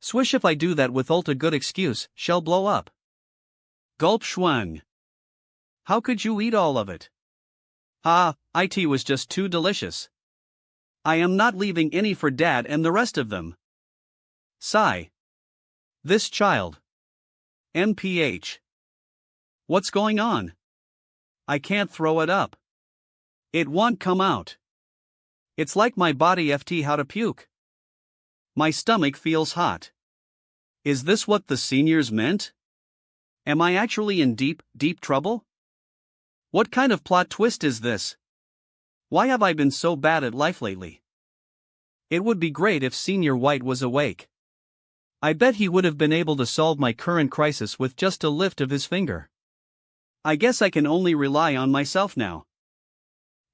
Swish if I do that with ult a good excuse, shall blow up. Gulp schwang. How could you eat all of it? Ah, it was just too delicious. I am not leaving any for dad and the rest of them. Sigh. This child. MPH. What's going on? I can't throw it up. It won't come out. It's like my body ft how to puke. My stomach feels hot. Is this what the seniors meant? Am I actually in deep, deep trouble? What kind of plot twist is this? Why have I been so bad at life lately? It would be great if Senior White was awake. I bet he would have been able to solve my current crisis with just a lift of his finger. I guess I can only rely on myself now.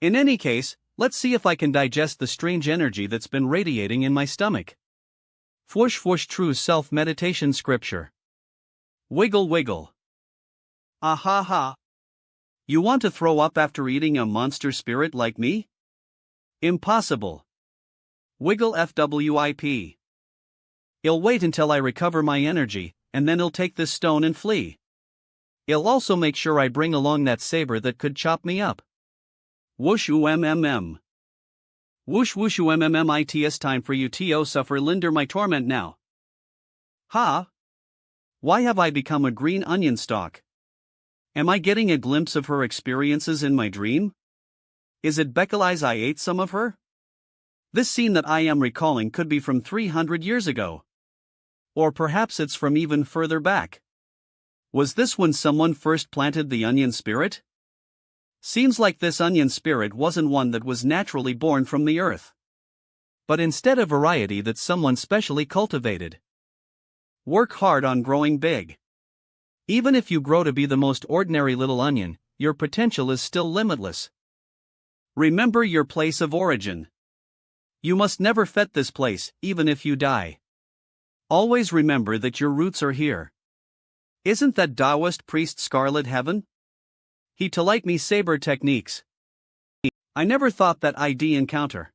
In any case, let's see if I can digest the strange energy that's been radiating in my stomach. Fwoosh fwoosh true self-meditation scripture. Wiggle wiggle. Ah ha ha. You want to throw up after eating a monster spirit like me? Impossible. Wiggle FWIP. I'll wait until I recover my energy, and then I'll take this stone and flee. I'll also make sure I bring along that saber that could chop me up. Whoosh ummm. Whoosh whoosh ummm it's time for you to suffer linder my torment now. Ha! Why have I become a green onion stalk? Am I getting a glimpse of her experiences in my dream? Is it Beckel's I ate some of her? This scene that I am recalling could be from 300 years ago. Or perhaps it's from even further back. Was this when someone first planted the onion spirit? Seems like this onion spirit wasn't one that was naturally born from the earth, but instead a variety that someone specially cultivated. Work hard on growing big. Even if you grow to be the most ordinary little onion, your potential is still limitless. Remember your place of origin. You must never forget this place, even if you die. Always remember that your roots are here. Isn't that Taoist priest Scarlet Heaven? He to like me saber techniques. I never thought that I'd encounter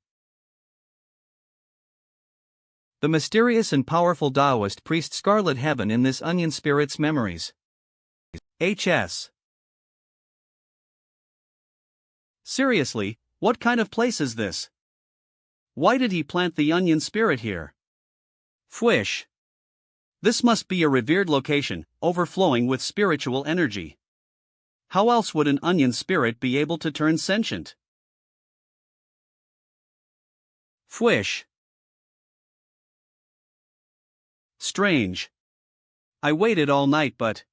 the mysterious and powerful Taoist priest Scarlet Heaven in this onion spirit's memories. HS. Seriously, what kind of place is this? Why did he plant the onion spirit here? Fwish. This must be a revered location, overflowing with spiritual energy. How else would an onion spirit be able to turn sentient? Fwish. Strange. I waited all night but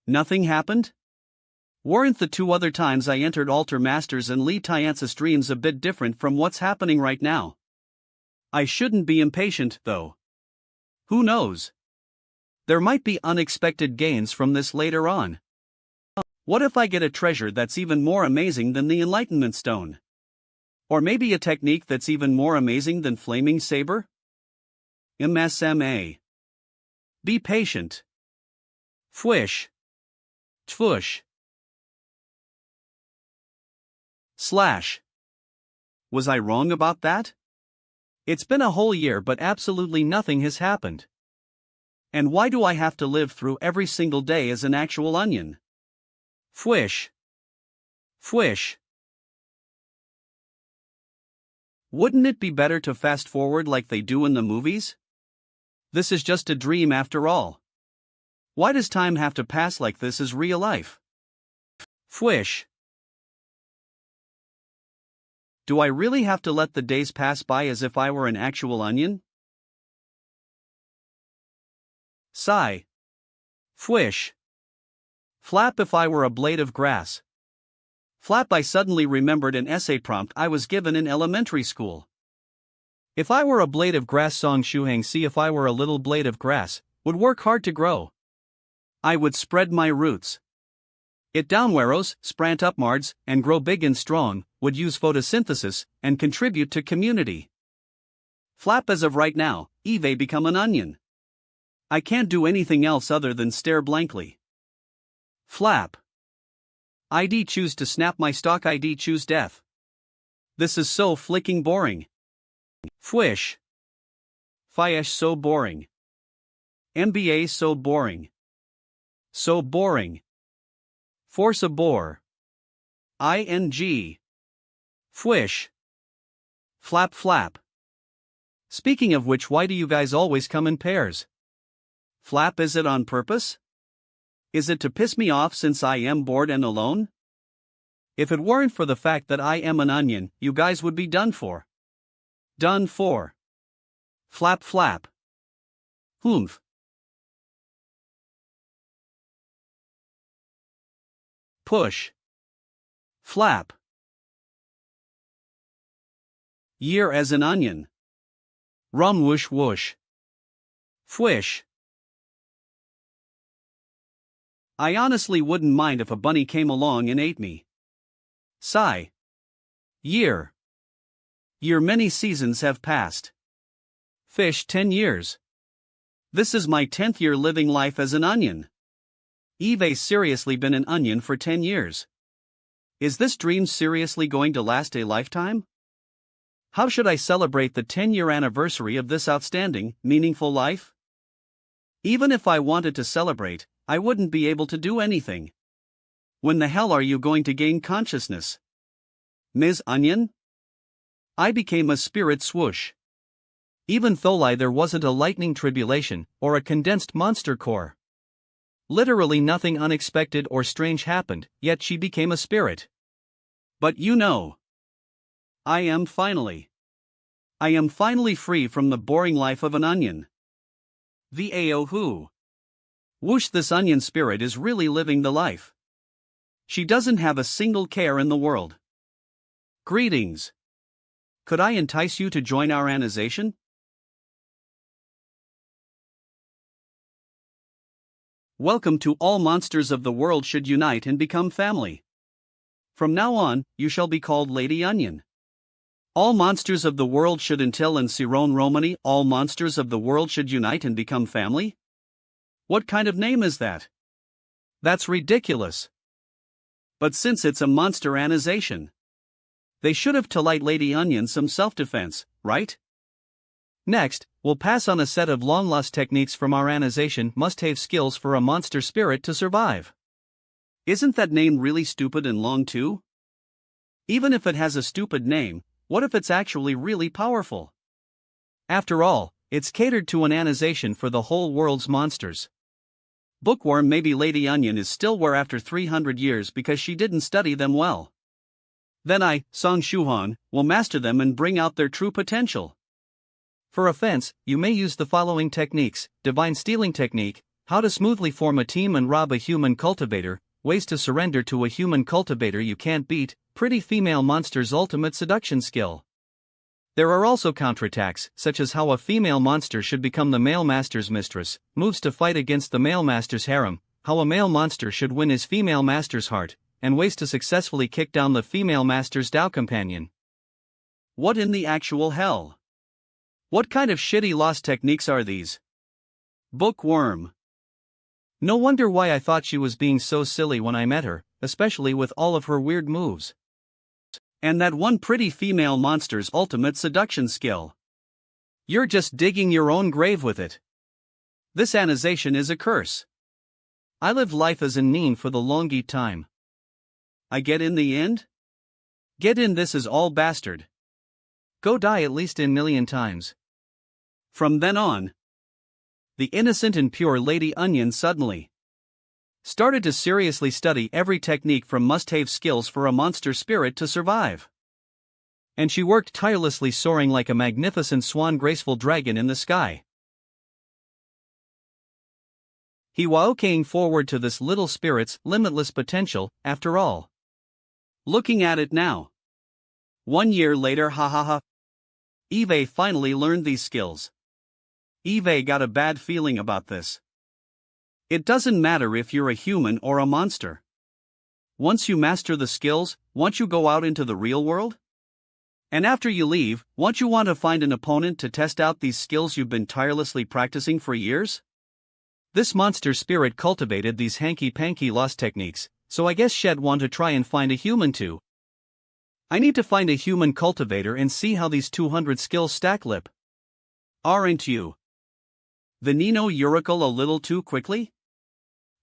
nothing happened? Weren't the 2 other times I entered Altar Masters and Lee Tiance's dreams a bit different from what's happening right now? I shouldn't be impatient, though. Who knows? There might be unexpected gains from this later on. What if I get a treasure that's even more amazing than the Enlightenment Stone? Or maybe a technique that's even more amazing than Flaming Saber? MSMA. Be patient. Fwish. Tfush. Slash. Was I wrong about that? It's been a whole year but absolutely nothing has happened. And why do I have to live through every single day as an actual onion? Fwish. Fwish. Wouldn't it be better to fast forward like they do in the movies? This is just a dream after all. Why does time have to pass like this as real life? Fwish. Do I really have to let the days pass by as if I were an actual onion? Sigh. Fwish. Flap if I were a blade of grass. Flap I suddenly remembered an essay prompt I was given in elementary school. If I were a blade of grass song shuhang see if I were a little blade of grass, would work hard to grow. I would spread my roots. It downwarrows, sprant upmards, and grow big and strong, would use photosynthesis, and contribute to community. Flap as of right now, Eve become an onion. I can't do anything else other than stare blankly. Flap. ID choose to snap my stock ID choose death. This is so flicking boring. Fwish. Fyesh so boring. MBA so boring. So boring. Force a bore. ING. Fwish. Flap flap. Speaking of which, why do you guys always come in pairs? Flap, is it on purpose? Is it to piss me off since I am bored and alone? If it weren't for the fact that I am an onion, you guys would be done for. Done for. Flap flap. Humph. Push. Flap. Year as an onion. Rum whoosh whoosh. Fwish. I honestly wouldn't mind if a bunny came along and ate me. Sigh. Year. Year, many seasons have passed. Fish, 10 years. This is my 10th year living life as an onion. Eve's seriously been an onion for 10 years. Is this dream seriously going to last a lifetime? How should I celebrate the 10-year anniversary of this outstanding, meaningful life? Even if I wanted to celebrate, I wouldn't be able to do anything. When the hell are you going to gain consciousness? Ms. Onion? I became a spirit swoosh. Even though there wasn't a lightning tribulation, or a condensed monster core. Literally nothing unexpected or strange happened, yet she became a spirit. But you know. I am finally free from the boring life of an onion. VAO who? Whoosh, this onion spirit is really living the life. She doesn't have a single care in the world. Greetings. Could I entice you to join our organization? Welcome to all monsters of the world should unite and become family. From now on, you shall be called Lady Onion. All monsters of the world should until in Siron Romani, all monsters of the world should unite and become family? What kind of name is that? That's ridiculous. But since it's a monster organization, they should have to light Lady Onion some self-defense, right? Next, we'll pass on a set of long-lost techniques from our organization must-have skills for a monster spirit to survive. Isn't that name really stupid and long too? Even if it has a stupid name, what if it's actually really powerful? After all, it's catered to an organization for the whole world's monsters. Bookworm, maybe Lady Onion is still where after 300 years because she didn't study them well. Then I, Song Shuhan, will master them and bring out their true potential. For offense, you may use the following techniques: Divine Stealing Technique, how to smoothly form a team and rob a human cultivator, ways to surrender to a human cultivator you can't beat, Pretty Female Monster's Ultimate Seduction Skill. There are also counterattacks, such as how a female monster should become the male master's mistress, moves to fight against the male master's harem, how a male monster should win his female master's heart, and ways to successfully kick down the female master's Tao companion. What in the actual hell? What kind of shitty lost techniques are these? Bookworm. No wonder why I thought she was being so silly when I met her, especially with all of her weird moves. And that one Pretty Female Monster's ultimate seduction skill. You're just digging your own grave with it. This organization is a curse. I lived life as a neen for the longy time. I get in the end? Get in, this is all bastard. Go die at least a million times. From then on, the innocent and pure Lady Onion suddenly started to seriously study every technique from must-have skills for a monster spirit to survive. And she worked tirelessly, soaring like a magnificent swan, graceful dragon in the sky. He walking forward to this little spirit's limitless potential, after all. Looking at it now. 1 year later, ha ha ha. Eve finally learned these skills. Eve got a bad feeling about this. It doesn't matter if you're a human or a monster. Once you master the skills, won't you go out into the real world? And after you leave, won't you want to find an opponent to test out these skills you've been tirelessly practicing for years? This monster spirit cultivated these hanky-panky lost techniques, so I guess she'd want to try and find a human too. I need to find a human cultivator and see how these 200 skills stack lip. Aren't you? Veneno Urical a little too quickly?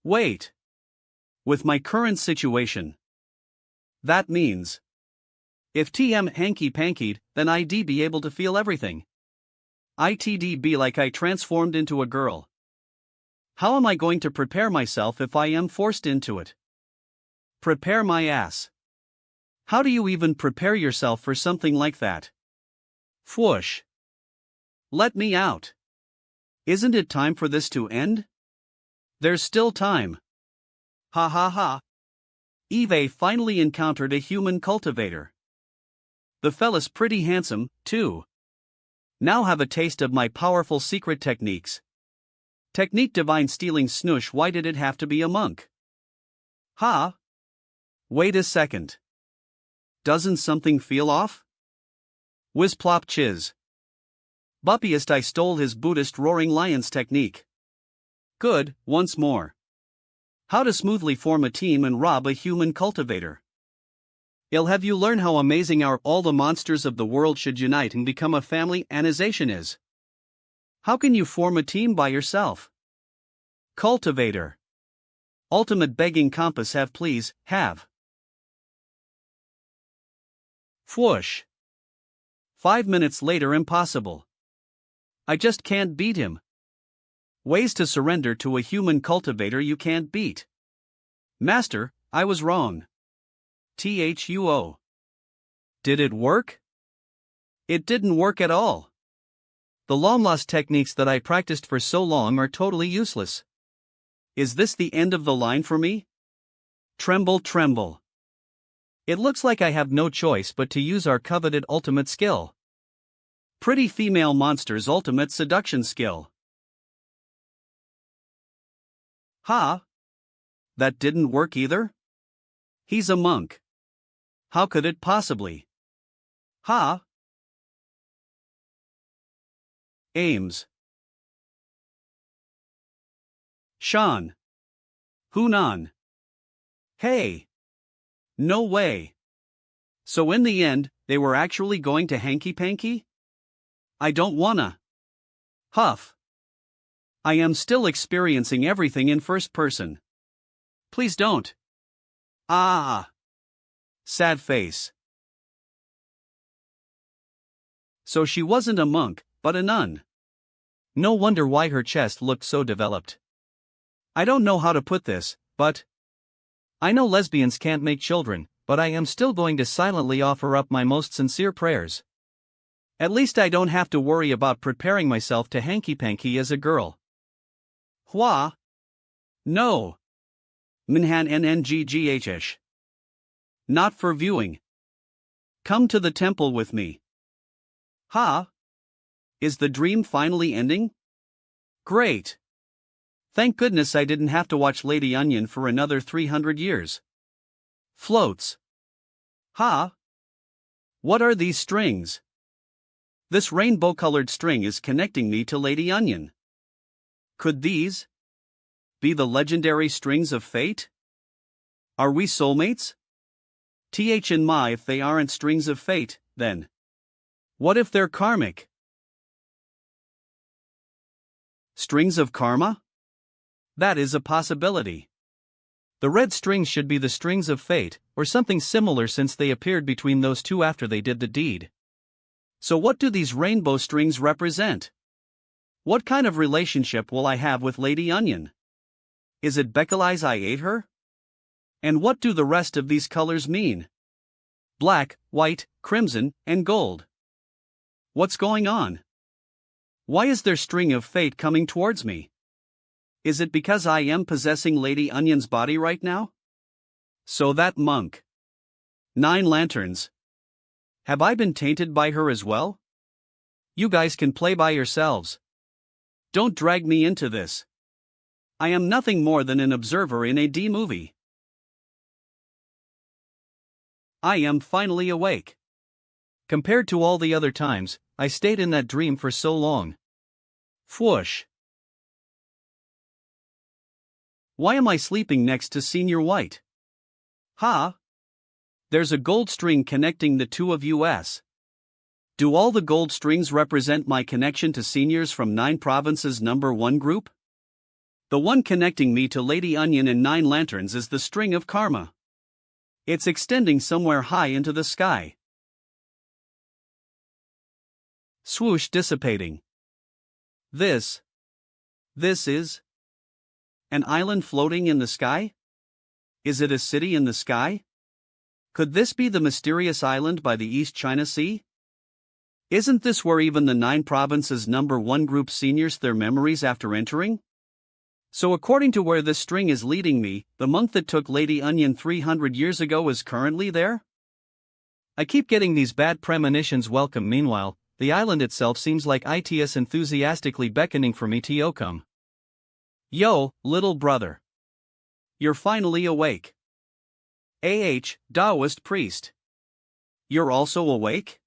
Wait. With my current situation. That means. If TM hanky-pankied, then I'd be able to feel everything. It'd be like I transformed into a girl. How am I going to prepare myself if I am forced into it? Prepare my ass. How do you even prepare yourself for something like that? Whoosh. Let me out. Isn't it time for this to end? There's still time. Ha ha ha. Eve finally encountered a human cultivator. The fella's pretty handsome, too. Now have a taste of my powerful secret techniques. Technique divine stealing snoosh. Why did it have to be a monk? Ha? Wait a second. Doesn't something feel off? Whiz plop chiz. Buppiest I stole his Buddhist roaring lion's technique. Good, once more. How to smoothly form a team and rob a human cultivator. I'll have you learn how amazing all the monsters of the world should unite and become a family organization is. How can you form a team by yourself? Cultivator. Ultimate begging compass have please, have. Whoosh. 5 minutes later impossible. I just can't beat him. Ways to surrender to a human cultivator you can't beat. Master, I was wrong. THUO. Did it work? It didn't work at all. The long-lost techniques that I practiced for so long are totally useless. Is this the end of the line for me? Tremble, tremble. It looks like I have no choice but to use our coveted ultimate skill. Pretty female monster's ultimate seduction skill. Ha? That didn't work either? He's a monk. How could it possibly? Ha? Aims. Shan. Hunan. Hey. No way. So in the end, they were actually going to hanky-panky? I don't wanna. Huff. I am still experiencing everything in first person. Please don't. Ah. Sad face. So she wasn't a monk, but a nun. No wonder why her chest looked so developed. I don't know how to put this, but I know lesbians can't make children, but I am still going to silently offer up my most sincere prayers. At least I don't have to worry about preparing myself to hanky-panky as a girl. Hua? No. Minhan NNGGHish. Not for viewing. Come to the temple with me. Ha? Is the dream finally ending? Great. Thank goodness I didn't have to watch Lady Onion for another 300 years. Floats. Ha? What are these strings? This rainbow-colored string is connecting me to Lady Onion. Could these be the legendary strings of fate? Are we soulmates? TH and Ma, if they aren't strings of fate, then what if they're karmic? Strings of karma? That is a possibility. The red strings should be the strings of fate, or something similar since they appeared between those two after they did the deed. So what do these rainbow strings represent? What kind of relationship will I have with Lady Onion? Is it because I ate her? And what do the rest of these colors mean? Black, white, crimson, and gold. What's going on? Why is there string of fate coming towards me? Is it because I am possessing Lady Onion's body right now? So that monk. 9 lanterns. Have I been tainted by her as well? You guys can play by yourselves. Don't drag me into this. I am nothing more than an observer in a D movie. I am finally awake. Compared to all the other times, I stayed in that dream for so long. Whoosh. Why am I sleeping next to Senior White? Ha? There's a gold string connecting the two of us. Do all the gold strings represent my connection to seniors from 9 provinces number 1 group? The one connecting me to Lady Onion and 9 lanterns is the string of karma. It's extending somewhere high into the sky. Swoosh dissipating. This is an island floating in the sky? Is it a city in the sky? Could this be the mysterious island by the East China Sea? Isn't this where even the 9 provinces number 1 group seniors their memories after entering? So according to where this string is leading me, the monk that took Lady Onion 300 years ago is currently there? I keep getting these bad premonitions. Welcome. Meanwhile, the island itself seems like it is enthusiastically beckoning for me to come. Yo, little brother. You're finally awake. Taoist priest. You're also awake?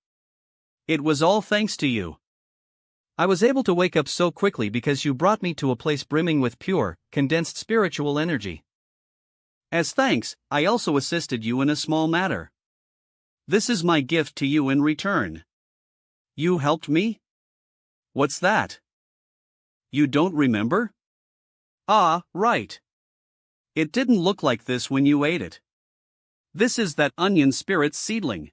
It was all thanks to you. I was able to wake up so quickly because you brought me to a place brimming with pure, condensed spiritual energy. As thanks, I also assisted you in a small matter. This is my gift to you in return. You helped me? What's that? You don't remember? Ah, right. It didn't look like this when you ate it. This is that onion spirit seedling.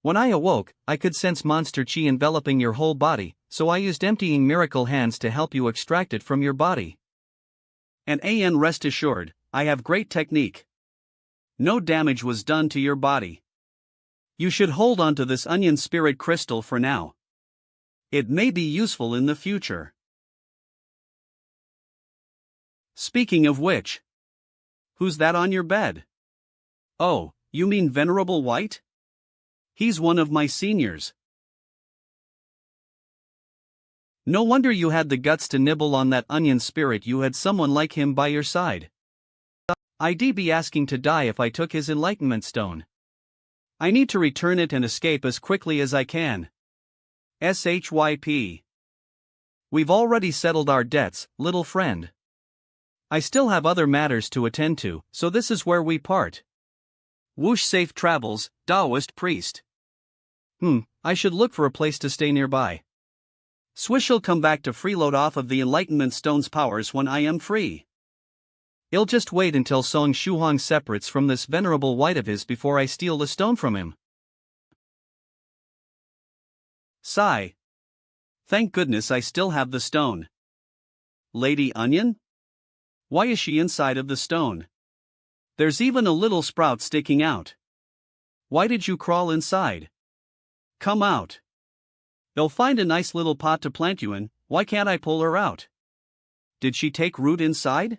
When I awoke, I could sense monster chi enveloping your whole body, so I used emptying miracle hands to help you extract it from your body. And rest assured, I have great technique. No damage was done to your body. You should hold on to this onion spirit crystal for now. It may be useful in the future. Speaking of which, who's that on your bed? Oh, you mean Venerable White? He's one of my seniors. No wonder you had the guts to nibble on that onion spirit. You had someone like him by your side. I'd be asking to die if I took his enlightenment stone. I need to return it and escape as quickly as I can. SHYP. We've already settled our debts, little friend. I still have other matters to attend to, so this is where we part. Whoosh, safe travels, Taoist priest. I should look for a place to stay nearby. Swish'll come back to freeload off of the Enlightenment Stone's powers when I am free. I'll just wait until Song Shuhong separates from this venerable white of his before I steal the stone from him. Sigh. Thank goodness I still have the stone. Lady Onion? Why is she inside of the stone? There's even a little sprout sticking out. Why did you crawl inside? Come out. They'll find a nice little pot to plant you in. Why can't I pull her out? Did she take root inside?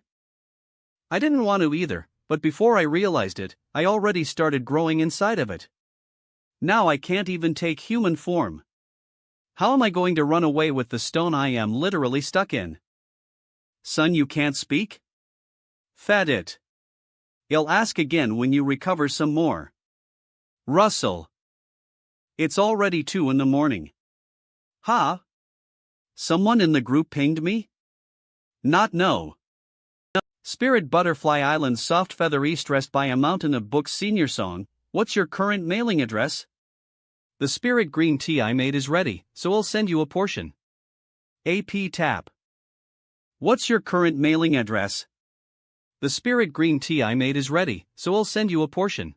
I didn't want to either, but before I realized it, I already started growing inside of it. Now I can't even take human form. How am I going to run away with the stone I am literally stuck in? Son, you can't speak? Fat it. I'll ask again when you recover some more. Russell. It's already 2 in the morning. Huh? Someone in the group pinged me? No. Spirit Butterfly Island Soft Feather Stressed by a Mountain of Books Senior Song, what's your current mailing address? The spirit green tea I made is ready, so I'll send you a portion. AP Tap. What's your current mailing address? The spirit green tea I made is ready, so I'll send you a portion.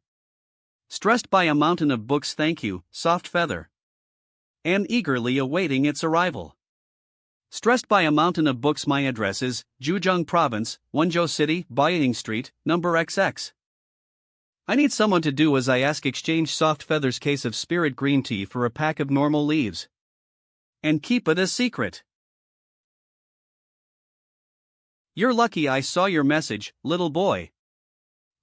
Stressed by a mountain of books, thank you, Soft Feather. Am eagerly awaiting its arrival. Stressed by a mountain of books, my address is Zhejiang Province, Wenzhou City, Baiying Street, number XX. I need someone to do as I ask. Exchange Soft Feather's case of spirit green tea for a pack of normal leaves. And keep it a secret. You're lucky I saw your message, little boy.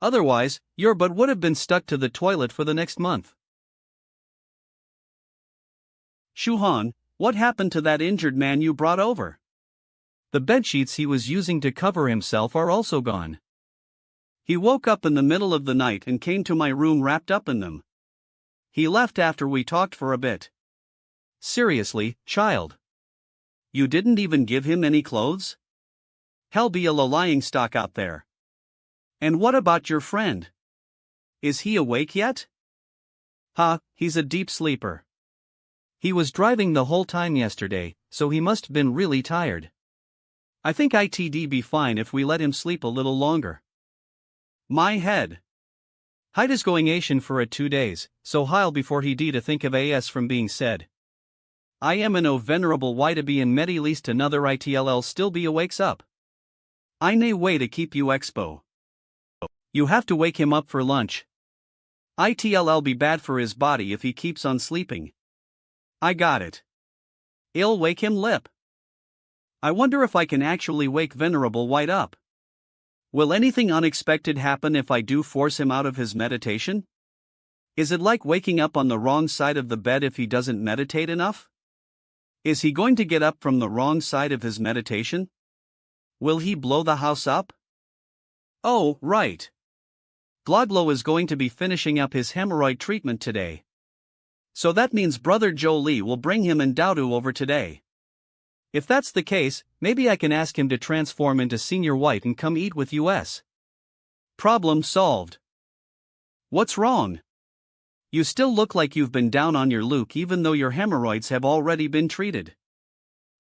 Otherwise, your butt would have been stuck to the toilet for the next month. Shuhan, what happened to that injured man you brought over? The bedsheets he was using to cover himself are also gone. He woke up in the middle of the night and came to my room wrapped up in them. He left after we talked for a bit. Seriously, child. You didn't even give him any clothes? Hell be a lying stock out there. And what about your friend? Is he awake yet? He's a deep sleeper. He was driving the whole time yesterday, so he must been really tired. I think it'd be fine if we let him sleep a little longer. My head. Height is going Asian for 2 days, so Heil before he d to think of as from being said. I am an o venerable y to be in medi least another itll still be awakes up. I nay way to keep you expo. You have to wake him up for lunch. It'll be bad for his body if he keeps on sleeping. I got it. I'll wake him lip. I wonder if I can actually wake Venerable White up. Will anything unexpected happen if I do force him out of his meditation? Is it like waking up on the wrong side of the bed if he doesn't meditate enough? Is he going to get up from the wrong side of his meditation? Will he blow the house up? Oh, right. Gloglo is going to be finishing up his hemorrhoid treatment today. So that means Brother Joe Lee will bring him and Dowdu over today. If that's the case, maybe I can ask him to transform into Senior White and come eat with us. Problem solved. What's wrong? You still look like you've been down on your luke even though your hemorrhoids have already been treated.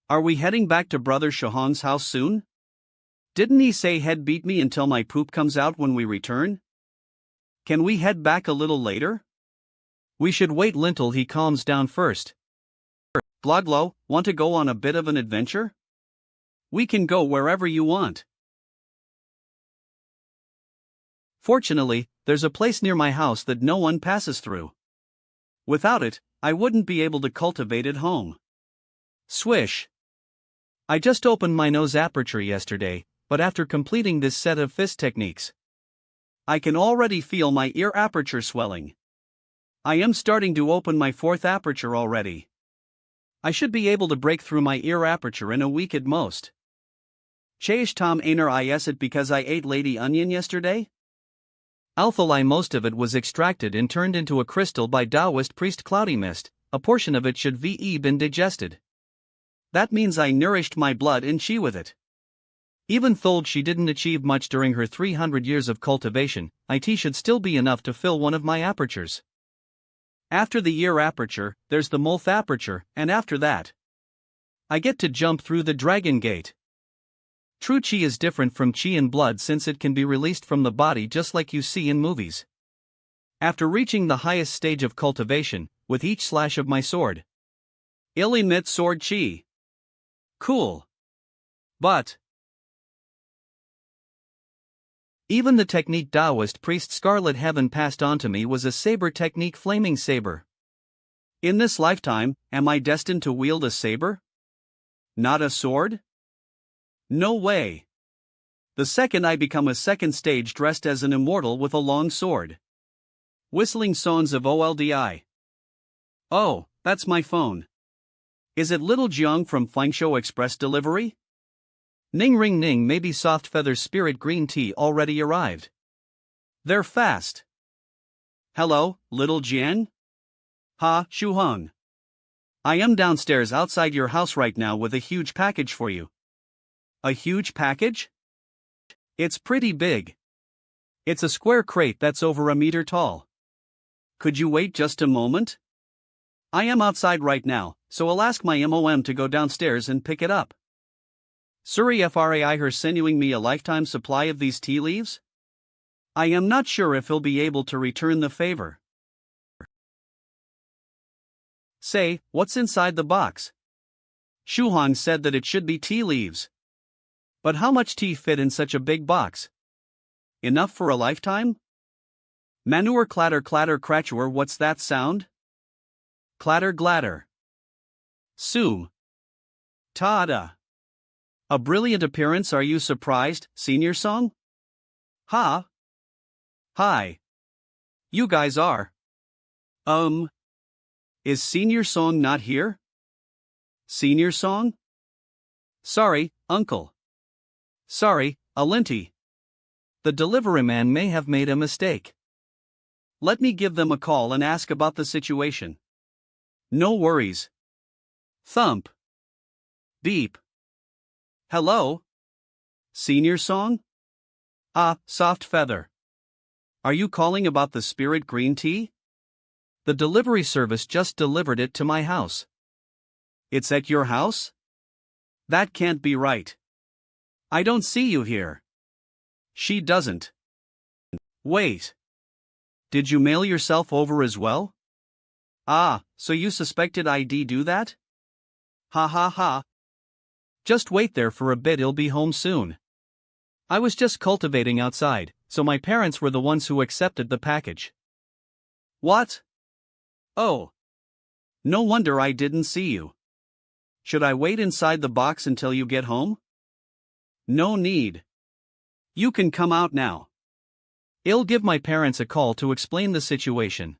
Are we heading back to Brother Shahong's house soon? Didn't he say head beat me until my poop comes out when we return? Can we head back a little later? We should wait until he calms down first. Gloglo, want to go on a bit of an adventure? We can go wherever you want. Fortunately, there's a place near my house that no one passes through. Without it, I wouldn't be able to cultivate at home. Swish. I just opened my nose aperture yesterday, but after completing this set of fist techniques, I can already feel my ear aperture swelling. I am starting to open my fourth aperture already. I should be able to break through my ear aperture in a week at most. Chaish Tom Ainer is it because I ate Lady Onion yesterday? Alphalai most of it was extracted and turned into a crystal by Taoist priest Cloudy Mist, a portion of it should ve been digested. That means I nourished my blood and she with it. Even though she didn't achieve much during her 300 years of cultivation, it should still be enough to fill one of my apertures. After the ear aperture, there's the mouth aperture, and after that, I get to jump through the dragon gate. True chi is different from chi in blood since it can be released from the body just like you see in movies. After reaching the highest stage of cultivation, with each slash of my sword, I'll emit sword chi. Cool. But even the technique Taoist priest Scarlet Heaven passed on to me was a saber technique flaming saber. In this lifetime, am I destined to wield a saber? Not a sword? No way. The second I become a second stage dressed as an immortal with a long sword. Whistling songs of OLDI. Oh, that's my phone. Is it Little Jiang from Fengsho Express Delivery? Ning ring ning, maybe Soft Feather Spirit Green Tea already arrived. They're fast. Hello, Little Jiang? Ha, Shuhong. I am downstairs outside your house right now with a huge package for you. A huge package? It's pretty big. It's a square crate that's over a meter tall. Could you wait just a moment? I am outside right now, so I'll ask my MOM to go downstairs and pick it up. Suri Frai her sending me a lifetime supply of these tea leaves? I am not sure if he'll be able to return the favor. Say, what's inside the box? Shuhong said that it should be tea leaves. But how much tea fit in such a big box? Enough for a lifetime? Manure clatter clatter cratcher, what's that sound? Clatter glatter. Sue. Ta-da. A brilliant appearance, are you surprised, Senior Song? Ha. Hi. You guys are. Is Senior Song not here? Senior Song? Sorry, Uncle. Sorry, Alinti. The delivery man may have made a mistake. Let me give them a call and ask about the situation. No worries. Thump. Beep. Hello? Senior Song? Ah, Soft Feather. Are you calling about the spirit green tea? The delivery service just delivered it to my house. It's at your house? That can't be right. I don't see you here. She doesn't. Wait. Did you mail yourself over as well? Ah, so you suspected I'd do that? Ha ha ha. Just wait there for a bit, he'll be home soon. I was just cultivating outside, so my parents were the ones who accepted the package. What? Oh. No wonder I didn't see you. Should I wait inside the box until you get home? No need. You can come out now. I'll give my parents a call to explain the situation.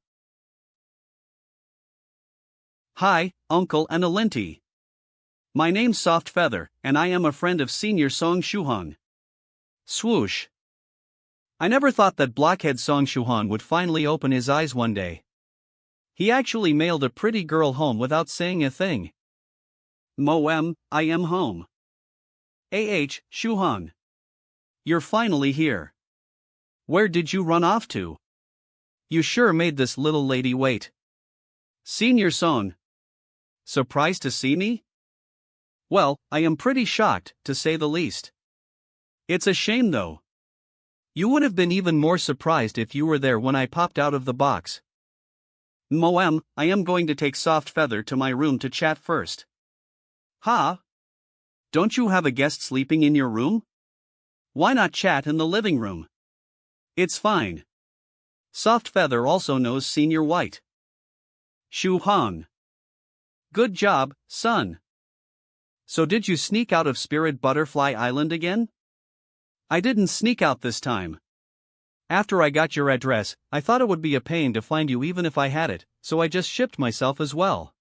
Hi, Uncle and Alinti. My name's Soft Feather, and I am a friend of Senior Song Shuhan. Swoosh. I never thought that blockhead Song Shuhan would finally open his eyes one day. He actually mailed a pretty girl home without saying a thing. Moem, I am home. Shuhan. You're finally here. Where did you run off to? You sure made this little lady wait. Senior Song. Surprised to see me? Well, I am pretty shocked, to say the least. It's a shame though. You would have been even more surprised if you were there when I popped out of the box. Moem, I am going to take Soft Feather to my room to chat first. Ha? Don't you have a guest sleeping in your room? Why not chat in the living room? It's fine. Soft Feather also knows Senior White. Shu Han. Good job, son. So did you sneak out of Spirit Butterfly Island again? I didn't sneak out this time. After I got your address, I thought it would be a pain to find you even if I had it, so I just shipped myself as well.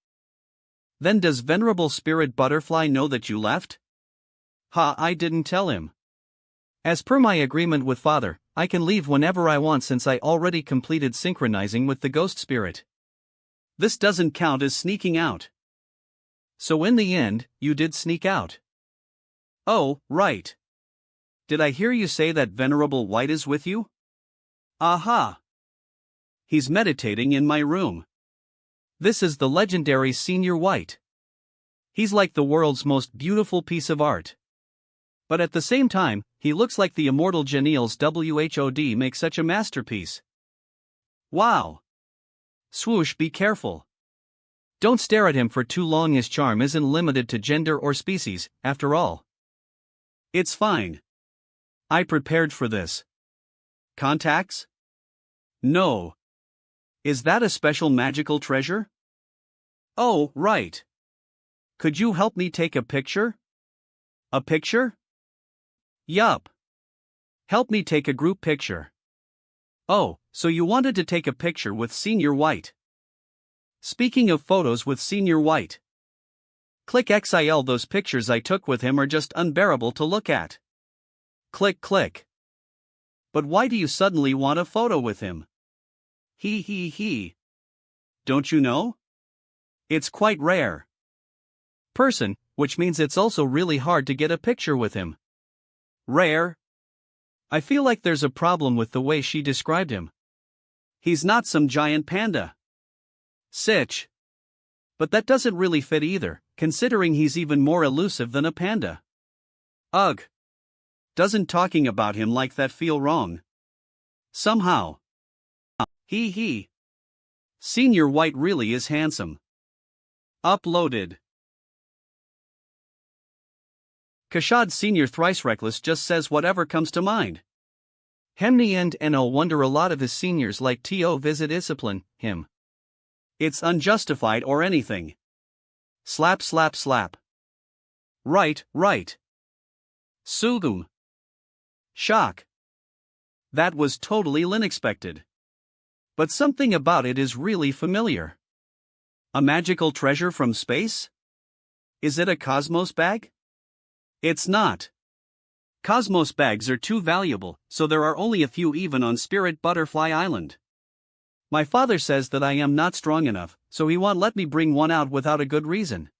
Then does Venerable Spirit Butterfly know that you left? Ha, I didn't tell him. As per my agreement with Father, I can leave whenever I want since I already completed synchronizing with the ghost spirit. This doesn't count as sneaking out. So in the end, you did sneak out. Oh, right. Did I hear you say that Venerable White is with you? Aha! He's meditating in my room. This is the legendary Senior White. He's like the world's most beautiful piece of art. But at the same time, he looks like the immortal Genials WHOD make such a masterpiece. Wow! Swoosh, be careful. Don't stare at him for too long, his charm isn't limited to gender or species, after all. It's fine. I prepared for this. Contacts? No. Is that a special magical treasure? Oh, right. Could you help me take a picture? A picture? Yup. Help me take a group picture. Oh, so you wanted to take a picture with Senior White. Speaking of photos with Senior White. Click XIL, those pictures I took with him are just unbearable to look at. Click click. But why do you suddenly want a photo with him? He. Don't you know? It's quite rare. Person, which means it's also really hard to get a picture with him. Rare? I feel like there's a problem with the way she described him. He's not some giant panda. Sitch. But that doesn't really fit either, considering he's even more elusive than a panda. Ugh. Doesn't talking about him like that feel wrong? Somehow. He. Senior White really is handsome. Uploaded. Kashad Senior Thrice Reckless just says whatever comes to mind. Hemni and NL wonder a lot of his seniors like to visit discipline him. It's unjustified or anything. Slap. Right. Sugum. Shock. That was totally unexpected. But something about it is really familiar. A magical treasure from space? Is it a Cosmos bag? It's not. Cosmos bags are too valuable, so there are only a few even on Spirit Butterfly Island. My father says that I am not strong enough, so he won't let me bring one out without a good reason.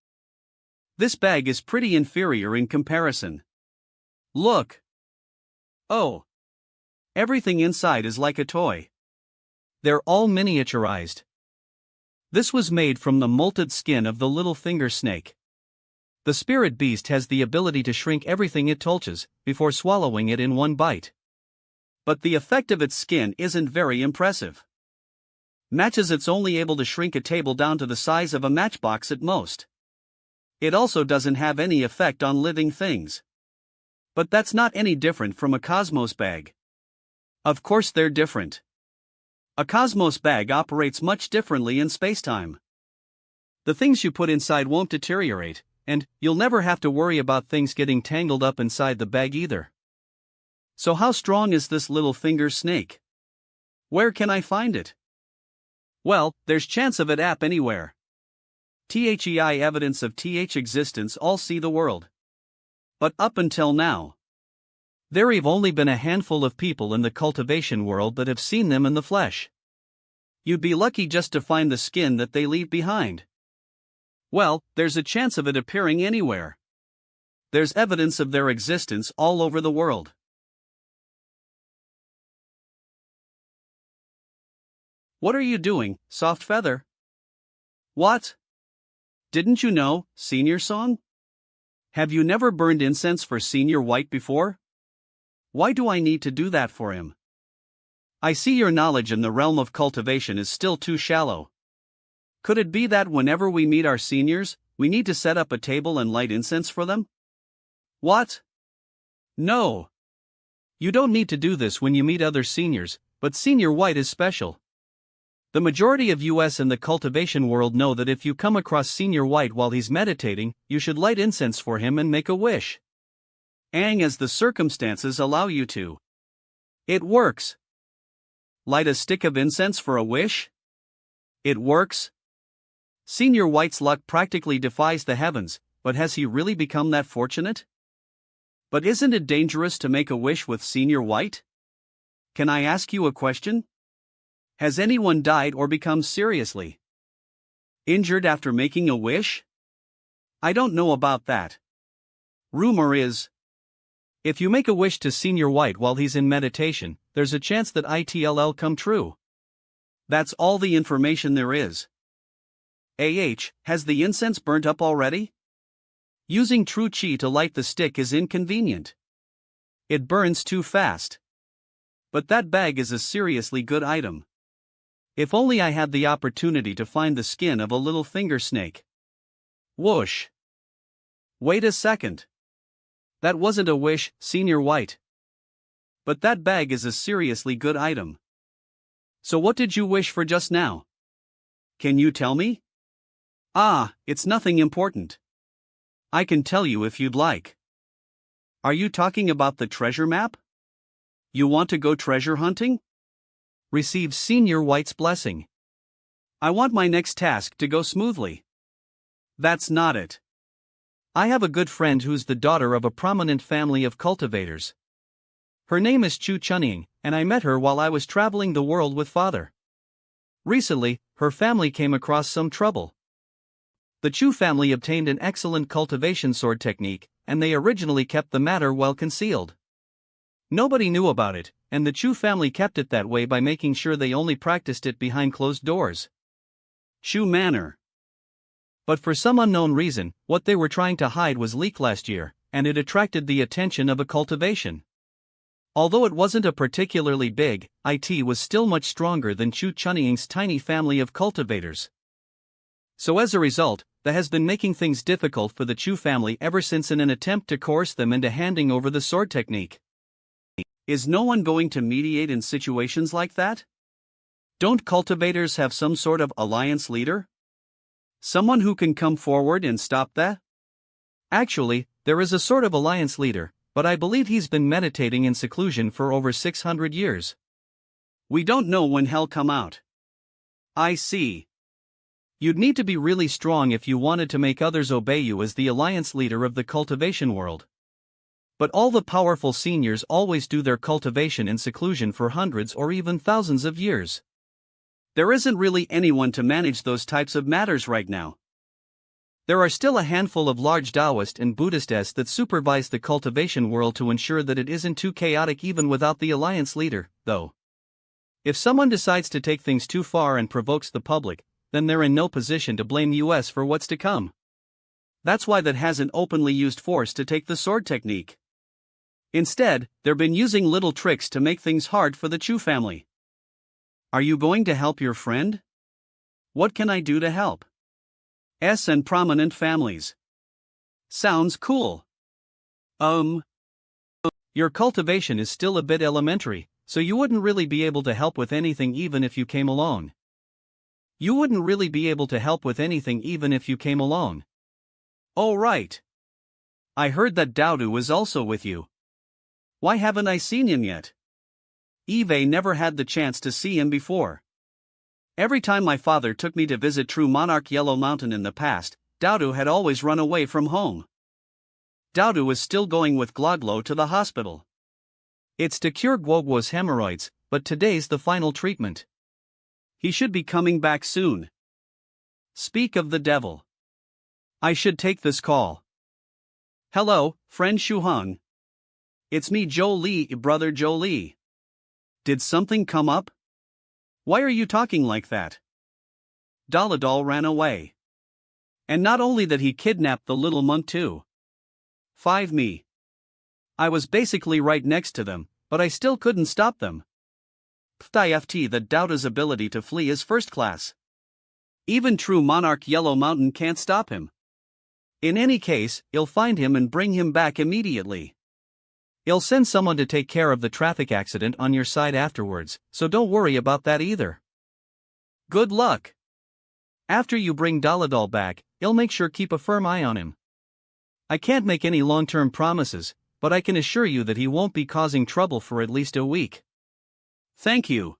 This bag is pretty inferior in comparison. Look. Oh. Everything inside is like a toy. They're all miniaturized. This was made from the molted skin of the little finger snake. The spirit beast has the ability to shrink everything it touches, before swallowing it in one bite. But the effect of its skin isn't very impressive. Matches it's only able to shrink a table down to the size of a matchbox at most. It also doesn't have any effect on living things. But that's not any different from a Cosmos bag. Of course they're different. A Cosmos bag operates much differently in spacetime. The things you put inside won't deteriorate, and you'll never have to worry about things getting tangled up inside the bag either. So how strong is this little finger snake? Where can I find it? Well, there's chance of it app anywhere. THEI evidence of TH existence all see the world. But up until now, there've only been a handful of people in the cultivation world that have seen them in the flesh. You'd be lucky just to find the skin that they leave behind. Well, there's a chance of it appearing anywhere. There's evidence of their existence all over the world. What are you doing, soft feather? What? Didn't you know, senior song? Have you never burned incense for Senior White before? Why do I need to do that for him? I see your knowledge in the realm of cultivation is still too shallow. Could it be that whenever we meet our seniors, we need to set up a table and light incense for them? What? No. You don't need to do this when you meet other seniors, but Senior White is special. The majority of US in the cultivation world know that if you come across Senior White while he's meditating, you should light incense for him and make a wish. As the circumstances allow you to. It works. Light a stick of incense for a wish? It works. Senior White's luck practically defies the heavens, but has he really become that fortunate? But isn't it dangerous to make a wish with Senior White? Can I ask you a question? Has anyone died or become seriously injured after making a wish? I don't know about that. Rumor is, if you make a wish to Senior White while he's in meditation, there's a chance that it'll come true. That's all the information there is. Has the incense burnt up already? Using true chi to light the stick is inconvenient. It burns too fast. But that bag is a seriously good item. If only I had the opportunity to find the skin of a little finger snake. Whoosh. Wait a second. That wasn't a wish, Senior White. But that bag is a seriously good item. So what did you wish for just now? Can you tell me? It's nothing important. I can tell you if you'd like. Are you talking about the treasure map? You want to go treasure hunting? Receive Senior White's blessing. I want my next task to go smoothly. That's not it. I have a good friend who's the daughter of a prominent family of cultivators. Her name is Chu Chunying, and I met her while I was traveling the world with father. Recently, her family came across some trouble. The Chu family obtained an excellent cultivation sword technique, and they originally kept the matter well concealed. Nobody knew about it, and the Chu family kept it that way by making sure they only practiced it behind closed doors. Chu manner. But for some unknown reason, what they were trying to hide was leaked last year, and it attracted the attention of a cultivation. Although it wasn't a particularly big, it was still much stronger than Chu Chunying's tiny family of cultivators. So as a result, that has been making things difficult for the Chu family ever since in an attempt to coerce them into handing over the sword technique. Is no one going to mediate in situations like that? Don't cultivators have some sort of alliance leader? Someone who can come forward and stop that? Actually, there is a sort of alliance leader, but I believe he's been meditating in seclusion for over 600 years. We don't know when he'll come out. I see. You'd need to be really strong if you wanted to make others obey you as the alliance leader of the cultivation world. But all the powerful seniors always do their cultivation in seclusion for hundreds or even thousands of years. There isn't really anyone to manage those types of matters right now. There are still a handful of large Taoist and Buddhists that supervise the cultivation world to ensure that it isn't too chaotic even without the alliance leader, though. If someone decides to take things too far and provokes the public, then they're in no position to blame US for what's to come. That's why that hasn't openly used force to take the sword technique. Instead, they've been using little tricks to make things hard for the Chu family. Are you going to help your friend? What can I do to help? And prominent families. Sounds cool. Your cultivation is still a bit elementary, so you wouldn't really be able to help with anything even if you came alone. Oh right. I heard that Dowdu was also with you. Why haven't I seen him yet? Eve never had the chance to see him before. Every time my father took me to visit True Monarch Yellow Mountain in the past, Dowdu had always run away from home. Dowdu was still going with Gloglo to the hospital. It's to cure Guoguo's hemorrhoids, but today's the final treatment. He should be coming back soon. Speak of the devil. I should take this call. Hello, friend Shuhong. It's me, Joe Lee, brother Joe Lee. Did something come up? Why are you talking like that? Daladal ran away. And not only that, he kidnapped the little monk too. 5 me. I was basically right next to them, but I still couldn't stop them. Pft that Dowda's ability to flee is first class. Even True Monarch Yellow Mountain can't stop him. In any case, you'll find him and bring him back immediately. You'll send someone to take care of the traffic accident on your side afterwards, so don't worry about that either. Good luck. After you bring Daladal back, you'll make sure keep a firm eye on him. I can't make any long-term promises, but I can assure you that he won't be causing trouble for at least a week. Thank you.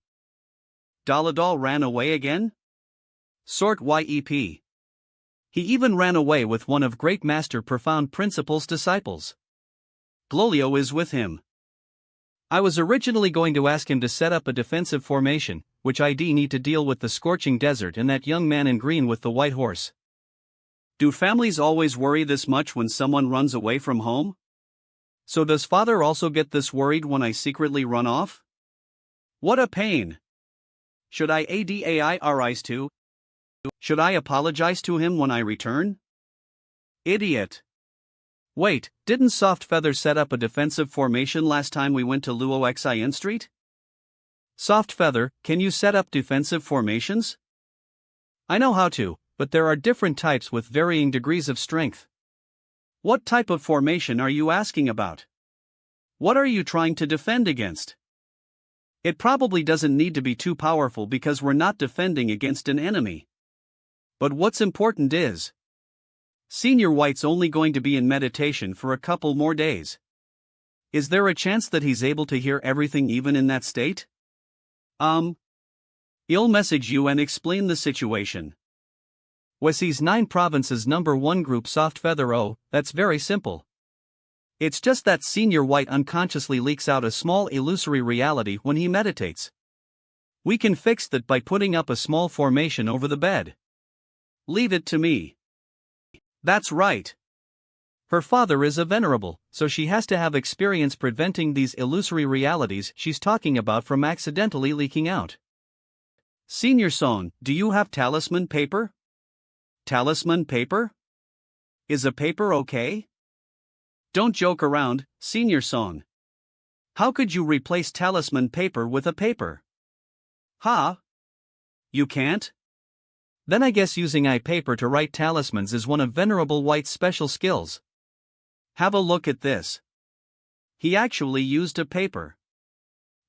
Daladal ran away again? Sort YEP. He even ran away with one of Great Master Profound Principle's disciples. Glolio is with him. I was originally going to ask him to set up a defensive formation, which I'd need to deal with the scorching desert and that young man in green with the white horse. Do families always worry this much when someone runs away from home? So does father also get this worried when I secretly run off? What a pain. Should I ADAIRIze to? Should I apologize to him when I return? Idiot. Wait, didn't Soft Feather set up a defensive formation last time we went to Luo Xin Street? Soft Feather, can you set up defensive formations? I know how to, but there are different types with varying degrees of strength. What type of formation are you asking about? What are you trying to defend against? It probably doesn't need to be too powerful because we're not defending against an enemy. But what's important is, Senior White's only going to be in meditation for a couple more days. Is there a chance that he's able to hear everything even in that state? I'll message you and explain the situation. Wesi's 9 provinces number 1 group Soft Feather. Oh, that's very simple. It's just that Senior White unconsciously leaks out a small illusory reality when he meditates. We can fix that by putting up a small formation over the bed. Leave it to me. That's right. Her father is a venerable, so she has to have experience preventing these illusory realities she's talking about from accidentally leaking out. Senior Song, do you have talisman paper? Talisman paper? Is a paper okay? Don't joke around, Senior Song. How could you replace talisman paper with a paper? Huh? You can't? Then I guess using eye paper to write talismans is one of Venerable White's special skills. Have a look at this. He actually used a paper.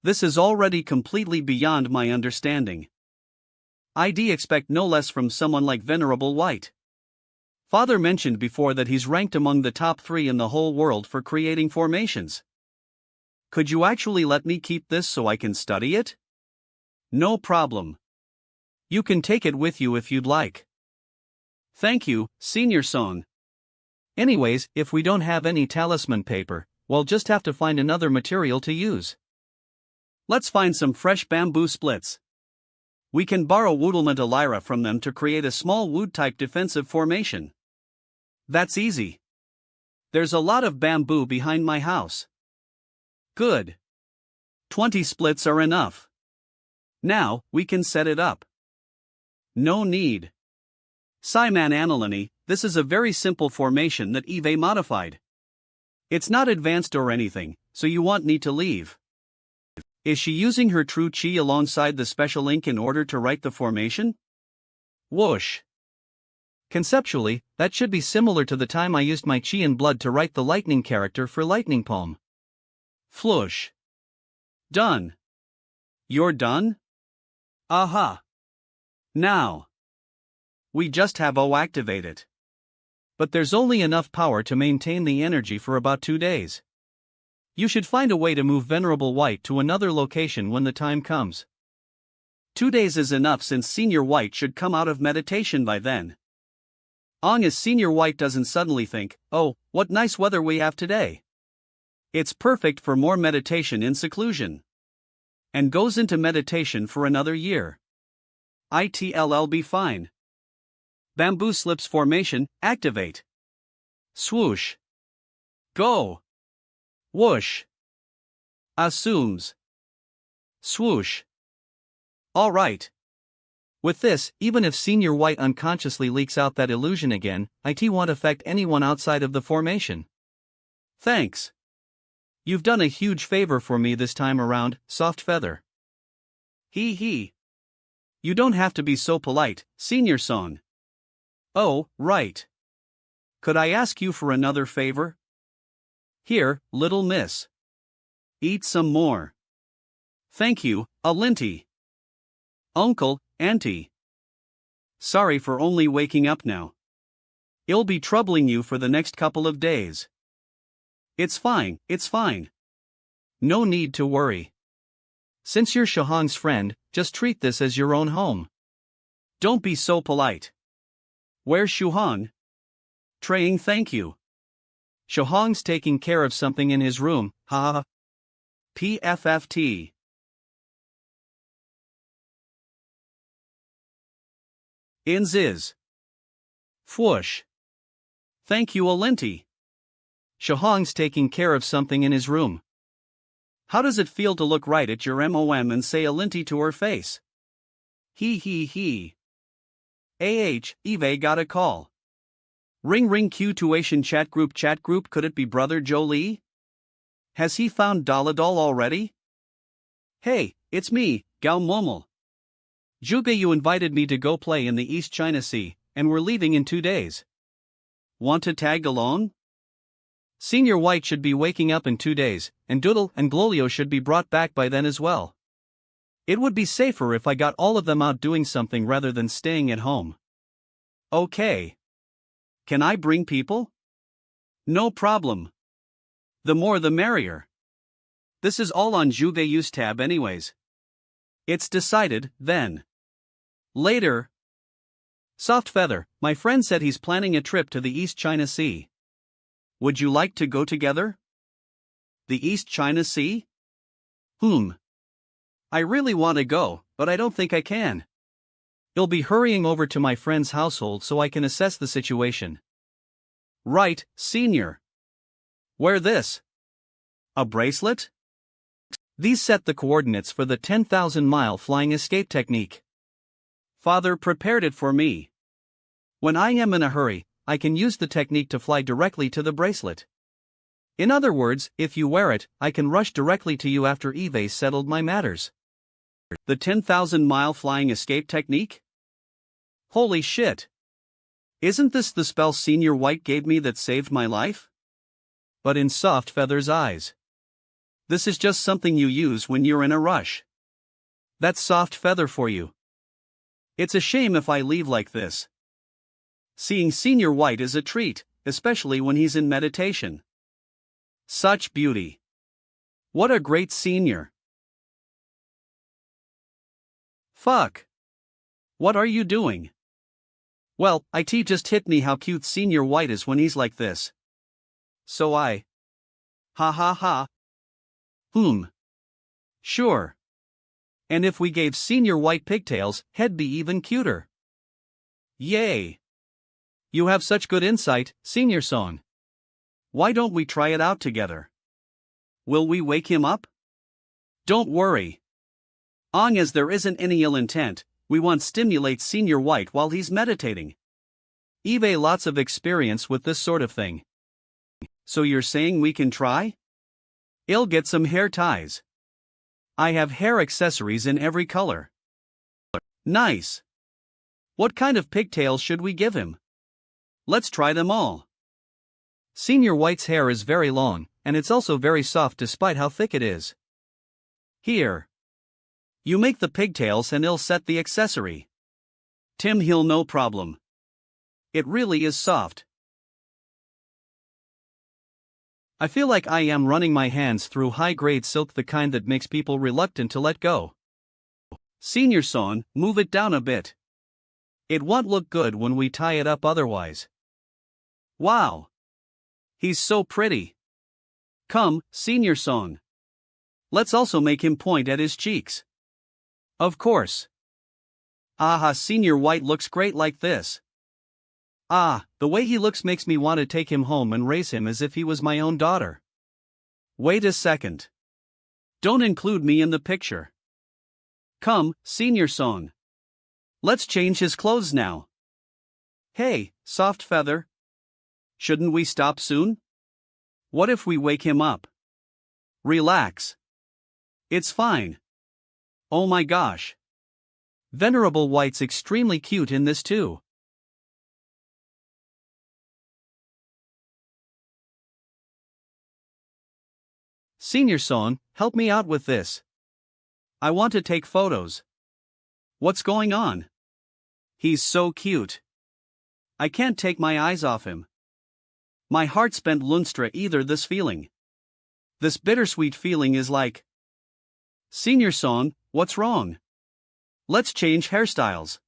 This is already completely beyond my understanding. I'd expect no less from someone like Venerable White. Father mentioned before that he's ranked among the top 3 in the whole world for creating formations. Could you actually let me keep this so I can study it? No problem. You can take it with you if you'd like. Thank you, Senior Song. Anyways, if we don't have any talisman paper, we'll just have to find another material to use. Let's find some fresh bamboo splits. We can borrow Woodlement Elira from them to create a small wood-type defensive formation. That's easy. There's a lot of bamboo behind my house. Good. 20 splits are enough. Now, we can set it up. No need. Simon Anilini, this is a very simple formation that Eve modified. It's not advanced or anything, so you won't need to leave. Is she using her true chi alongside the special ink in order to write the formation? Whoosh. Conceptually, that should be similar to the time I used my chi and blood to write the lightning character for lightning poem. Flush. Done. You're done? Aha. Now. We just have to activate it. But there's only enough power to maintain the energy for about 2 days. You should find a way to move Venerable White to another location when the time comes. 2 days is enough since Senior White should come out of meditation by then. As Senior White doesn't suddenly think, oh, what nice weather we have today. It's perfect for more meditation in seclusion. And goes into meditation for another year. It'll be fine. Bamboo slips formation, activate. Swoosh. Go. Whoosh. Assumes. Swoosh. Alright. With this, even if Senior White unconsciously leaks out that illusion again, it won't affect anyone outside of the formation. Thanks. You've done a huge favor for me this time around, Soft Feather. Hee hee. You don't have to be so polite, Senior Song. Oh, right. Could I ask you for another favor? Here, little miss. Eat some more. Thank you, Alinty. Uncle, Auntie. Sorry for only waking up now. I'll be troubling you for the next couple of days. It's fine, it's fine. No need to worry. Since you're Shahong's friend, just treat this as your own home. Don't be so polite. Where's Shuhong? Traying thank you. Shahong's taking care of something in his room, haha. PFFT. Inziz. Fwoosh. Thank you, Alinty. Shahong's taking care of something in his room. How does it feel to look right at your MOM and say Alinty to her face? Hee hee hee. Eve got a call. Ring ring Q2ation chat group could it be brother Jolie? Has he found Daladol already? Hey, it's me, Gao Momol. Zhuge you invited me to go play in the East China Sea, and we're leaving in 2 days. Want to tag along? Senior White should be waking up in 2 days, and Doodle and Glolio should be brought back by then as well. It would be safer if I got all of them out doing something rather than staying at home. Okay. Can I bring people? No problem. The more the merrier. This is all on Zhuge Yu's tab anyways. It's decided, then. Later. Soft Feather, my friend said he's planning a trip to the East China Sea. Would you like to go together? The East China Sea? I really want to go, but I don't think I can. I'll be hurrying over to my friend's household so I can assess the situation. Right, Senior. Wear this. A bracelet? These set the coordinates for the 10,000-mile flying escape technique. Father prepared it for me. When I am in a hurry, I can use the technique to fly directly to the bracelet. In other words, if you wear it, I can rush directly to you after Eve's settled my matters. The 10,000-mile flying escape technique? Holy shit! Isn't this the spell Senior White gave me that saved my life? But in Soft Feather's eyes. This is just something you use when you're in a rush. That's Soft Feather for you. It's a shame if I leave like this. Seeing Senior White is a treat, especially when he's in meditation. Such beauty. What a great senior. Fuck. What are you doing? Well, it just hit me how cute Senior White is when he's like this. So I. Ha ha ha. Sure. And if we gave Senior White pigtails, he'd be even cuter. Yay. You have such good insight, Senior Song. Why don't we try it out together? Will we wake him up? Don't worry. As there isn't any ill intent, we want to stimulate Senior White while he's meditating. Eve lots of experience with this sort of thing. So you're saying we can try? I'll get some hair ties. I have hair accessories in every color. Nice. What kind of pigtails should we give him? Let's try them all. Senior White's hair is very long, and it's also very soft despite how thick it is. Here. You make the pigtails and I'll set the accessory. Tim he'll no problem. It really is soft. I feel like I am running my hands through high-grade silk, the kind that makes people reluctant to let go. Senior Son, move it down a bit. It won't look good when we tie it up otherwise. Wow. He's so pretty. Come, Senior Son. Let's also make him point at his cheeks. Of course. Aha, Senior White looks great like this. Ah, the way he looks makes me want to take him home and raise him as if he was my own daughter. Wait a second. Don't include me in the picture. Come, Senior Son. Let's change his clothes now. Hey, Soft Feather. Shouldn't we stop soon? What if we wake him up? Relax. It's fine. Oh my gosh. Venerable White's extremely cute in this too. Senior Son, help me out with this. I want to take photos. What's going on? He's so cute. I can't take my eyes off him. My heart spent Lunstra either this feeling. This bittersweet feeling is like. Senior Son, what's wrong? Let's change hairstyles.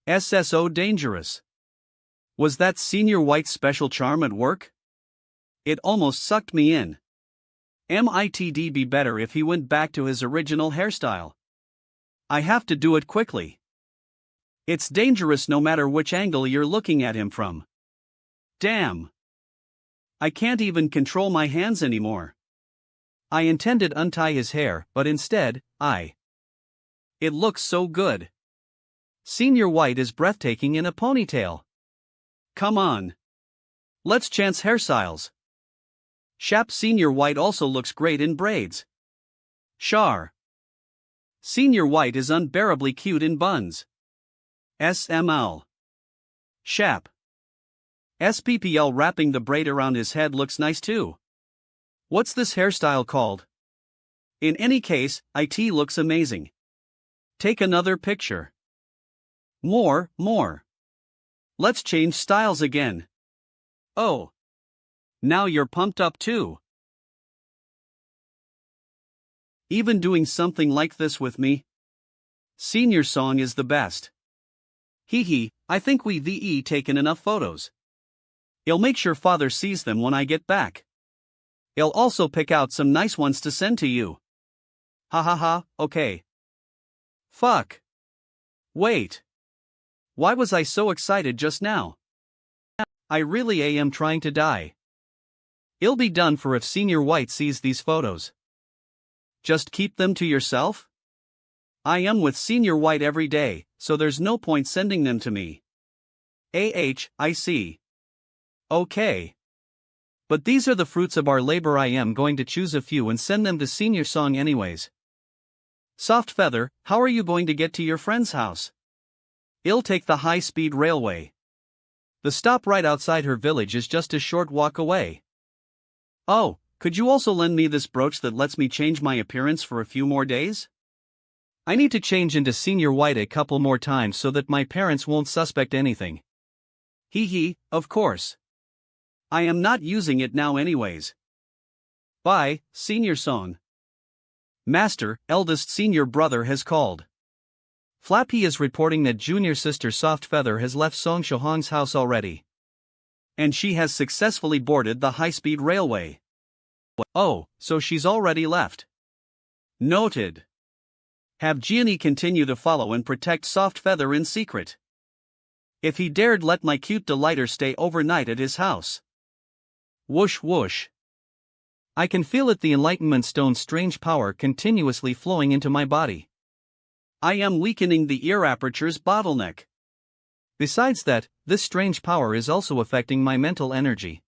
SSO dangerous. Was that Senior White's special charm at work? It almost sucked me in. Mit'd be better if he went back to his original hairstyle. I have to do it quickly. It's dangerous no matter which angle you're looking at him from. Damn. I can't even control my hands anymore. I intended untie his hair, but instead, It looks so good. Senior White is breathtaking in a ponytail. Come on. Let's chance hairstyles. Shap Senior White also looks great in braids. Char. Senior White is unbearably cute in buns. SML. Shap. SPPL wrapping the braid around his head looks nice too. What's this hairstyle called? In any case, IT looks amazing. Take another picture. More. Let's change styles again. Oh. Now you're pumped up too. Even doing something like this with me? Senior Song is the best. Hee, I think we've taken enough photos. I'll make sure father sees them when I get back. I'll also pick out some nice ones to send to you. Ha, okay. Fuck. Wait. Why was I so excited just now? I really am trying to die. It'll be done for if Senior White sees these photos. Just keep them to yourself? I am with Senior White every day, so there's no point sending them to me. I see. Okay. But these are the fruits of our labor. I am going to choose a few and send them to Senior Song anyways. Soft Feather, how are you going to get to your friend's house? I'll take the high-speed railway. The stop right outside her village is just a short walk away. Oh, could you also lend me this brooch that lets me change my appearance for a few more days? I need to change into Senior White a couple more times so that my parents won't suspect anything. Hee, of course. I am not using it now anyways. Bye, Senior Song. Master, eldest senior brother has called. Flappy is reporting that junior sister Soft Feather has left Song Shohong's house already. And she has successfully boarded the high-speed railway. Oh, so she's already left. Noted. Have Gianni continue to follow and protect Soft Feather in secret. If he dared let my cute delighter stay overnight at his house. Whoosh whoosh. I can feel it, the Enlightenment Stone's strange power continuously flowing into my body. I am weakening the ear aperture's bottleneck. Besides that, this strange power is also affecting my mental energy.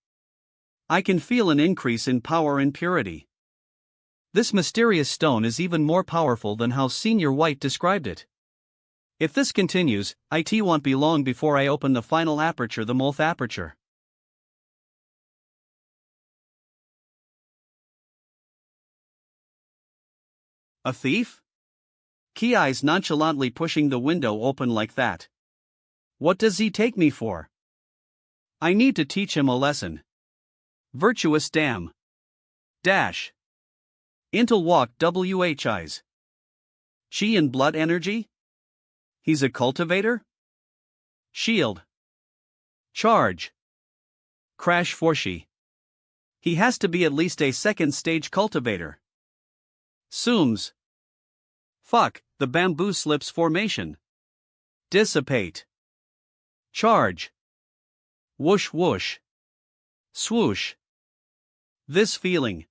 I can feel an increase in power and purity. This mysterious stone is even more powerful than how Senior White described it. If this continues, it won't be long before I open the final aperture, the Molth aperture. A thief? Key eyes nonchalantly pushing the window open like that. What does he take me for? I need to teach him a lesson. Virtuous damn. Dash. Intel walk WHIs. Chi and blood energy? He's a cultivator? Shield. Charge. Crash for she. He has to be at least a second stage cultivator. Zooms. Fuck, the bamboo slips formation. Dissipate. Charge. Whoosh whoosh. Swoosh. This feeling.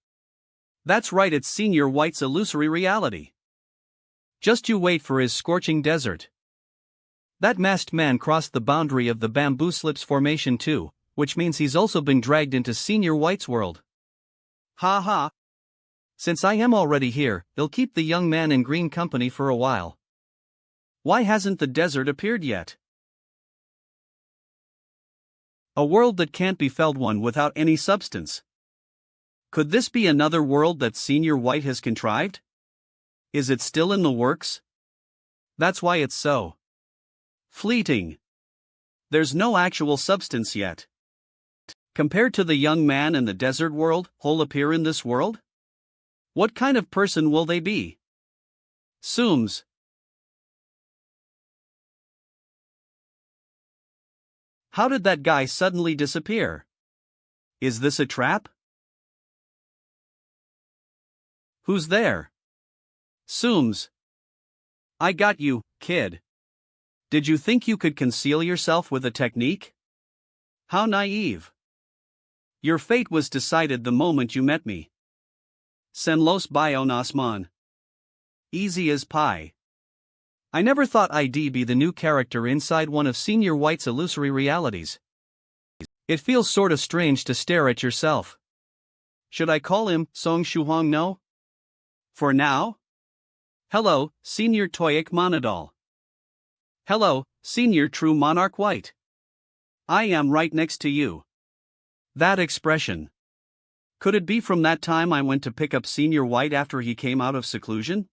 That's right, it's Senior White's illusory reality. Just you wait for his scorching desert. That masked man crossed the boundary of the bamboo slips formation too, which means he's also been dragged into Senior White's world. Ha ha. Since I am already here, they'll keep the young man in green company for a while. Why hasn't the desert appeared yet? A world that can't be felt, one without any substance. Could this be another world that Senior White has contrived? Is it still in the works? That's why it's so fleeting. There's no actual substance yet. Compared to the young man in the desert world, who'll appear in this world? What kind of person will they be? Zooms. How did that guy suddenly disappear? Is this a trap? Who's there? Zooms. I got you, kid. Did you think you could conceal yourself with a technique? How naive. Your fate was decided the moment you met me. Sen los bio nasman. Easy as pie. I never thought I'd be the new character inside one of Senior White's illusory realities. It feels sort of strange to stare at yourself. Should I call him Song Shuhong No? For now? Hello, Senior Toyic Monadol. Hello, Senior True Monarch White. I am right next to you. That expression. Could it be from that time I went to pick up Senior White after he came out of seclusion?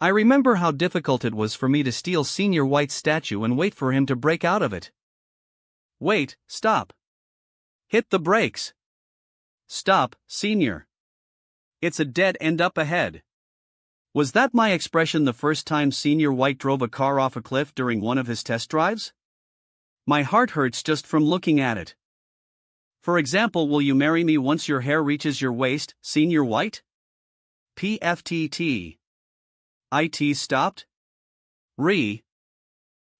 I remember how difficult it was for me to steal Senior White's statue and wait for him to break out of it. Wait, stop. Hit the brakes. Stop, Senior. It's a dead end up ahead. Was that my expression the first time Senior White drove a car off a cliff during one of his test drives? My heart hurts just from looking at it. For example, will you marry me once your hair reaches your waist, Senior White? PFTT. IT stopped?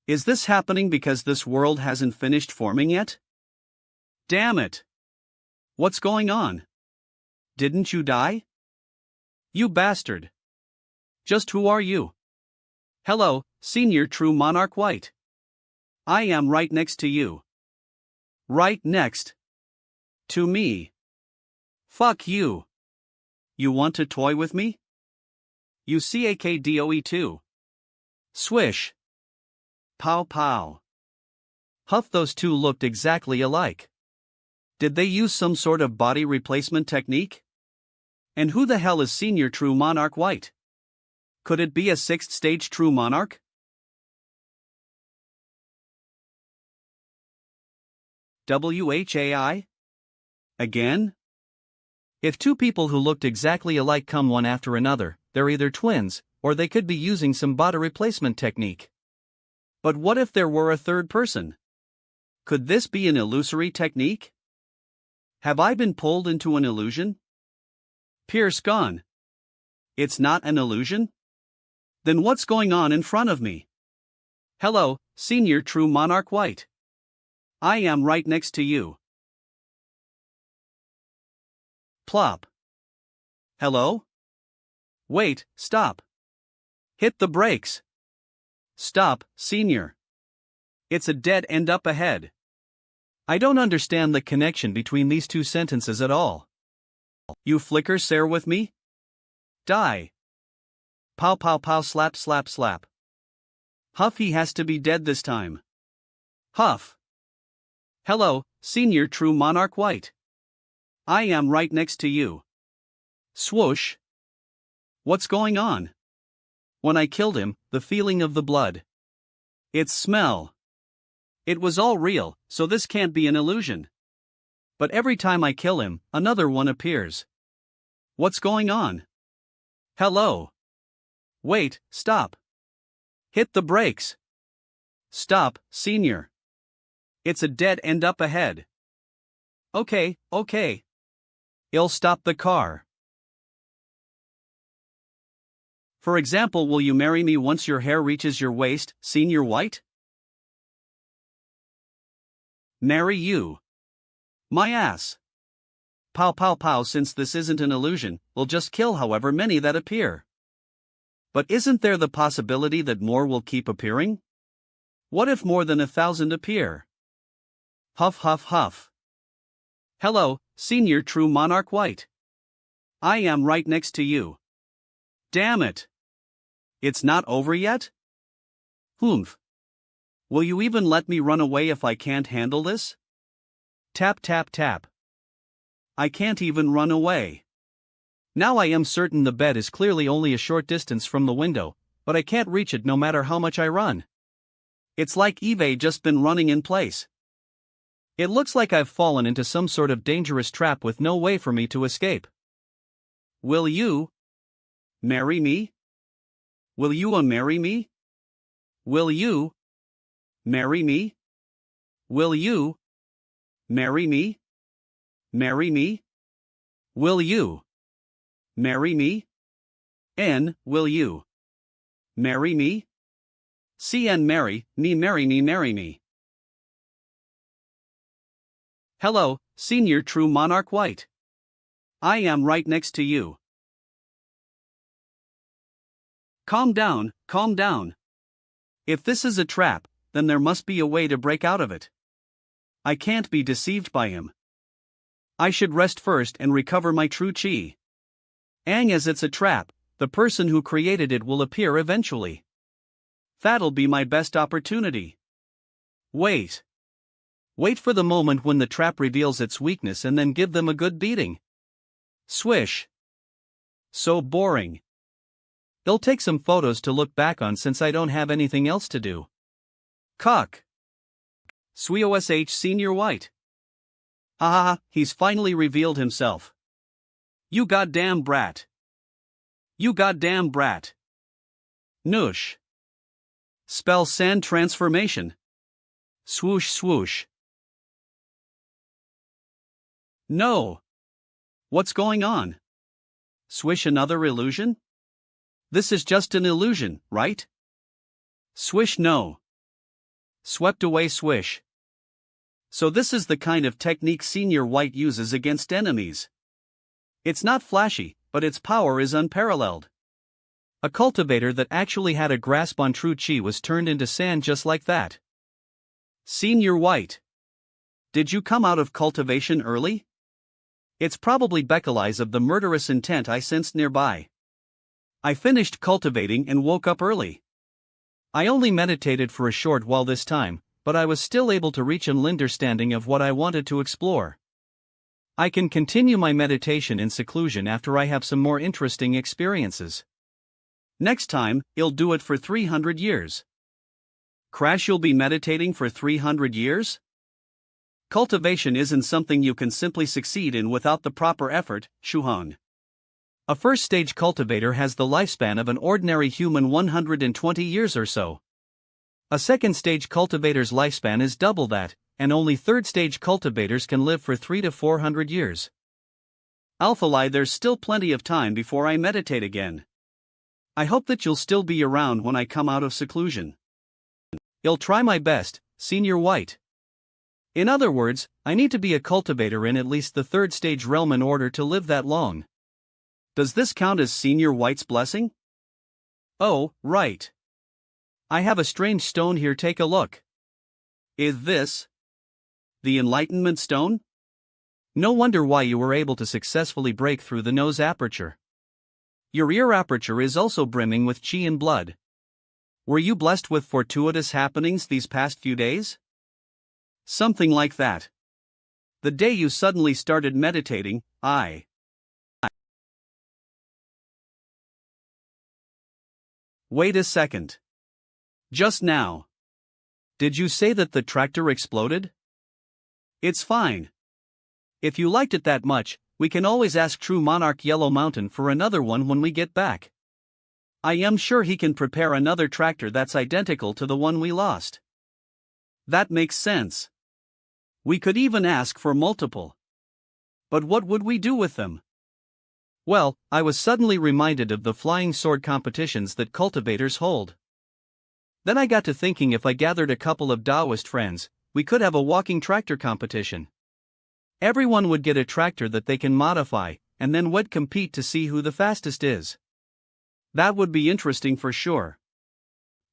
Is this happening because this world hasn't finished forming yet? Damn it. What's going on? Didn't you die? You bastard. Just who are you? Hello, Senior True Monarch White. I am right next to you. Right next. To me. Fuck you. You want to toy with me? You CAKDOE too. Swish. Pow pow. Huff, those two looked exactly alike. Did they use some sort of body replacement technique? And who the hell is Senior True Monarch White? Could it be a 6th stage True Monarch? WHAI? Again? If two people who looked exactly alike come one after another, they're either twins, or they could be using some body replacement technique. But what if there were a third person? Could this be an illusory technique? Have I been pulled into an illusion? Pierce gone. It's not an illusion? Then what's going on in front of me? Hello, Senior True Monarch White. I am right next to you. Plop. Hello? Wait, stop. Hit the brakes. Stop, Senior. It's a dead end up ahead. I don't understand the connection between these two sentences at all. You flicker sare with me? Die. Pow pow pow slap slap slap. Huff, he has to be dead this time. Huff. Hello, Senior True Monarch White. I am right next to you. Swoosh. What's going on? When I killed him, the feeling of the blood. Its smell. It was all real, so this can't be an illusion. But every time I kill him, another one appears. What's going on? Hello. Wait, stop. Hit the brakes. Stop, Senior. It's a dead end up ahead. Okay. I'll stop the car. For example, will you marry me once your hair reaches your waist, Senior White? Marry you. My ass. Pow pow pow, since this isn't an illusion, we'll just kill however many that appear. But isn't there the possibility that more will keep appearing? What if more than 1,000 appear? Huff huff huff. Hello, Senior True Monarch White. I am right next to you. Damn it. It's not over yet? Humph. Will you even let me run away if I can't handle this? Tap tap tap. I can't even run away. Now I am certain the bed is clearly only a short distance from the window, but I can't reach it no matter how much I run. It's like Eve just been running in place. It looks like I've fallen into some sort of dangerous trap with no way for me to escape. Will you marry me? Will you marry me? Will you marry me? Will you marry me? Marry me? Will you marry me? N, will you marry me? CN, marry me, marry me, marry me. Hello, Senior True Monarch White. I am right next to you. Calm down, calm down. If this is a trap, then there must be a way to break out of it. I can't be deceived by him. I should rest first and recover my true chi. As it's a trap, the person who created it will appear eventually. That'll be my best opportunity. Wait. Wait for the moment when the trap reveals its weakness and then give them a good beating. Swish. So boring. They'll take some photos to look back on since I don't have anything else to do. Cock. SWOSH Senior White. Ha, he's finally revealed himself. You goddamn brat. You goddamn brat. Noosh. Spell sand transformation. Swoosh swoosh. No. What's going on? Swish, another illusion? This is just an illusion, right? Swish, no. Swept away swish. So this is the kind of technique Senior White uses against enemies. It's not flashy, but its power is unparalleled. A cultivator that actually had a grasp on true chi was turned into sand just like that. Senior White. Did you come out of cultivation early? It's probably Beckeley's of the murderous intent I sensed nearby. I finished cultivating and woke up early. I only meditated for a short while this time, but I was still able to reach an understanding of what I wanted to explore. I can continue my meditation in seclusion after I have some more interesting experiences. Next time, I'll do it for 300 years. Crash, you'll be meditating for 300 years? Cultivation isn't something you can simply succeed in without the proper effort, Shuhong. A first-stage cultivator has the lifespan of an ordinary human 120 years or so. A second-stage cultivator's lifespan is double that, and only third-stage cultivators can live for 300 to 400 years. Alphalai, there's still plenty of time before I meditate again. I hope that you'll still be around when I come out of seclusion. I'll try my best, Senior White. In other words, I need to be a cultivator in at least the third stage realm in order to live that long. Does this count as Senior White's blessing? Oh, right. I have a strange stone here, take a look. Is this the Enlightenment Stone? No wonder why you were able to successfully break through the nose aperture. Your ear aperture is also brimming with chi and blood. Were you blessed with fortuitous happenings these past few days? Something like that. The day you suddenly started meditating, Wait a second. Just now. Did you say that the tractor exploded? It's fine. If you liked it that much, we can always ask True Monarch Yellow Mountain for another one when we get back. I am sure he can prepare another tractor that's identical to the one we lost. That makes sense. We could even ask for multiple. But what would we do with them? Well, I was suddenly reminded of the flying sword competitions that cultivators hold. Then I got to thinking, if I gathered a couple of Taoist friends, we could have a walking tractor competition. Everyone would get a tractor that they can modify, and then would compete to see who the fastest is. That would be interesting for sure.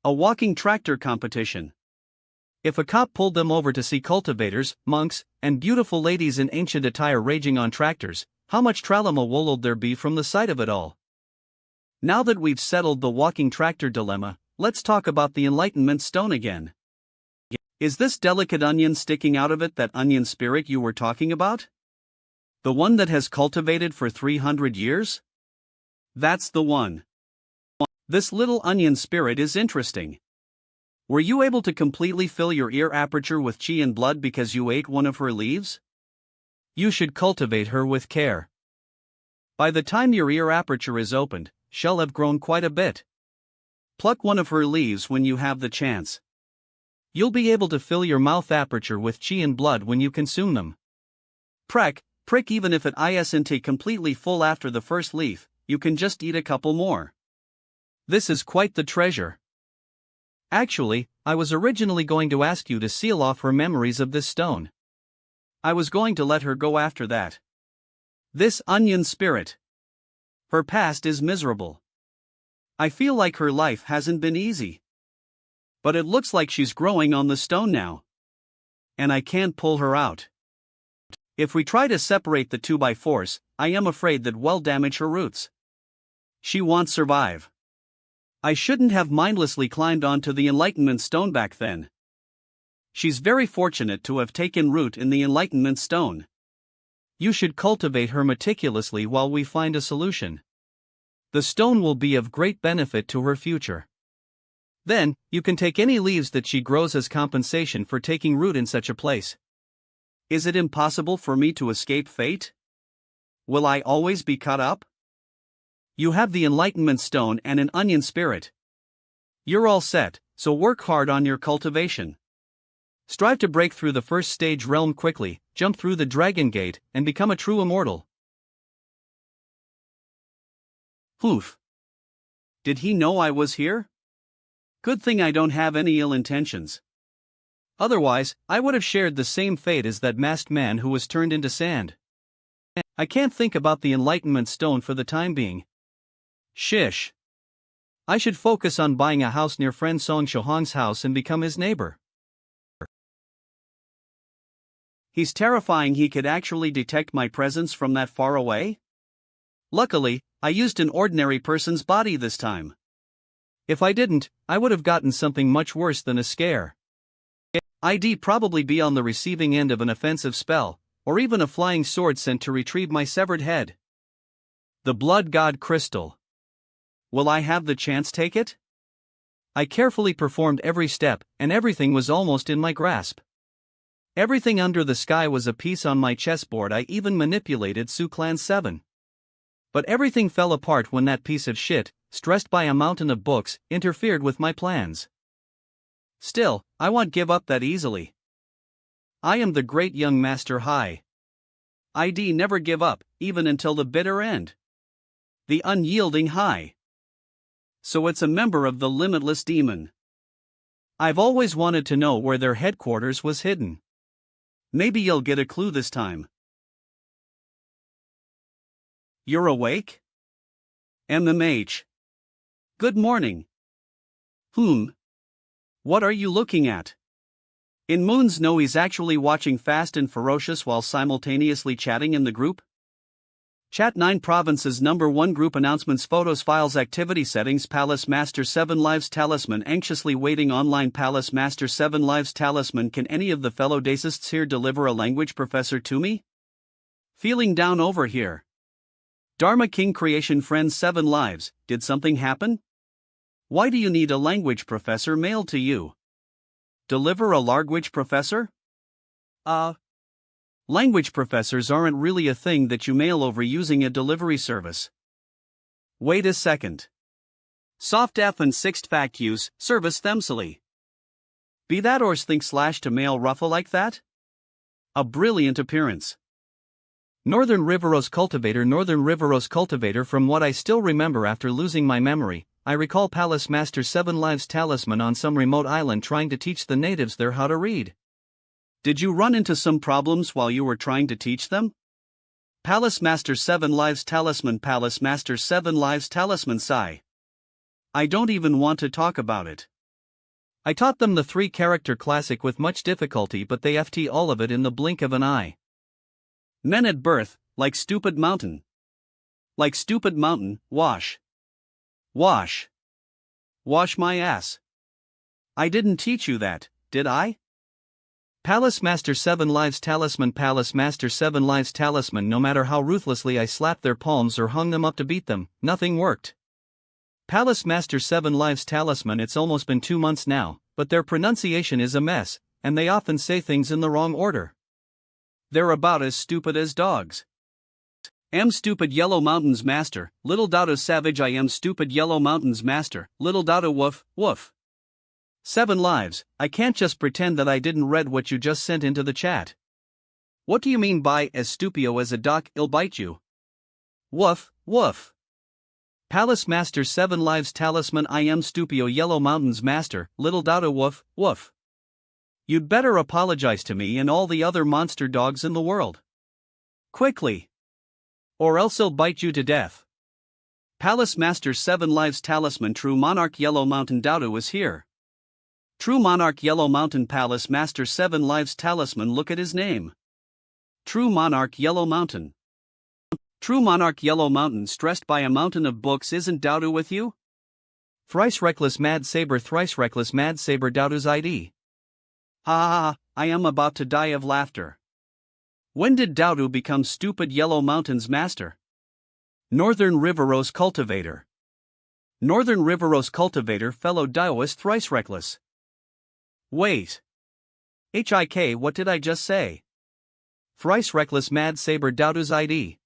A walking tractor competition. If a cop pulled them over to see cultivators, monks, and beautiful ladies in ancient attire raging on tractors, how much tralama would there be from the sight of it all? Now that we've settled the walking tractor dilemma, let's talk about the Enlightenment Stone again. Is this delicate onion sticking out of it that onion spirit you were talking about? The one that has cultivated for 300 years? That's the one. This little onion spirit is interesting. Were you able to completely fill your ear aperture with chi and blood because you ate one of her leaves? You should cultivate her with care. By the time your ear aperture is opened, she'll have grown quite a bit. Pluck one of her leaves when you have the chance. You'll be able to fill your mouth aperture with chi and blood when you consume them. Prick, even if it isn't completely full after the first leaf, you can just eat a couple more. This is quite the treasure. Actually, I was originally going to ask you to seal off her memories of this stone. I was going to let her go after that. This onion spirit. Her past is miserable. I feel like her life hasn't been easy. But it looks like she's growing on the stone now. And I can't pull her out. If we try to separate the two by force, I am afraid that we'll damage her roots. She won't survive. I shouldn't have mindlessly climbed onto the Enlightenment Stone back then. She's very fortunate to have taken root in the Enlightenment Stone. You should cultivate her meticulously while we find a solution. The stone will be of great benefit to her future. Then, you can take any leaves that she grows as compensation for taking root in such a place. Is it impossible for me to escape fate? Will I always be caught up? You have the Enlightenment Stone and an onion spirit. You're all set, so work hard on your cultivation. Strive to break through the first stage realm quickly, jump through the Dragon Gate, and become a true immortal. Poof. Did he know I was here? Good thing I don't have any ill intentions. Otherwise, I would have shared the same fate as that masked man who was turned into sand. I can't think about the Enlightenment Stone for the time being. Shish. I should focus on buying a house near friend Song Shohong's house and become his neighbor. He's terrifying. He could actually detect my presence from that far away? Luckily, I used an ordinary person's body this time. If I didn't, I would have gotten something much worse than a scare. I'd probably be on the receiving end of an offensive spell, or even a flying sword sent to retrieve my severed head. The Blood God Crystal. Will I have the chance take it? I carefully performed every step, and everything was almost in my grasp. Everything under the sky was a piece on my chessboard. I even manipulated Su Clan 7. But everything fell apart when that piece of shit, stressed by a mountain of books, interfered with my plans. Still, I won't give up that easily. I am the great young master Hai. I'd never give up, even until the bitter end. The unyielding Hai. So it's a member of the Limitless Demon. I've always wanted to know where their headquarters was hidden. Maybe you'll get a clue this time. You're awake? MMH. Good morning. What are you looking at? In Moon's no, he's actually watching Fast and Ferocious while simultaneously chatting in the group. Chat 9 Provinces Number 1 Group Announcements Photos Files Activity Settings Palace Master 7 Lives Talisman Anxiously Waiting Online Palace Master 7 Lives Talisman Can any of the fellow Dacists here deliver a language professor to me? Feeling down over here. Dharma King Creation Friends 7 Lives, did something happen? Why do you need a language professor mailed to you? Deliver a language professor? Language professors aren't really a thing that you mail over using a delivery service. Wait a second. Soft F and Sixth Fact Use, Service Themsily. Be that ors think slash to mail ruffle like that? A brilliant appearance. Northern Riveros Cultivator from what I still remember after losing my memory, I recall Palace Master 7 Lives Talisman on some remote island trying to teach the natives there how to read. Did you run into some problems while you were trying to teach them? Palace Master 7 Lives Talisman Palace Master 7 Lives Talisman Sigh. I don't even want to talk about it. I taught them the 3-character classic with much difficulty, but they FT all of it in the blink of an eye. Men at birth, like stupid mountain. Like stupid mountain, wash. Wash. Wash my ass. I didn't teach you that, did I? Palace Master 7 Lives Talisman Palace Master 7 Lives Talisman. No matter how ruthlessly I slapped their palms or hung them up to beat them, nothing worked. Palace Master 7 Lives Talisman. It's almost been 2 months now, but their pronunciation is a mess, and they often say things in the wrong order. They're about as stupid as dogs. Am stupid Yellow Mountains Master, Little Dotto Savage. I am stupid Yellow Mountains Master, Little Dotto Woof, Woof. 7 Lives, I can't just pretend that I didn't read what you just sent into the chat. What do you mean by as stupio as a duck, I'll bite you? Woof, woof. Palace Master 7 Lives Talisman. I am stupio Yellow Mountains Master, Little Dotto Woof, Woof. You'd better apologize to me and all the other monster dogs in the world. Quickly. Or else I'll bite you to death. Palace Master 7 Lives Talisman. True Monarch Yellow Mountain Dotto is here. True Monarch Yellow Mountain Palace Master 7 Lives Talisman. Look at his name. True Monarch Yellow Mountain. True Monarch Yellow Mountain. Stressed by a mountain of books. Isn't Dowdu with you? Thrice Reckless Mad Saber. Thrice Reckless Mad Saber. Dowdu's ID. Ha ha ha, I am about to die of laughter. When did Dowdu become stupid Yellow Mountain's master? Northern Riveros Cultivator. Northern Riveros Cultivator. Fellow Daoist Thrice Reckless. Wait. HIK, what did I just say? Thrice Reckless Mad Saber. Dowdu's ID.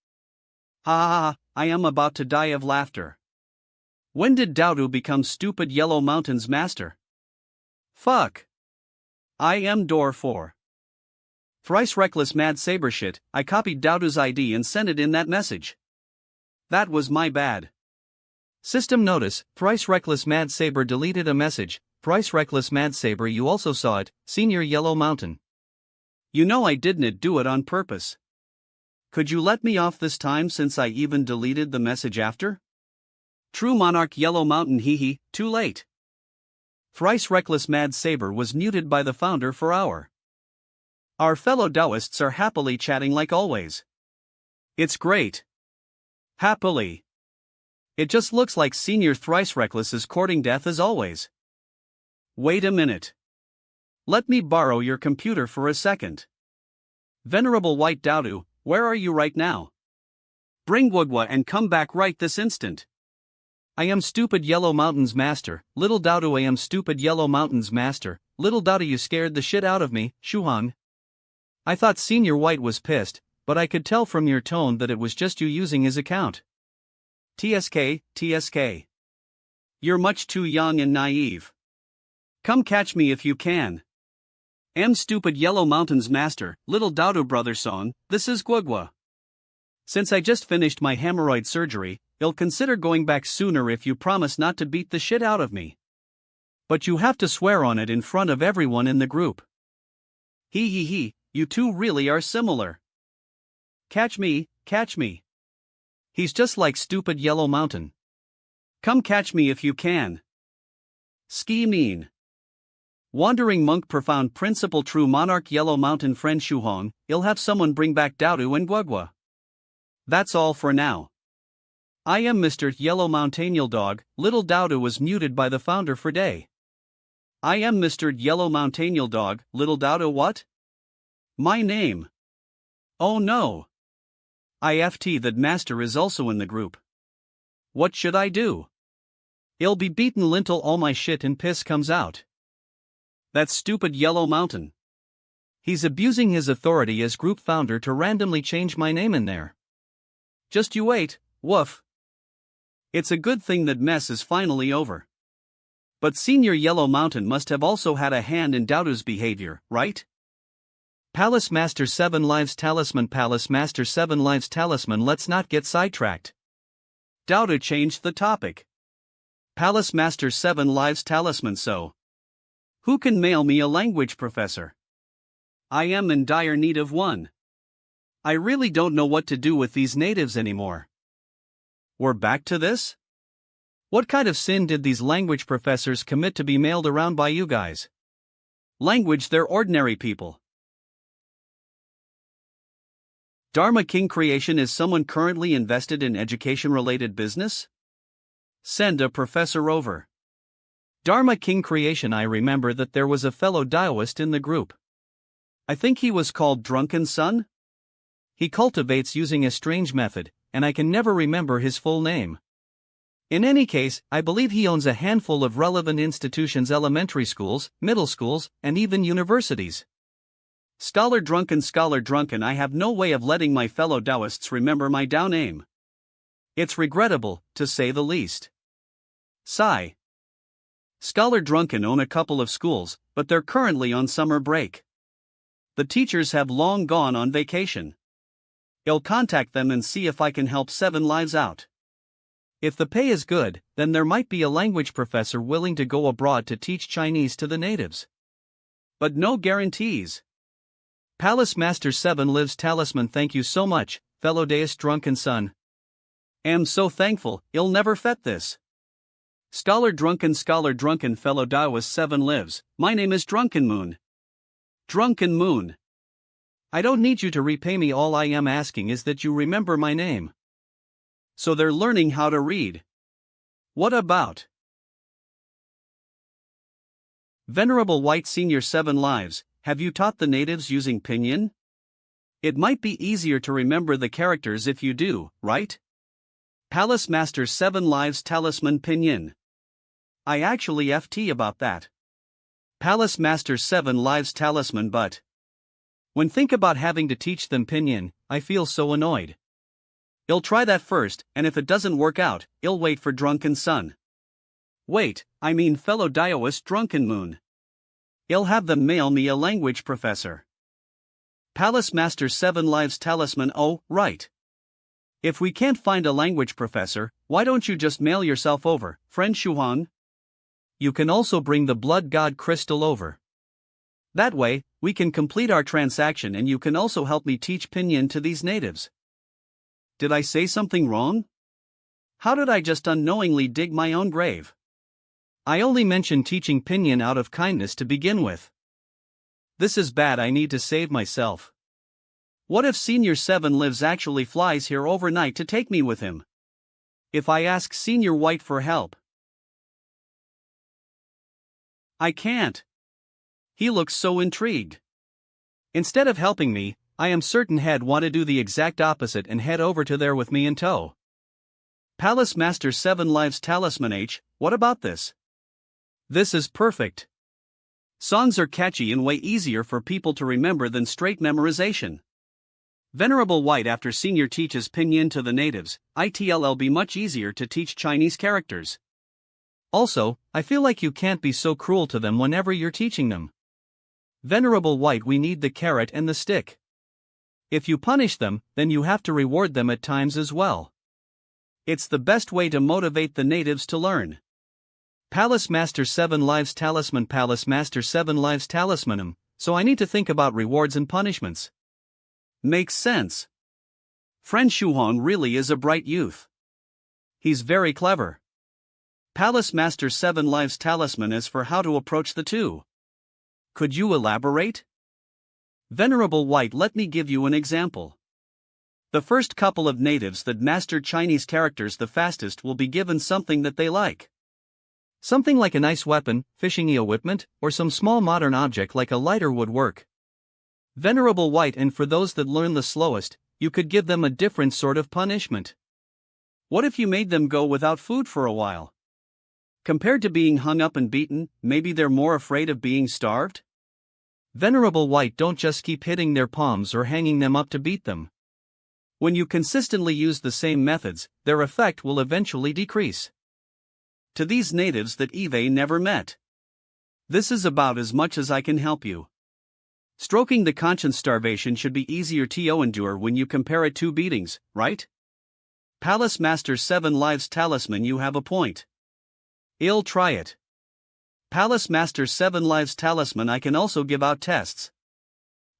Ha ha ha, I am about to die of laughter. When did Dowdu become stupid Yellow Mountain's master? Fuck. I am door 4. Thrice Reckless Mad Saber. Shit, I copied Dowdu's ID and sent it in that message. That was my bad. System notice, Thrice Reckless Mad Saber deleted a message. Thrice Reckless Mad Saber, you also saw it, Senior Yellow Mountain. You know I didn't do it on purpose. Could you let me off this time since I even deleted the message after? True Monarch Yellow Mountain. Hee, too late. Thrice Reckless Mad Saber was muted by the founder for our fellow Daoists are happily chatting like always. It's great. Happily. It just looks like Senior Thrice Reckless is courting death as always. Wait a minute. Let me borrow your computer for a second. Venerable White Dowdu, where are you right now? Bring Wugwa and come back right this instant. I am stupid Yellow Mountain's master, Little Dowdu. I am stupid Yellow Mountain's master, Little Dowdu. You scared the shit out of me, Shuhang. I thought Senior White was pissed, but I could tell from your tone that it was just you using his account. TSK. You're much too young and naive. Come catch me if you can. Am stupid Yellow Mountain's master, Little Dowdu brother son, this is Gwugwa. Since I just finished my hemorrhoid surgery, I'll consider going back sooner if you promise not to beat the shit out of me. But you have to swear on it in front of everyone in the group. He, you two really are similar. Catch me. He's just like stupid Yellow Mountain. Come catch me if you can. Ski mean. Wandering monk profound principle true monarch yellow mountain friend Shuhong, I'll have someone bring back Daodu and Guagua. That's all for now. I am Mr. Yellow Mountainial Dog. Little Daodu was muted by the founder for day. I am Mr. Yellow Mountainial Dog. Little Daodu what? My name. Oh no. IFT that master is also in the group. What should I do? I'll be beaten lintil all my shit and piss comes out. That stupid Yellow Mountain. He's abusing his authority as group founder to randomly change my name in there. Just you wait, woof. It's a good thing that mess is finally over. But Senior Yellow Mountain must have also had a hand in Daodu's behavior, right? Palace Master 7 Lives Talisman Palace Master 7 Lives Talisman. Let's not get sidetracked. Daodu changed the topic. Palace Master 7 Lives Talisman. So, who can mail me a language professor? I am in dire need of one. I really don't know what to do with these natives anymore. We're back to this? What kind of sin did these language professors commit to be mailed around by you guys? Language, they're ordinary people. Dharma King Creation is someone currently invested in education-related business? Send a professor over. Dharma King Creation. I remember that there was a fellow Taoist in the group. I think he was called Drunken Sun? He cultivates using a strange method, and I can never remember his full name. In any case, I believe he owns a handful of relevant institutions, elementary schools, middle schools, and even universities. Scholar Drunken, I have no way of letting my fellow Taoists remember my Tao name. It's regrettable, to say the least. Sigh. Scholar Drunken own a couple of schools, but they're currently on summer break. The teachers have long gone on vacation. I'll contact them and see if I can help 7 Lives out. If the pay is good, then there might be a language professor willing to go abroad to teach Chinese to the natives. But no guarantees. Palace Master 7 Lives Talisman. Thank you so much, fellow Deist Drunken Son. Am so thankful, I'll never fet this. Scholar Drunken fellow Taoist 7 Lives, my name is Drunken Moon. Drunken Moon. I don't need you to repay me, all I am asking is that you remember my name. So they're learning how to read. What about Venerable White Senior 7 Lives, have you taught the natives using pinyin? It might be easier to remember the characters if you do, right? Palace Master 7 Lives Talisman Pinyin. I actually FT about that. Palace Master 7 Lives Talisman, but when think about having to teach them pinyin, I feel so annoyed. I'll try that first, and if it doesn't work out, I'll wait for Drunken Sun. Wait, I mean fellow Taoist Drunken Moon. I'll have them mail me a language professor. Palace Master 7 Lives Talisman. Oh, right. If we can't find a language professor, why don't you just mail yourself over, friend Shuhong? You can also bring the blood god crystal over. That way, we can complete our transaction and you can also help me teach pinyin to these natives. Did I say something wrong? How did I just unknowingly dig my own grave? I only mentioned teaching pinyin out of kindness to begin with. This is bad, I need to save myself. What if Senior 7 Lives actually flies here overnight to take me with him? If I ask Senior White for help? I can't. He looks so intrigued. Instead of helping me, I am certain he'd want to do the exact opposite and head over to there with me in tow. Palace Master 7 Lives Talisman H, what about this? This is perfect. Songs are catchy and way easier for people to remember than straight memorization. Venerable White, after Senior teaches pinyin to the natives, it'll be much easier to teach Chinese characters. Also, I feel like you can't be so cruel to them whenever you're teaching them. Venerable White, we need the carrot and the stick. If you punish them, then you have to reward them at times as well. It's the best way to motivate the natives to learn. Palace Master 7 Lives Talisman. Palace Master 7 Lives Talismanum, so I need to think about rewards and punishments. Makes sense. Friend Shuhong really is a bright youth. He's very clever. Palace Master 7 Lives Talisman is for how to approach the two. Could you elaborate? Venerable White, let me give you an example. The first couple of natives that master Chinese characters the fastest will be given something that they like. Something like a nice weapon, fishing equipment, or some small modern object like a lighter would work. Venerable White, and for those that learn the slowest, you could give them a different sort of punishment. What if you made them go without food for a while? Compared to being hung up and beaten, maybe they're more afraid of being starved? Venerable White, don't just keep hitting their palms or hanging them up to beat them. When you consistently use the same methods, their effect will eventually decrease. To these natives that Eve never met. This is about as much as I can help you. Stroking the conscience starvation should be easier to endure when you compare it to beatings, right? Palace Master 7 Lives Talisman, you have a point. I'll try it. Palace Master 7 Lives Talisman, I can also give out tests.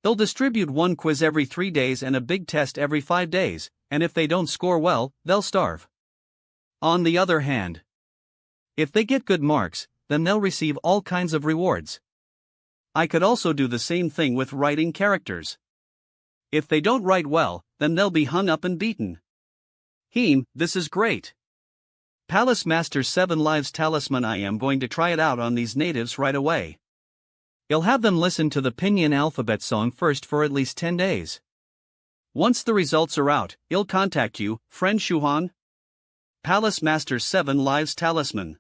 They'll distribute one quiz every 3 days and a big test every 5 days, and if they don't score well, they'll starve. On the other hand, if they get good marks, then they'll receive all kinds of rewards. I could also do the same thing with writing characters. If they don't write well, then they'll be hung up and beaten. This is great. Palace Master 7 Lives Talisman, I am going to try it out on these natives right away. I'll have them listen to the Pinyin alphabet song first for at least 10 days. Once the results are out, I'll contact you, friend Shuhan. Palace Master 7 Lives Talisman.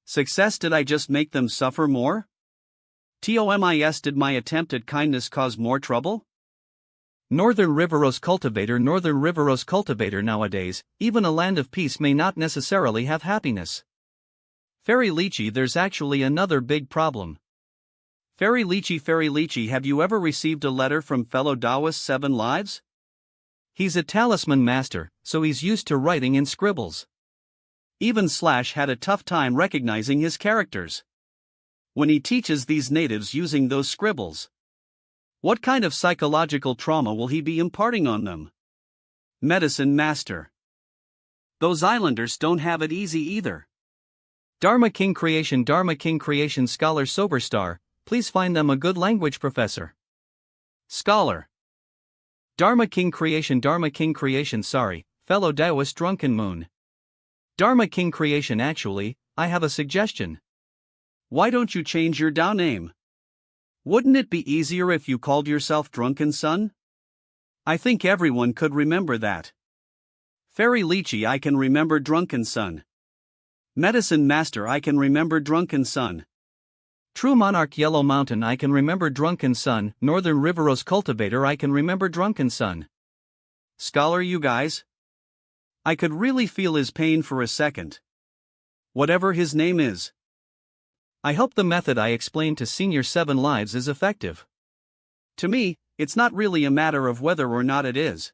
Success. Did I just make them suffer more? Did my attempt at kindness cause more trouble? Northern Riveros Cultivator, nowadays, even a land of peace may not necessarily have happiness. Fairy Lychee, there's actually another big problem. Fairy Lychee, have you ever received a letter from fellow Taoist 7 Lives? He's a talisman master, so he's used to writing in scribbles. Even Slash had a tough time recognizing his characters when he teaches these natives using those scribbles. What kind of psychological trauma will he be imparting on them? Medicine Master. Those islanders don't have it easy either. Dharma King Creation, Scholar Soberstar, please find them a good language professor. Scholar. Dharma King Creation, sorry, fellow Taoist Drunken Moon. Dharma King Creation, actually, I have a suggestion. Why don't you change your Dao name? Wouldn't it be easier if you called yourself Drunken Sun? I think everyone could remember that. Fairy Lychee, I can remember Drunken Sun. Medicine Master, I can remember Drunken Sun. True Monarch Yellow Mountain, I can remember Drunken Sun. Northern Riveros Cultivator, I can remember Drunken Sun. Scholar, you guys? I could really feel his pain for a second. Whatever his name is. I hope the method I explained to Senior 7 Lives is effective. To me, it's not really a matter of whether or not it is.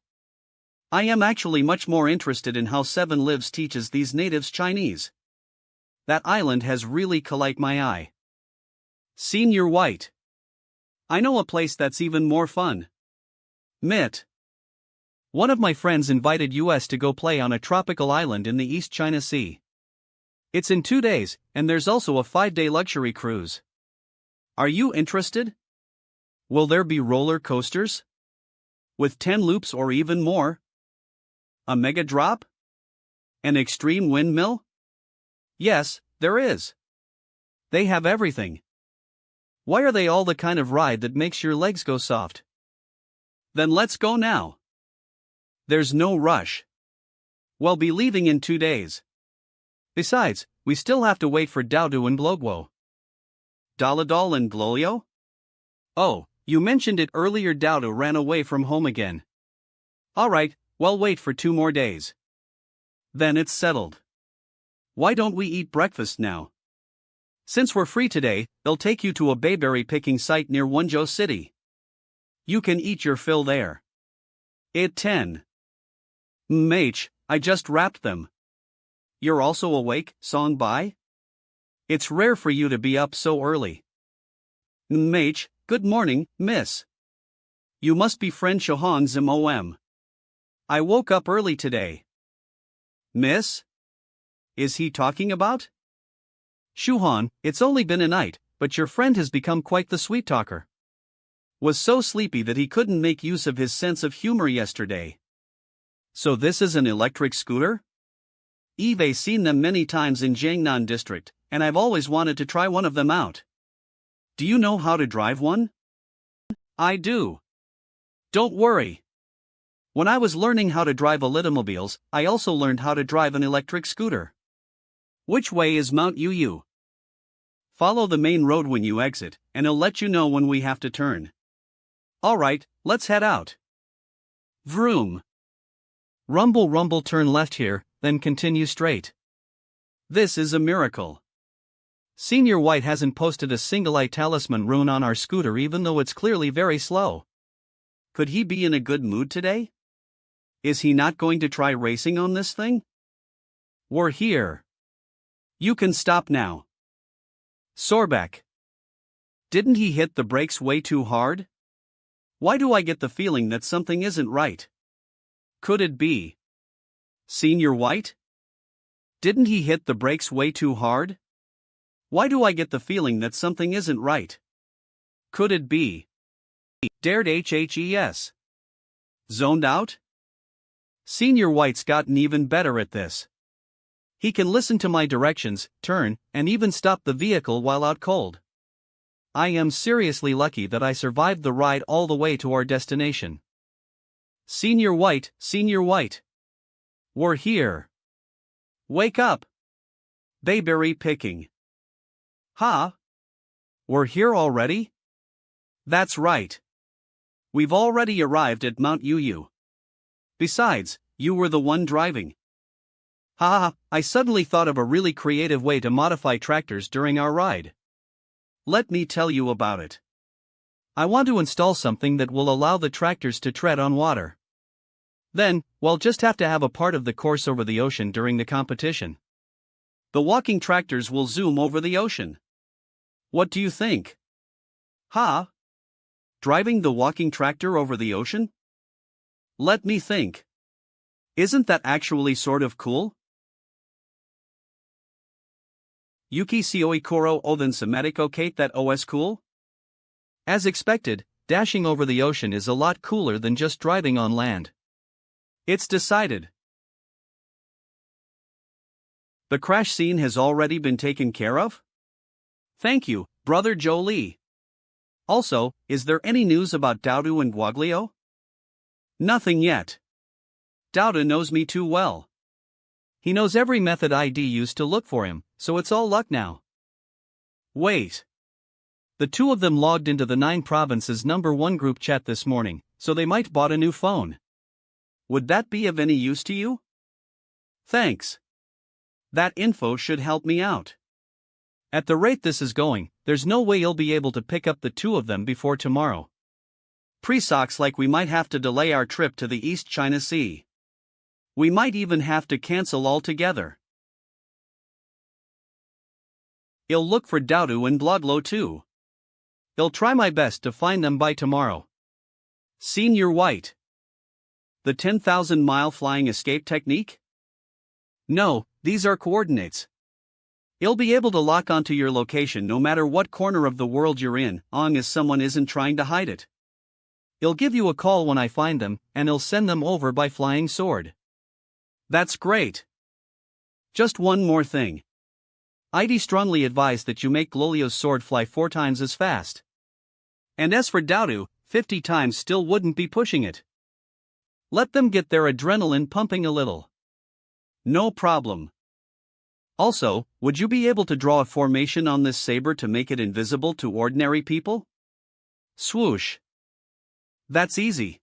I am actually much more interested in how 7 Lives teaches these natives Chinese. That island has really caught my eye. Senior White. I know a place that's even more fun. Mitt. One of my friends invited us to go play on a tropical island in the East China Sea. It's in 2 days, and there's also a 5-day luxury cruise. Are you interested? Will there be roller coasters? With 10 loops or even more? A mega drop? An extreme windmill? Yes, there is. They have everything. Why are they all the kind of ride that makes your legs go soft? Then let's go now. There's no rush. We'll be leaving in 2 days. Besides, we still have to wait for Dowdo and Blogwo. Daladol and Glolio? Oh, you mentioned it earlier. Dowdo ran away from home again. Alright, we'll wait for 2 more days. Then it's settled. Why don't we eat breakfast now? Since we're free today, they'll take you to a bayberry picking site near Wenzhou City. You can eat your fill there. At 10. I just wrapped them. You're also awake, Song Bai? It's rare for you to be up so early. Good morning, miss. You must be friend Shohan Zim. I woke up early today. Miss? Is he talking about? Shuhan, it's only been a night, but your friend has become quite the sweet talker. Was so sleepy that he couldn't make use of his sense of humor yesterday. So this is an electric scooter? I've seen them many times in Jiangnan district, and I've always wanted to try one of them out. Do you know how to drive one? I do. Don't worry. When I was learning how to drive automobiles, I also learned how to drive an electric scooter. Which way is Mount Yu? Follow the main road when you exit, and it'll let you know when we have to turn. Alright, let's head out. Vroom. Rumble rumble, turn left here, then continue straight. This is a miracle. Senior White hasn't posted a single eye talisman rune on our scooter even though it's clearly very slow. Could he be in a good mood today? Is he not going to try racing on this thing? We're here. You can stop now. Sorback. Didn't he hit the brakes way too hard? Why do I get the feeling that something isn't right? Could it be Senior White? Didn't he hit the brakes way too hard? Why do I get the feeling that something isn't right? Could it be Dared HHES? Zoned out? Senior White's gotten even better at this. He can listen to my directions, turn, and even stop the vehicle while out cold. I am seriously lucky that I survived the ride all the way to our destination. Senior White, Senior White. We're here. Wake up. Bayberry picking. Huh? We're here already? That's right. We've already arrived at Mount Yu. Besides, you were the one driving. Haha, I suddenly thought of a really creative way to modify tractors during our ride. Let me tell you about it. I want to install something that will allow the tractors to tread on water. Then, we'll just have to have a part of the course over the ocean during the competition. The walking tractors will zoom over the ocean. What do you think? Huh? Driving the walking tractor over the ocean? Let me think. Isn't that actually sort of cool? Yuki Sioi Koro Othan Sematiko Kate, that OS cool? As expected, dashing over the ocean is a lot cooler than just driving on land. It's decided. The crash scene has already been taken care of? Thank you, Brother Jolie. Also, is there any news about Daudu and Guaglio? Nothing yet. Daudu knows me too well. He knows every method ID used to look for him, so it's all luck now. Wait. The two of them logged into the 9 Provinces #1 group chat this morning, so they might bought a new phone. Would that be of any use to you? Thanks. That info should help me out. At the rate this is going, there's no way you'll be able to pick up the two of them before tomorrow. Pre-socks like we might have to delay our trip to the East China Sea. We might even have to cancel altogether. I'll look for Daudu and Bloglo too. I'll try my best to find them by tomorrow. Senior White. The 10,000-mile flying escape technique? No, these are coordinates. I'll be able to lock onto your location no matter what corner of the world you're in, long as someone isn't trying to hide it. I'll give you a call when I find them, and I'll send them over by flying sword. That's great. Just one more thing. I'd strongly advise that you make Glolio's sword fly 4 times as fast. And as for Daudu, 50 times still wouldn't be pushing it. Let them get their adrenaline pumping a little. No problem. Also, would you be able to draw a formation on this saber to make it invisible to ordinary people? Swoosh. That's easy.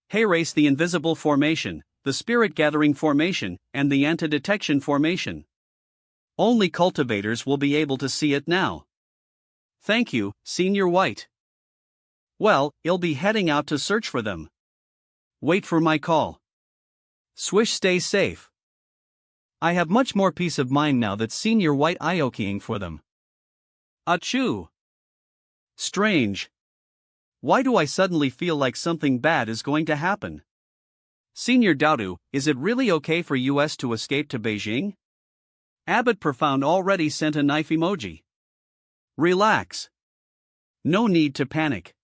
Hey, race the invisible formation, the spirit gathering formation, and the anti-detection formation. Only cultivators will be able to see it now. Thank you, Senior White. Well, I'll be heading out to search for them. Wait for my call. Swish, stay safe. I have much more peace of mind now that Senior White IOKing for them. Achoo. Strange. Why do I suddenly feel like something bad is going to happen? Senior Daudu, is it really okay for US to escape to Beijing? Abbott Profound already sent a knife emoji. Relax. No need to panic.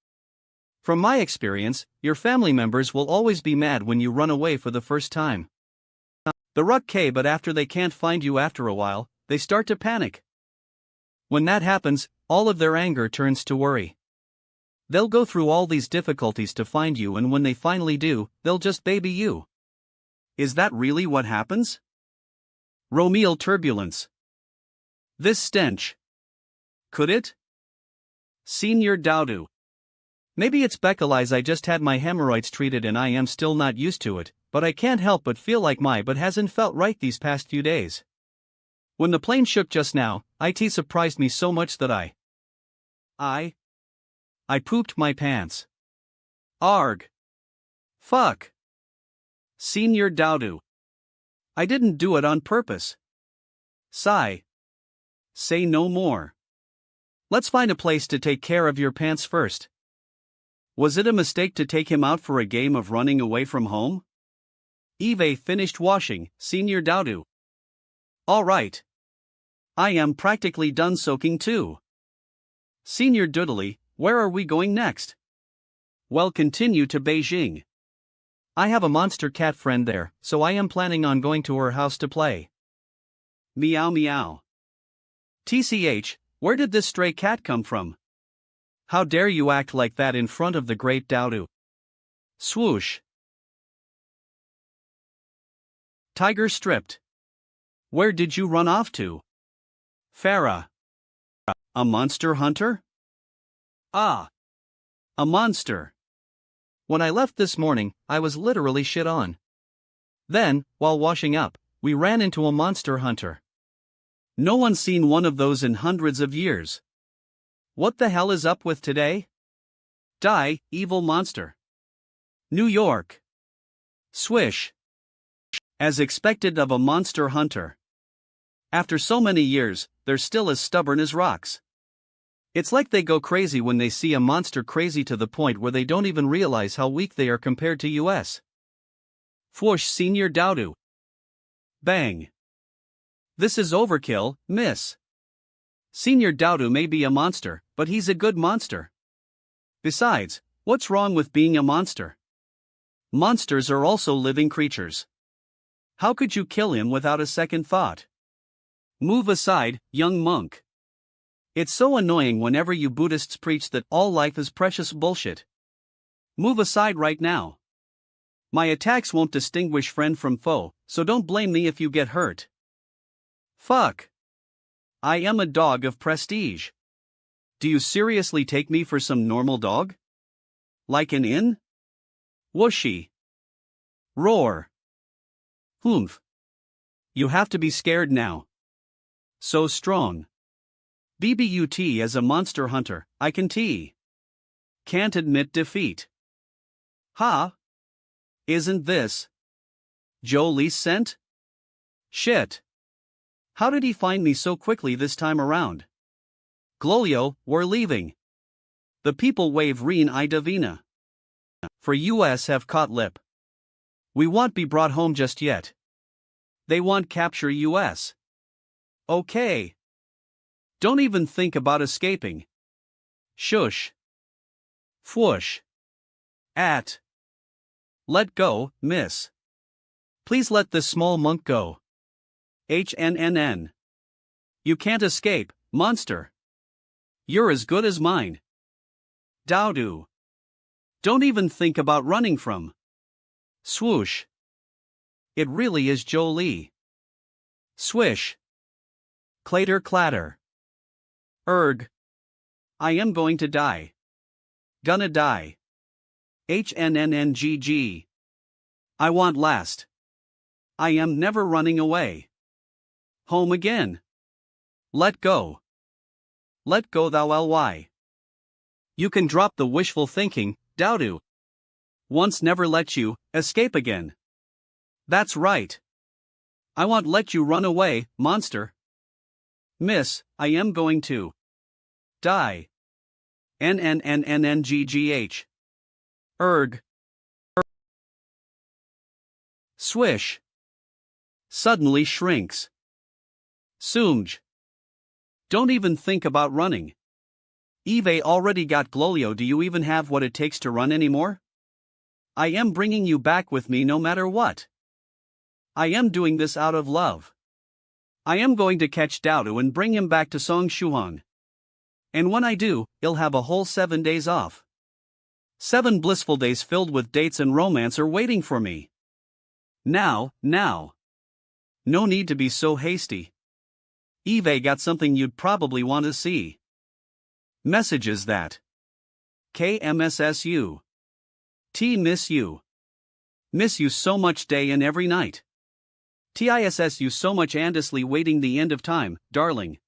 From my experience, your family members will always be mad when you run away for the first time. The ruck but after they can't find you after a while, they start to panic. When that happens, all of their anger turns to worry. They'll go through all these difficulties to find you, and when they finally do, they'll just baby you. Is that really what happens? Romeal turbulence. This stench. Could it? Senior Daudu. Maybe it's because I just had my hemorrhoids treated and I am still not used to it, but I can't help but feel like my butt hasn't felt right these past few days. When the plane shook just now, it surprised me so much that I pooped my pants. Arg. Fuck. Senior Daudu. I didn't do it on purpose. Sigh. Say no more. Let's find a place to take care of your pants first. Was it a mistake to take him out for a game of running away from home? Eve finished washing, Senior Daudu. All right. I am practically done soaking too. Senior Doodly, where are we going next? Well, continue to Beijing. I have a monster cat friend there, so I am planning on going to her house to play. Meow meow. TCH, where did this stray cat come from? How dare you act like that in front of the great Daudu? Swoosh. Tiger stripped. Where did you run off to? Farah. A monster hunter? Ah. A monster. When I left this morning, I was literally shit on. Then, while washing up, we ran into a monster hunter. No one's seen one of those in hundreds of years. What the hell is up with today? Die, evil monster. New York. Swish. As expected of a monster hunter. After so many years, they're still as stubborn as rocks. It's like they go crazy when they see a monster, crazy to the point where they don't even realize how weak they are compared to US. Fwoosh, Senior Daudu. Bang. This is overkill, miss. Senior Daudu may be a monster, but he's a good monster. Besides, what's wrong with being a monster? Monsters are also living creatures. How could you kill him without a second thought? Move aside, young monk. It's so annoying whenever you Buddhists preach that all life is precious bullshit. Move aside right now. My attacks won't distinguish friend from foe, so don't blame me if you get hurt. Fuck. I am a dog of prestige. Do you seriously take me for some normal dog? Like an inn? Whooshy. Roar. Humph. You have to be scared now. So strong. BBUT as a monster hunter, I can tee. Can't admit defeat. Ha? Isn't this Jolie's scent? Shit. How did he find me so quickly this time around? Glolio, we're leaving. The people wave Reen I Davina. For US have caught lip. We won't be brought home just yet. They want capture US. Okay. Don't even think about escaping. Shush. Fwoosh. At. Let go, miss. Please let this small monk go. HNNN. You can't escape, monster. You're as good as mine. Daudu. Don't even think about running from. Swoosh. It really is Jolie. Swish. Clatter clatter. Erg. I am going to die. Gonna die. HNNNGG. I want last. I am never running away. Home again. Let go. Let go thou ly. You can drop the wishful thinking, Daudu. Once never let you escape again. That's right. I won't let you run away, monster. Miss, I am going to die. NNNNNGGH. Erg. Swish. Suddenly shrinks. Soomj. Don't even think about running. Eve already got Glolio. Do you even have what it takes to run anymore? I am bringing you back with me no matter what. I am doing this out of love. I am going to catch Daodu and bring him back to Song Shuang. And when I do, he'll have a whole 7 days off. 7 blissful days filled with dates and romance are waiting for me. Now. No need to be so hasty. Eve got something you'd probably want to see. Messages that KMSSU. T miss you. Miss you so much day and every night. TISS you so much endlessly waiting the end of time, darling.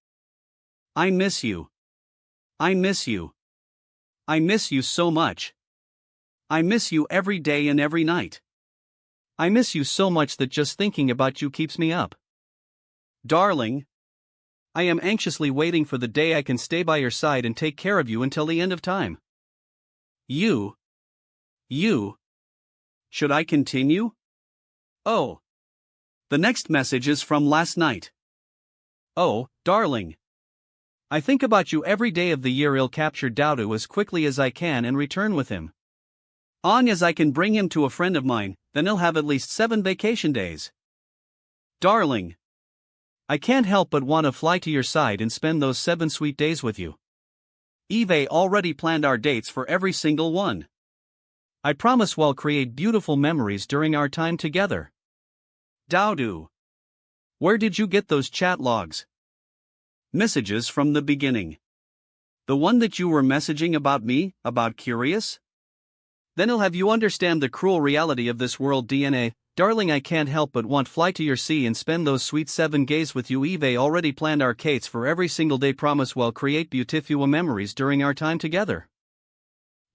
I miss you. I miss you. I miss you so much. I miss you every day and every night. I miss you so much that just thinking about you keeps me up. Darling. I am anxiously waiting for the day I can stay by your side and take care of you until the end of time. You. Should I continue? Oh. The next message is from last night. Oh, darling. I think about you every day of the year. I'll capture Daodu as quickly as I can and return with him. On as I can bring him to a friend of mine, then he'll have at least 7 vacation days. Darling. I can't help but want to fly to your side and spend those 7 sweet days with you. Eve already planned our dates for every single one. I promise we'll create beautiful memories during our time together. Daodu. Where did you get those chat logs? Messages from the beginning. The one that you were messaging about me, about curious? Then I'll have you understand the cruel reality of this world. DNA. Darling, I can't help but want fly to your sea and spend those sweet 7 days with you. Eve already planned our dates for every single day. Promise we'll create beautiful memories during our time together.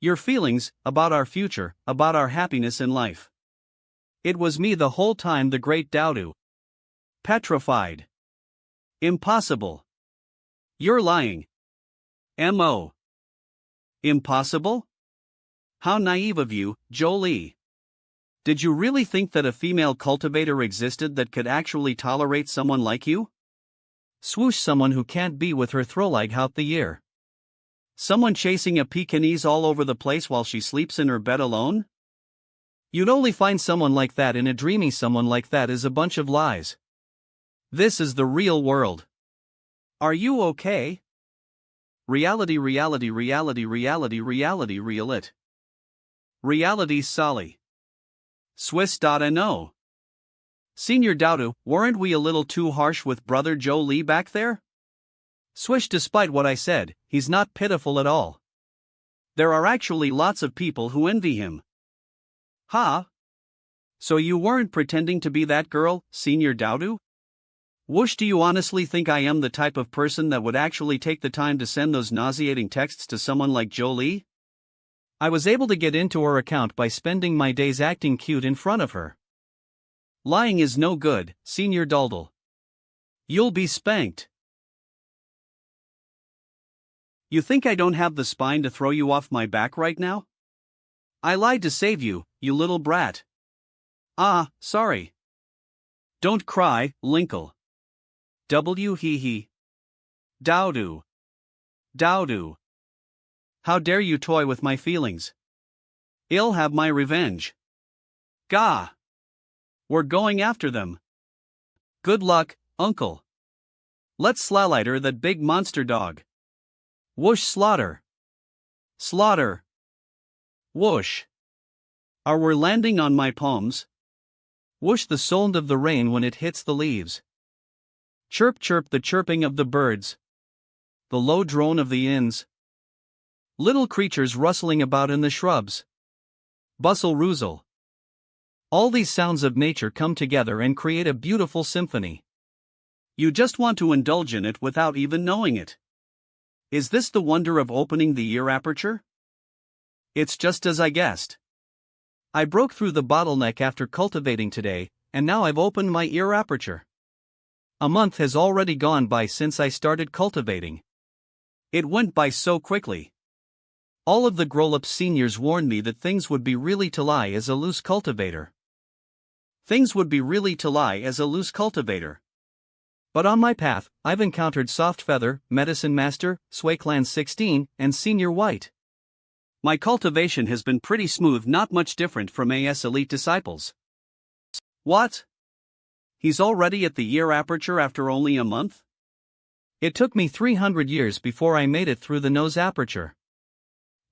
Your feelings, about our future, about our happiness in life. It was me the whole time. The great Daodu. Petrified. Impossible. You're lying. M.O. Impossible? How naive of you, Jolie. Did you really think that a female cultivator existed that could actually tolerate someone like you? Swoosh, someone who can't be with her throw like half the year. Someone chasing a Pekingese all over the place while she sleeps in her bed alone? You'd only find someone like that in a dreaming. Someone like that is a bunch of lies. This is the real world. Are you okay? Reality, real it. Reality Solly. Swiss.no. Senior Daodu, weren't we a little too harsh with brother Joe Lee back there? Swish, despite what I said, he's not pitiful at all. There are actually lots of people who envy him. Ha? So you weren't pretending to be that girl, Senior Daodu? Whoosh, do you honestly think I am the type of person that would actually take the time to send those nauseating texts to someone like Jolie? I was able to get into her account by spending my days acting cute in front of her. Lying is no good, Senior Daldal. You'll be spanked. You think I don't have the spine to throw you off my back right now? I lied to save you, you little brat. Ah, sorry. Don't cry, Linkle. W hee hee. Daodu. How dare you toy with my feelings? I'll have my revenge. Gah! We're going after them. Good luck, Uncle. Let's slaughter that big monster dog. Whoosh, slaughter. Whoosh. Are we landing on my palms? Whoosh, the sound of the rain when it hits the leaves. Chirp chirp, the chirping of the birds. The low drone of the inns. Little creatures rustling about in the shrubs. Bustle roozle. All these sounds of nature come together and create a beautiful symphony. You just want to indulge in it without even knowing it. Is this the wonder of opening the ear aperture? It's just as I guessed. I broke through the bottleneck after cultivating today, and now I've opened my ear aperture. A month has already gone by since I started cultivating. It went by so quickly. All of the grown-up seniors warned me that things would be really to lie as a loose cultivator. But on my path, I've encountered Soft Feather, Medicine Master, Swayclan 16, and Senior White. My cultivation has been pretty smooth, not much different from AS Elite Disciples. What? He's already at the year aperture after only a month? It took me 300 years before I made it through the nose aperture.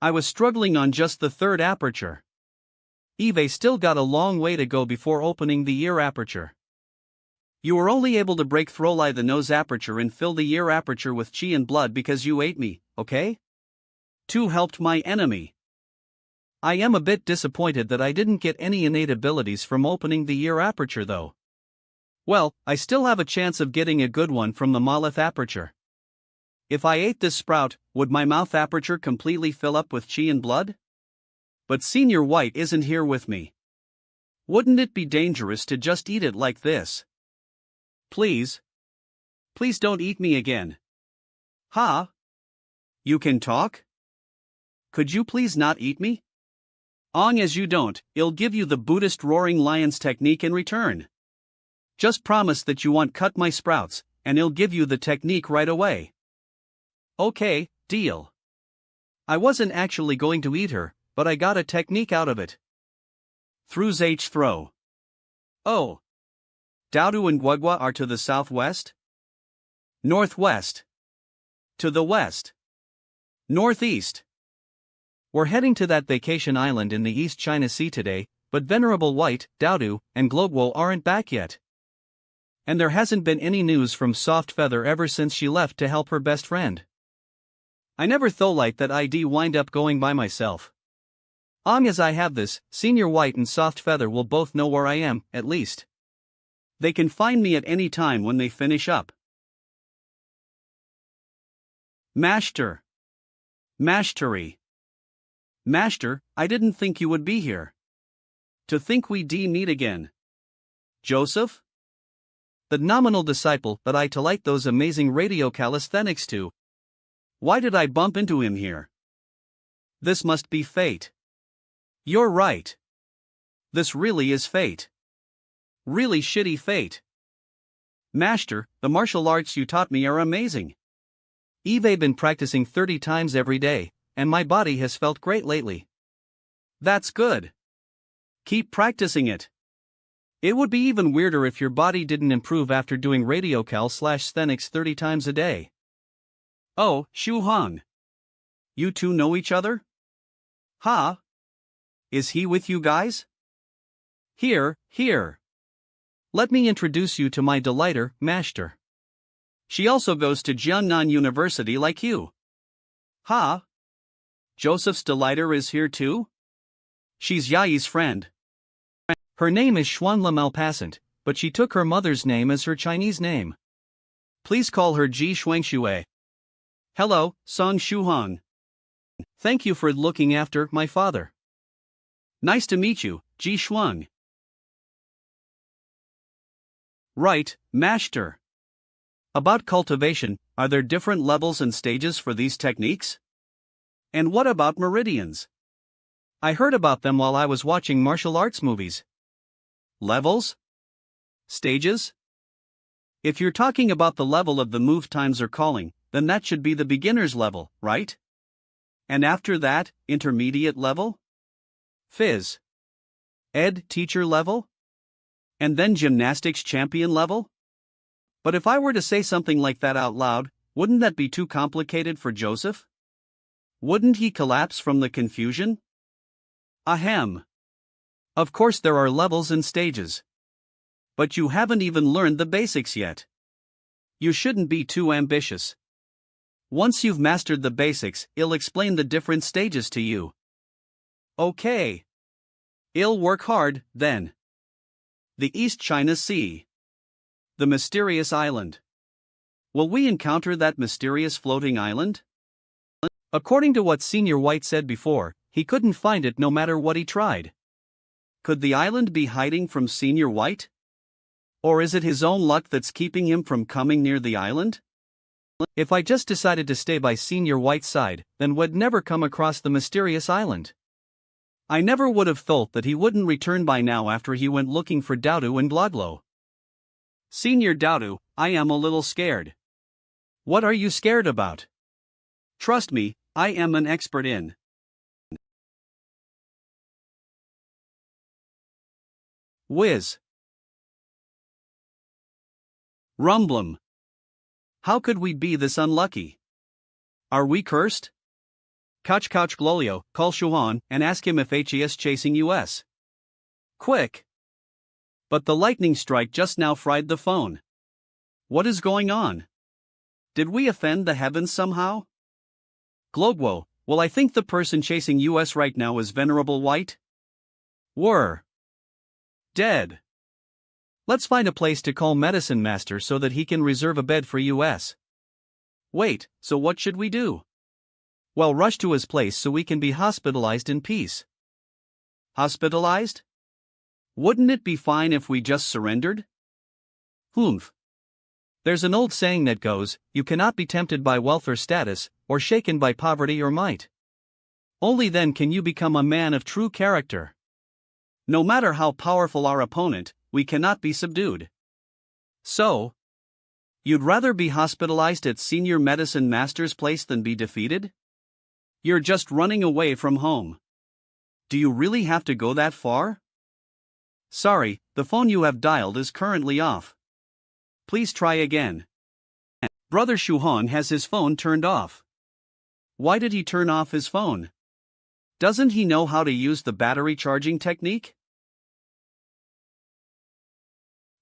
I was struggling on just the third aperture. Eve still got a long way to go before opening the ear aperture. You were only able to break Throli the nose aperture and fill the ear aperture with chi and blood because you ate me, okay? 2 helped my enemy. I am a bit disappointed that I didn't get any innate abilities from opening the ear aperture though. Well, I still have a chance of getting a good one from the Molith aperture. If I ate this sprout, would my mouth aperture completely fill up with chi and blood? But Senior White isn't here with me. Wouldn't it be dangerous to just eat it like this? Please. Please don't eat me again. Ha? You can talk? Could you please not eat me? As you don't, I'll give you the Buddhist roaring lions technique in return. Just promise that you won't cut my sprouts, and I'll give you the technique right away. Okay, deal. I wasn't actually going to eat her, but I got a technique out of it. Throughs H throw. Oh. Daudu and Guagua are to the southwest? Northwest. To the west. Northeast. We're heading to that vacation island in the East China Sea today, but Venerable White, Daudu, and Glogwo aren't back yet. And there hasn't been any news from Soft Feather ever since she left to help her best friend. I never thought that I'd wind up going by myself. As I have this, Senior White and Soft Feather will both know where I am, at least. They can find me at any time when they finish up. Master. Mastery. Master, I didn't think you would be here. To think we meet again. Joseph? The nominal disciple that I light those amazing radio calisthenics to. Why did I bump into him here? This must be fate. You're right. This really is fate. Really shitty fate. Master, the martial arts you taught me are amazing. I've been practicing 30 times every day, and my body has felt great lately. That's good. Keep practicing it. It would be even weirder if your body didn't improve after doing radiocal/sthenics 30 times a day. Oh, Shu Hong. You two know each other? Ha? Is he with you guys? Here. Let me introduce you to my delighter, Master. She also goes to Jiangnan University like you. Ha? Joseph's delighter is here too? She's Yai's friend. Her name is Xuanla Malpassant, but she took her mother's name as her Chinese name. Please call her Ji Shuangshui. Hello, Song Shuhong. Thank you for looking after my father. Nice to meet you, Ji Shuang. Right, Master. About cultivation, are there different levels and stages for these techniques? And what about meridians? I heard about them while I was watching martial arts movies. Levels? Stages? If you're talking about the level of the move times or calling, then that should be the beginner's level, right? And after that, intermediate level? Phys. Ed teacher level? And then gymnastics champion level? But if I were to say something like that out loud, wouldn't that be too complicated for Joseph? Wouldn't he collapse from the confusion? Ahem. Of course there are levels and stages. But you haven't even learned the basics yet. You shouldn't be too ambitious. Once you've mastered the basics, I'll explain the different stages to you. Okay. I'll work hard, then. The East China Sea. The mysterious island. Will we encounter that mysterious floating island? According to what Senior White said before, he couldn't find it no matter what he tried. Could the island be hiding from Senior White? Or is it his own luck that's keeping him from coming near the island? If I just decided to stay by Senior White's side, then we'd never come across the mysterious island. I never would have thought that he wouldn't return by now after he went looking for Daudu and Gloglo. Senior Daudu, I am a little scared. What are you scared about? Trust me, I am an expert in whiz. Rumblum. How could we be this unlucky? Are we cursed? Couch Glolio, call Shuhan and ask him if he is chasing us. Quick! But the lightning strike just now fried the phone. What is going on? Did we offend the heavens somehow? Glogwo, well, I think the person chasing us right now is Venerable White. Were dead. Let's find a place to call Medicine Master so that he can reserve a bed for us. Wait, so what should we do? Well, rush to his place so we can be hospitalized in peace. Hospitalized? Wouldn't it be fine if we just surrendered? Humph. There's an old saying that goes, you cannot be tempted by wealth or status, or shaken by poverty or might. Only then can you become a man of true character. No matter how powerful our opponent, we cannot be subdued. So, you'd rather be hospitalized at Senior Medicine Master's place than be defeated? You're just running away from home. Do you really have to go that far? Sorry, the phone you have dialed is currently off. Please try again. Brother Shuhan has his phone turned off. Why did he turn off his phone? Doesn't he know how to use the battery charging technique?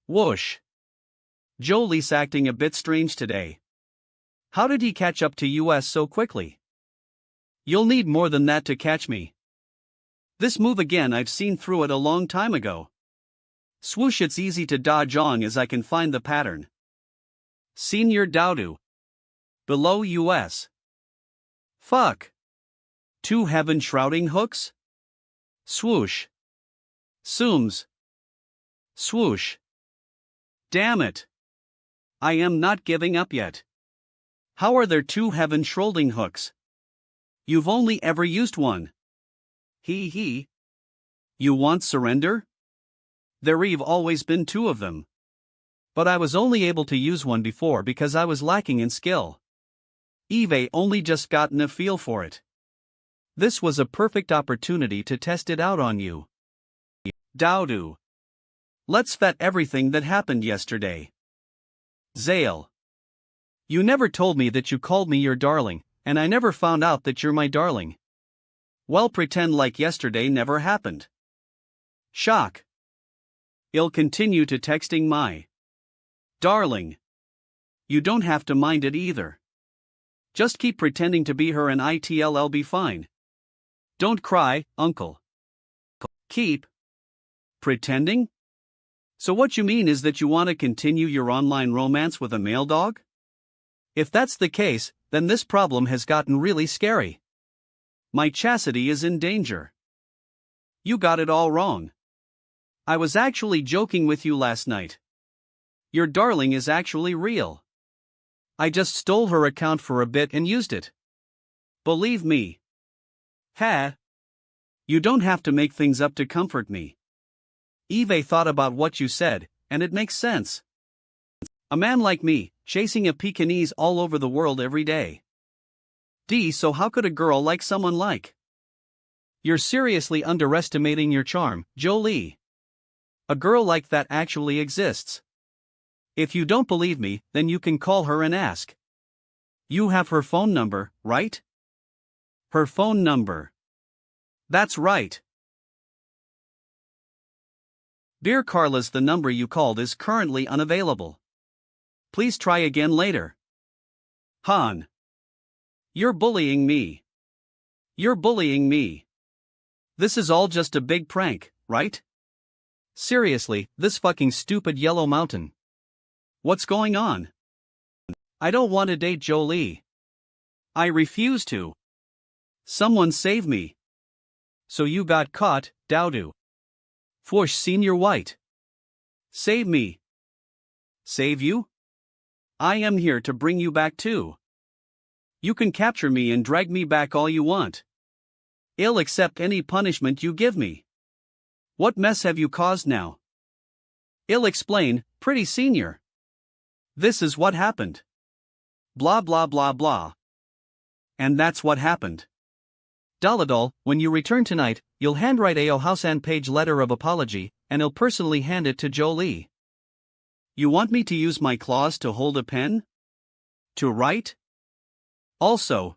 Whoosh. Jolie's acting a bit strange today. How did he catch up to us so quickly? You'll need more than that to catch me. This move again, I've seen through it a long time ago. Swoosh, it's easy to dodge on as I can find the pattern. Senior Dowdu. Below us. Fuck. 2 heaven shrouding hooks? Swoosh. Sooms. Swoosh. Damn it. I am not giving up yet. How are there 2 heaven shrouding hooks? You've only ever used one. He. You want surrender? There've always been 2 of them. But I was only able to use one before because I was lacking in skill. Eve only just gotten a feel for it. This was a perfect opportunity to test it out on you. Dowdu. Let's vet everything that happened yesterday. Zale. You never told me that you called me your darling, and I never found out that you're my darling. Well, pretend like yesterday never happened. Shock. I'll continue to texting my darling. You don't have to mind it either. Just keep pretending to be her and it'll be fine. Don't cry, uncle. Keep pretending? So what you mean is that you want to continue your online romance with a male dog? If that's the case, then this problem has gotten really scary. My chastity is in danger. You got it all wrong. I was actually joking with you last night. Your darling is actually real. I just stole her account for a bit and used it. Believe me. Ha! You don't have to make things up to comfort me. Eve thought about what you said, and it makes sense. A man like me, chasing a Pekingese all over the world every day. So how could a girl like someone like? You're seriously underestimating your charm, Jolie. A girl like that actually exists. If you don't believe me, then you can call her and ask. You have her phone number, right? Her phone number. That's right. Dear Carla's, the number you called is currently unavailable. Please try again later. Han. You're bullying me. You're bullying me. This is all just a big prank, right? Seriously, this fucking stupid yellow mountain. What's going on? I don't want to date Jolie. I refuse to. Someone save me. So you got caught, Dowdu. Fwoosh, Senior White. Save me. Save you? I am here to bring you back too. You can capture me and drag me back all you want. I'll accept any punishment you give me. What mess have you caused now? I'll explain, pretty senior. This is what happened. Blah blah blah blah. And that's what happened. Daladol, when you return tonight, you'll handwrite a Housan page letter of apology, and I'll personally hand it to Jolie. You want me to use my claws to hold a pen? To write? Also,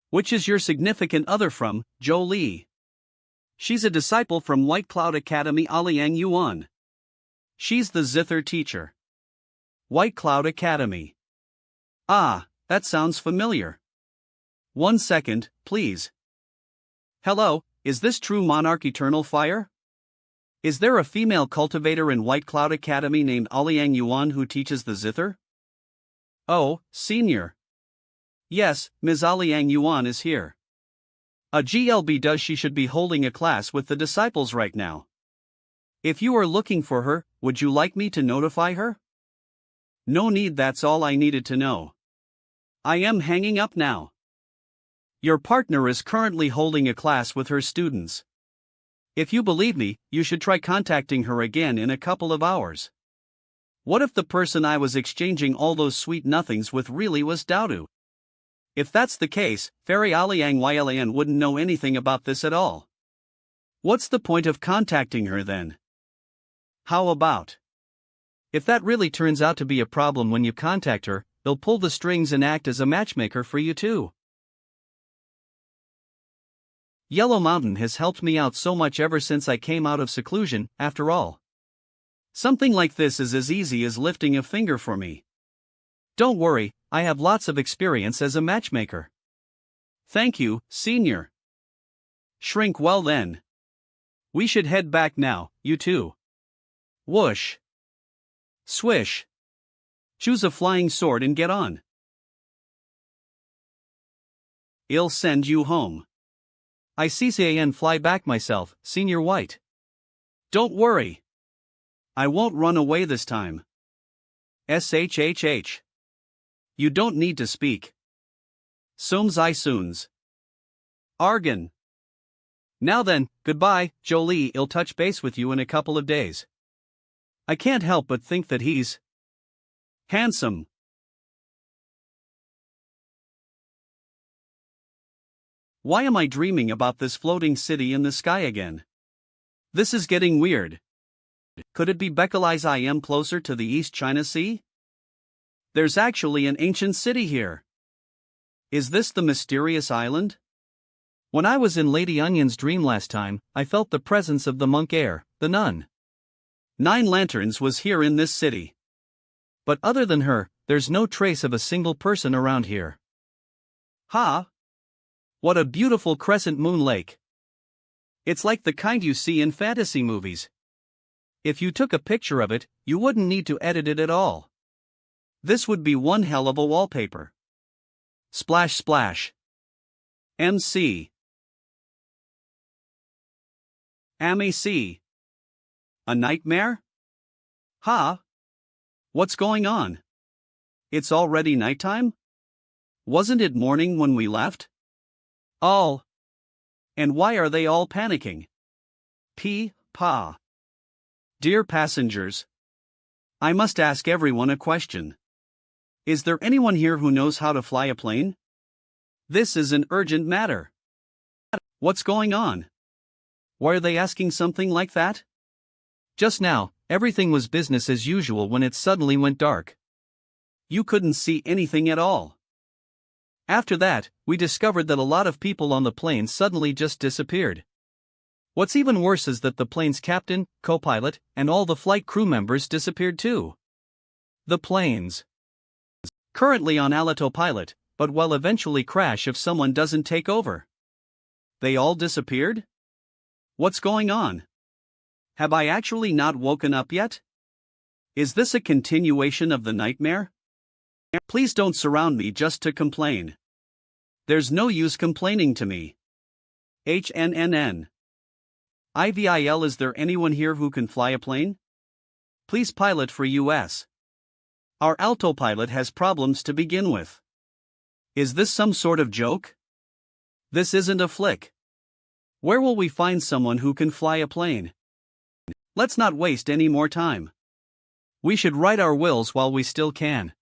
which is your significant other from, Jolie? She's a disciple from White Cloud Academy Aliang Yuan. She's the zither teacher. White Cloud Academy. Ah, that sounds familiar. 1 second, please. Hello, is this true Monarch Eternal Fire? Is there a female cultivator in White Cloud Academy named Aliang Yuan who teaches the zither? Oh, senior. Yes, Ms. Aliang Yuan is here. A GLB does she should be holding a class with the disciples right now. If you are looking for her, would you like me to notify her? No need, that's all I needed to know. I am hanging up now. Your partner is currently holding a class with her students. If you believe me, you should try contacting her again in a couple of hours. What if the person I was exchanging all those sweet nothings with really was Daodu? If that's the case, Fairy Aliang Ylan wouldn't know anything about this at all. What's the point of contacting her then? How about? If that really turns out to be a problem when you contact her, they'll pull the strings and act as a matchmaker for you too. Yellow Mountain has helped me out so much ever since I came out of seclusion, after all. Something like this is as easy as lifting a finger for me. Don't worry, I have lots of experience as a matchmaker. Thank you, senior. Shrink, well then. We should head back now, you two. Whoosh. Swish. Choose a flying sword and get on. I'll send you home. I CCAN fly back myself, Senior White. Don't worry. I won't run away this time. SHHH. You don't need to speak. Soons I soons. Argon. Now then, goodbye, Jolie. I'll touch base with you in a couple of days. I can't help but think that he's handsome. Why am I dreaming about this floating city in the sky again? This is getting weird. Could it be Beckelai's I am closer to the East China Sea? There's actually an ancient city here. Is this the mysterious island? When I was in Lady Onion's dream last time, I felt the presence of the monk heir, the nun. 9 Lanterns was here in this city. But other than her, there's no trace of a single person around here. Ha! What a beautiful crescent moon lake. It's like the kind you see in fantasy movies. If you took a picture of it, you wouldn't need to edit it at all. This would be one hell of a wallpaper. Splash splash. MC. AMAC. A nightmare? Ha! What's going on? It's already nighttime? Wasn't it morning when we left? All. And why are they all panicking? Pa. Dear passengers. I must ask everyone a question. Is there anyone here who knows how to fly a plane? This is an urgent matter. What's going on? Why are they asking something like that? Just now, everything was business as usual when it suddenly went dark. You couldn't see anything at all. After that, we discovered that a lot of people on the plane suddenly just disappeared. What's even worse is that the plane's captain, co-pilot, and all the flight crew members disappeared too. The plane's currently on autopilot, but will eventually crash if someone doesn't take over. They all disappeared? What's going on? Have I actually not woken up yet? Is this a continuation of the nightmare? Please don't surround me just to complain. There's no use complaining to me. HNNN. IVIL. Is there anyone here who can fly a plane? Please pilot for US. Our autopilot has problems to begin with. Is this some sort of joke? This isn't a flick. Where will we find someone who can fly a plane? Let's not waste any more time. We should write our wills while we still can.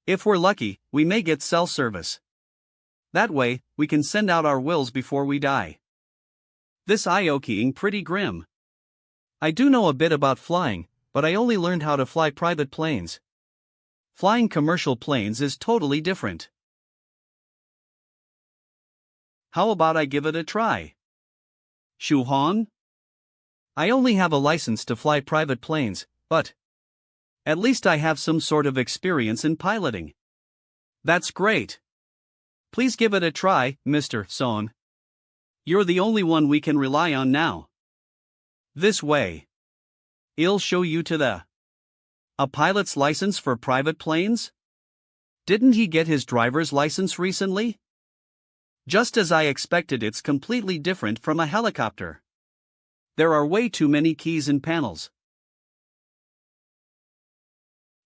If we're lucky, we may get cell service. That way, we can send out our wills before we die. This IO-keying pretty grim. I do know a bit about flying, but I only learned how to fly private planes. Flying commercial planes is totally different. How about I give it a try? Shuhan? I only have a license to fly private planes, but at least I have some sort of experience in piloting. That's great. Please give it a try, Mr. Son. You're the only one we can rely on now. This way. I'll show you to a pilot's license for private planes? Didn't he get his driver's license recently? Just as I expected, it's completely different from a helicopter. There are way too many keys and panels.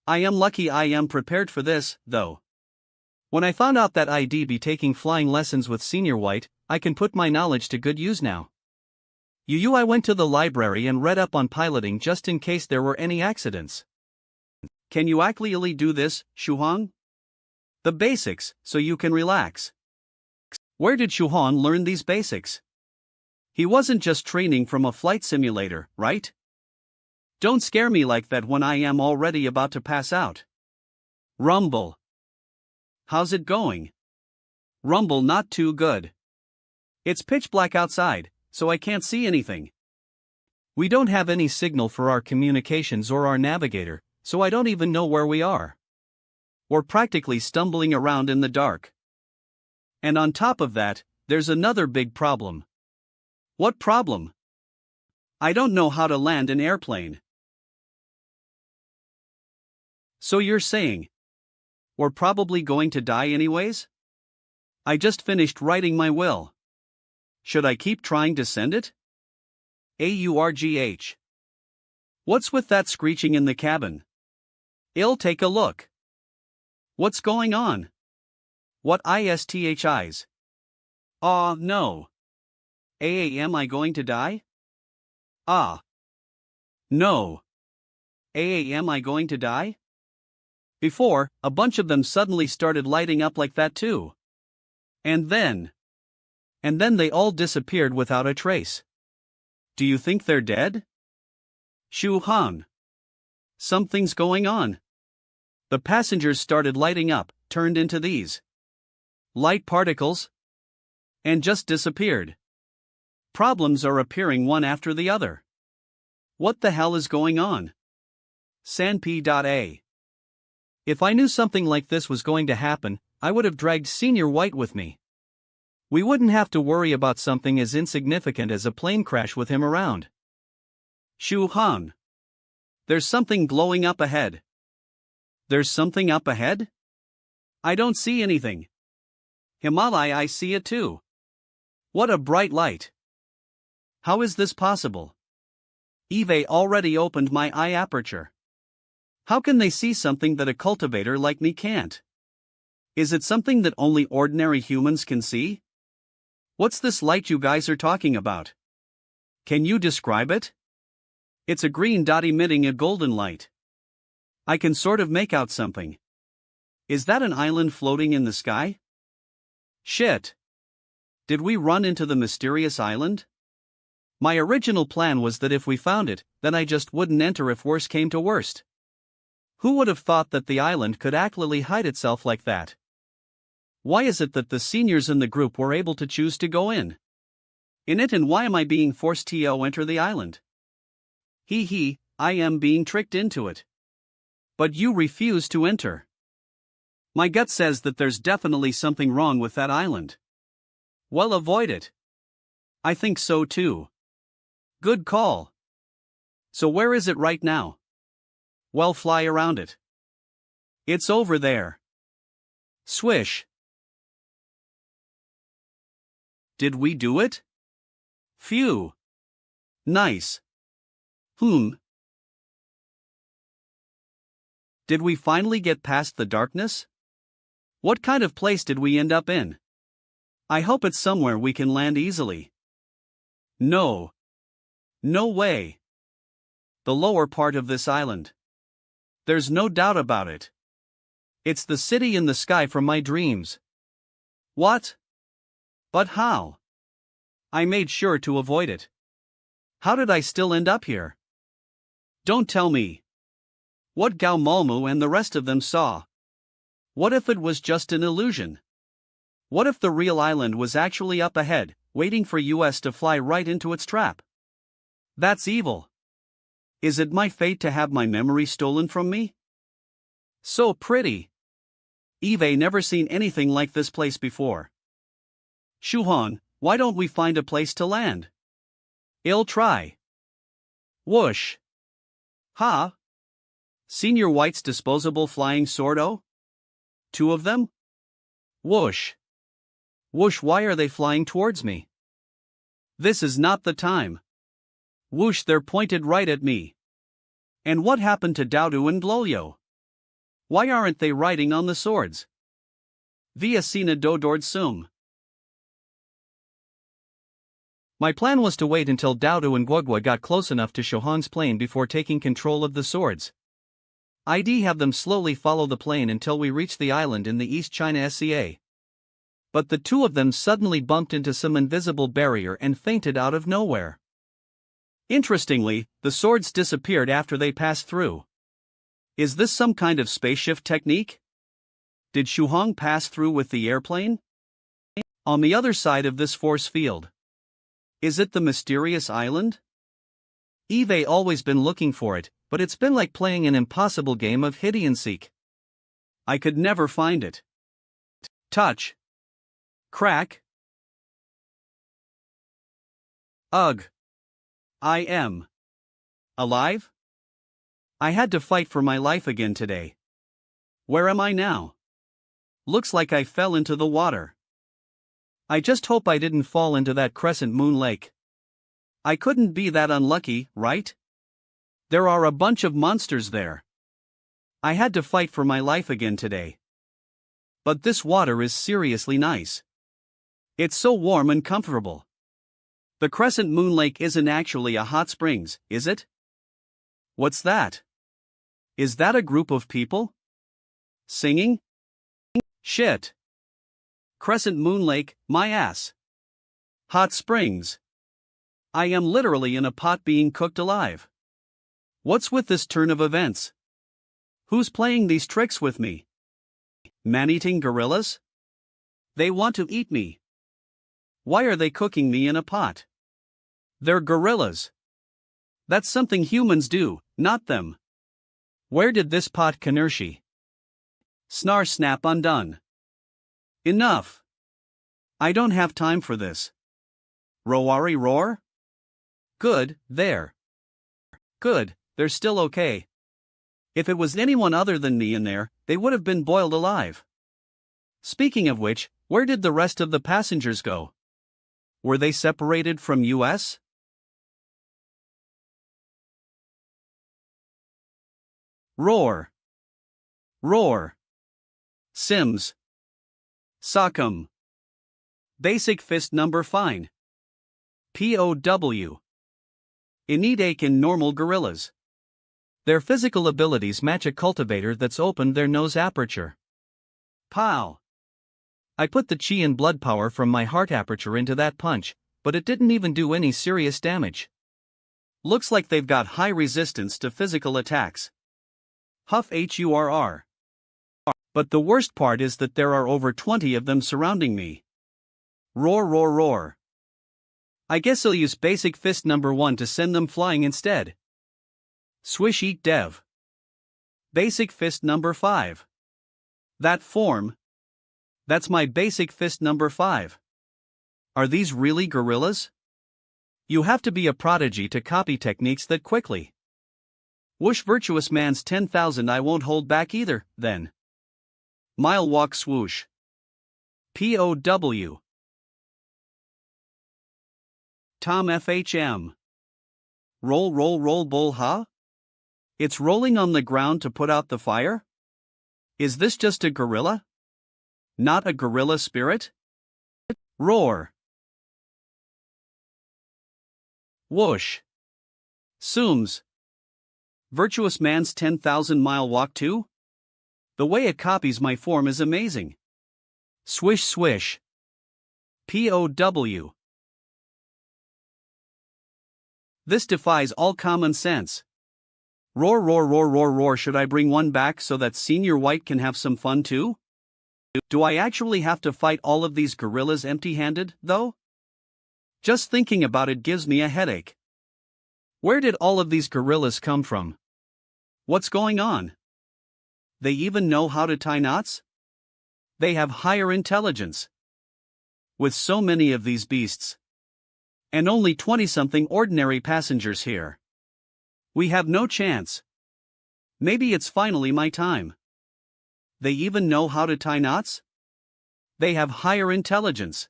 I am lucky I am prepared for this, though. When I found out that I'd be taking flying lessons with Senior White, I can put my knowledge to good use now. I went to the library and read up on piloting just in case there were any accidents. Can you actually do this, Shuhan? The basics, so you can relax. Where did Shuhan learn these basics? He wasn't just training from a flight simulator, right? Don't scare me like that when I am already about to pass out. Rumble. How's it going? Rumble, not too good. It's pitch black outside, so I can't see anything. We don't have any signal for our communications or our navigator, so I don't even know where we are. We're practically stumbling around in the dark. And on top of that, there's another big problem. What problem? I don't know how to land an airplane. So you're saying we're probably going to die anyways? I just finished writing my will. Should I keep trying to send it? AURGH. What's with that screeching in the cabin? I'll take a look. What's going on? What ISTHIs? Aw, no. Am I going to die? Ah. No. Am I going to die? Before, a bunch of them suddenly started lighting up like that too. And then they all disappeared without a trace. Do you think they're dead? Shu Han. Something's going on. The passengers started lighting up, turned into these light particles, and just disappeared. Problems are appearing one after the other. What the hell is going on? Sanp.A. If I knew something like this was going to happen, I would have dragged Senior White with me. We wouldn't have to worry about something as insignificant as a plane crash with him around. Shu Han. There's something glowing up ahead. There's something up ahead? I don't see anything. Himalaya, I see it too. What a bright light. How is this possible? Eve already opened my eye aperture. How can they see something that a cultivator like me can't? Is it something that only ordinary humans can see? What's this light you guys are talking about? Can you describe it? It's a green dot emitting a golden light. I can sort of make out something. Is that an island floating in the sky? Shit. Did we run into the mysterious island? My original plan was that if we found it, then I just wouldn't enter if worse came to worst. Who would have thought that the island could actually hide itself like that? Why is it that the seniors in the group were able to choose to go in it, and why am I being forced to enter the island? I am being tricked into it. But you refuse to enter. My gut says that there's definitely something wrong with that island. Well, avoid it. I think so too. Good call. So where is it right now? Well, fly around it. It's over there. Swish. Did we do it? Phew. Nice. Did we finally get past the darkness? What kind of place did we end up in? I hope it's somewhere we can land easily. No. No way. The lower part of this island. There's no doubt about it. It's the city in the sky from my dreams. What? But how? I made sure to avoid it. How did I still end up here? Don't tell me. What Gao Malmu and the rest of them saw? What if it was just an illusion? What if the real island was actually up ahead, waiting for us to fly right into its trap? That's evil. Is it my fate to have my memory stolen from me? So pretty. Eve never seen anything like this place before. Shuhong, why don't we find a place to land? I'll try. Whoosh. Ha? Senior White's disposable flying sword-o? 2 of them? Whoosh. Whoosh, why are they flying towards me? This is not the time. Whoosh, they're pointed right at me. And what happened to Daodu and Blolyo? Why aren't they riding on the swords? Via Sina Dodord Sum. My plan was to wait until Daodu and Guogua got close enough to Shohong's plane before taking control of the swords. I'd have them slowly follow the plane until we reached the island in the East China SCA. But the 2 of them suddenly bumped into some invisible barrier and fainted out of nowhere. Interestingly, the swords disappeared after they passed through. Is this some kind of spaceshift technique? Did Shuhong pass through with the airplane? On the other side of this force field. Is it the mysterious island? Eve always been looking for it, but it's been like playing an impossible game of hide and seek. I could never find it. Touch. Crack. Ugh. I am alive? I had to fight for my life again today. Where am I now? Looks like I fell into the water. I just hope I didn't fall into that crescent moon lake. I couldn't be that unlucky, right? There are a bunch of monsters there. I had to fight for my life again today. But this water is seriously nice. It's so warm and comfortable. The crescent moon lake isn't actually a hot springs, is it? What's that? Is that a group of people? Singing? Shit. Crescent moon lake, my ass. Hot springs. I am literally in a pot being cooked alive. What's with this turn of events? Who's playing these tricks with me? Man-eating gorillas? They want to eat me. Why are they cooking me in a pot? They're gorillas. That's something humans do, not them. Where did this pot Kanershi? Snar snap undone. Enough. I don't have time for this. Roari roar? Good, there. Good, they're still okay. If it was anyone other than me in there, they would have been boiled alive. Speaking of which, where did the rest of the passengers go? Were they separated from us? Roar. Roar. Sims. Sock'em. Basic fist number fine. POW. Inidake in normal gorillas. Their physical abilities match a cultivator that's opened their nose aperture. Pow. I put the chi and blood power from my heart aperture into that punch, but it didn't even do any serious damage. Looks like they've got high resistance to physical attacks. Huff HURR. But the worst part is that there are over 20 of them surrounding me. Roar roar roar. I guess I'll use basic fist number 1 to send them flying instead. Swish eat dev. Basic fist number 5. That form. That's my basic fist number 5. Are these really gorillas? You have to be a prodigy to copy techniques that quickly. Whoosh virtuous man's 10,000 I won't hold back either, then. Mile walk swoosh. POW. Tom FHM. Roll roll roll bull ha? It's rolling on the ground to put out the fire? Is this just a gorilla? Not a gorilla spirit? Roar. Whoosh. Sooms. Virtuous man's 10,000-mile walk too? The way it copies my form is amazing. Swish swish. POW. This defies all common sense. Roar roar roar roar roar. Should I bring one back so that Senior White can have some fun too? Do I actually have to fight all of these gorillas empty-handed, though? Just thinking about it gives me a headache. Where did all of these gorillas come from? What's going on? They even know how to tie knots? They have higher intelligence. With so many of these beasts. And only 20-something ordinary passengers here. We have no chance. Maybe it's finally my time. They even know how to tie knots? They have higher intelligence.